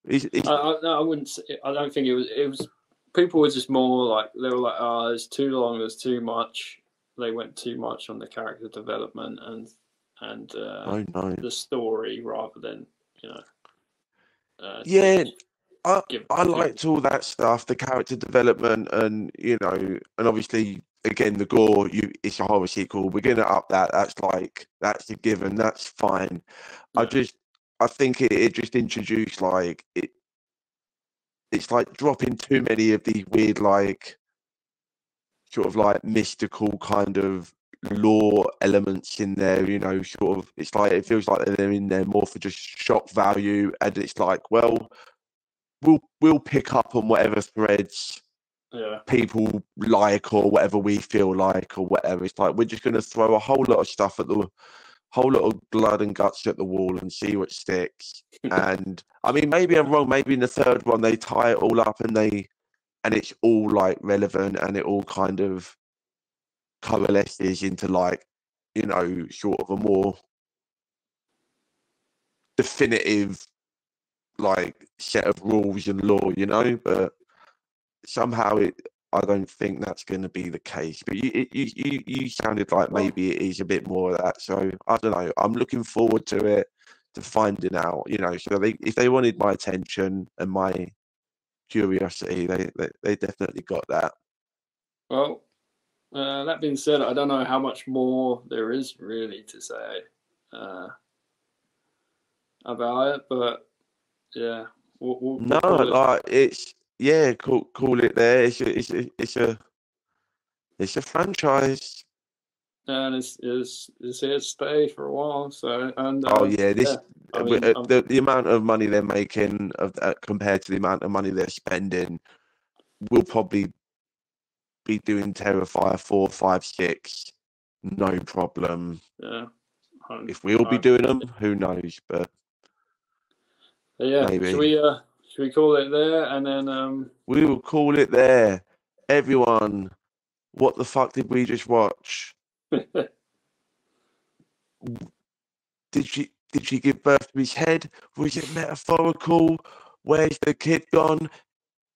He's I wouldn't. I don't think it was. It was people were just more like they were like, oh, it's too long. There's too much. They went too much on the character development and no, no. the story rather than you know. Yeah, I Give, I give, liked all that stuff, the character development, and and obviously again the gore. It's a horror sequel. We're gonna up that. That's a given. That's fine. yeah. I think it just introduced like it's like dropping too many of these weird like sort of like mystical kind of lore elements in there, sort of it's like it feels like they're in there more for just shock value, and it's like, well, we'll pick up on whatever threads Yeah. people like or whatever we feel like or whatever. It's like we're just going to throw a whole lot of stuff at the whole lot of blood and guts at the wall and see what sticks. And I mean, maybe I'm wrong. Maybe in the third one they tie it all up and it's all like relevant and it all kind of coalesces into like sort of a more definitive like set of rules and law, but somehow I don't think that's going to be the case. But you sounded like maybe it is a bit more of that. So I don't know. I'm looking forward to it, to finding out. So if they wanted my attention and my curiosity, they definitely got that. Well, that being said, I don't know how much more there is really to say uh, about it, but yeah, we'll No, call it. like call it there. It's a franchise. And it's here to stay for a while. So and Oh yeah, yeah, I mean, the amount of money they're making compared to the amount of money they're spending, will probably be doing Terrifier 4, 5, 6, no problem. yeah, If we'll be doing them, who knows? But yeah. maybe Should we call it there and then we will call it there. Everyone, what the fuck did we just watch? Did she give birth to his head? Was it metaphorical? Where's the kid gone?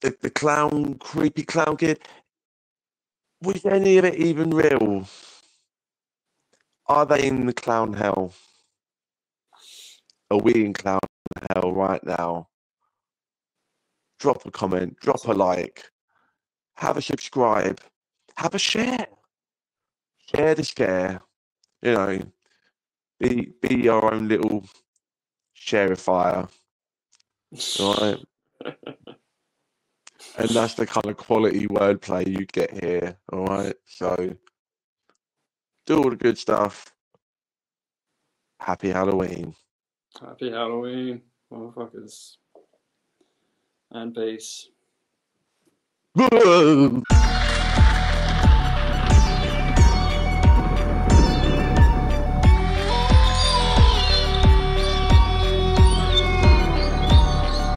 The clown, creepy clown kid. Was any of it even real? Are they in the clown hell? Are we in clown hell right now? Drop a comment, drop a like, have a subscribe, have a share. Share the share. Be your own little sharifier. All right. And that's the kind of quality wordplay you get here. All right. So do all the good stuff. Happy Halloween. Happy Halloween, motherfuckers, and peace.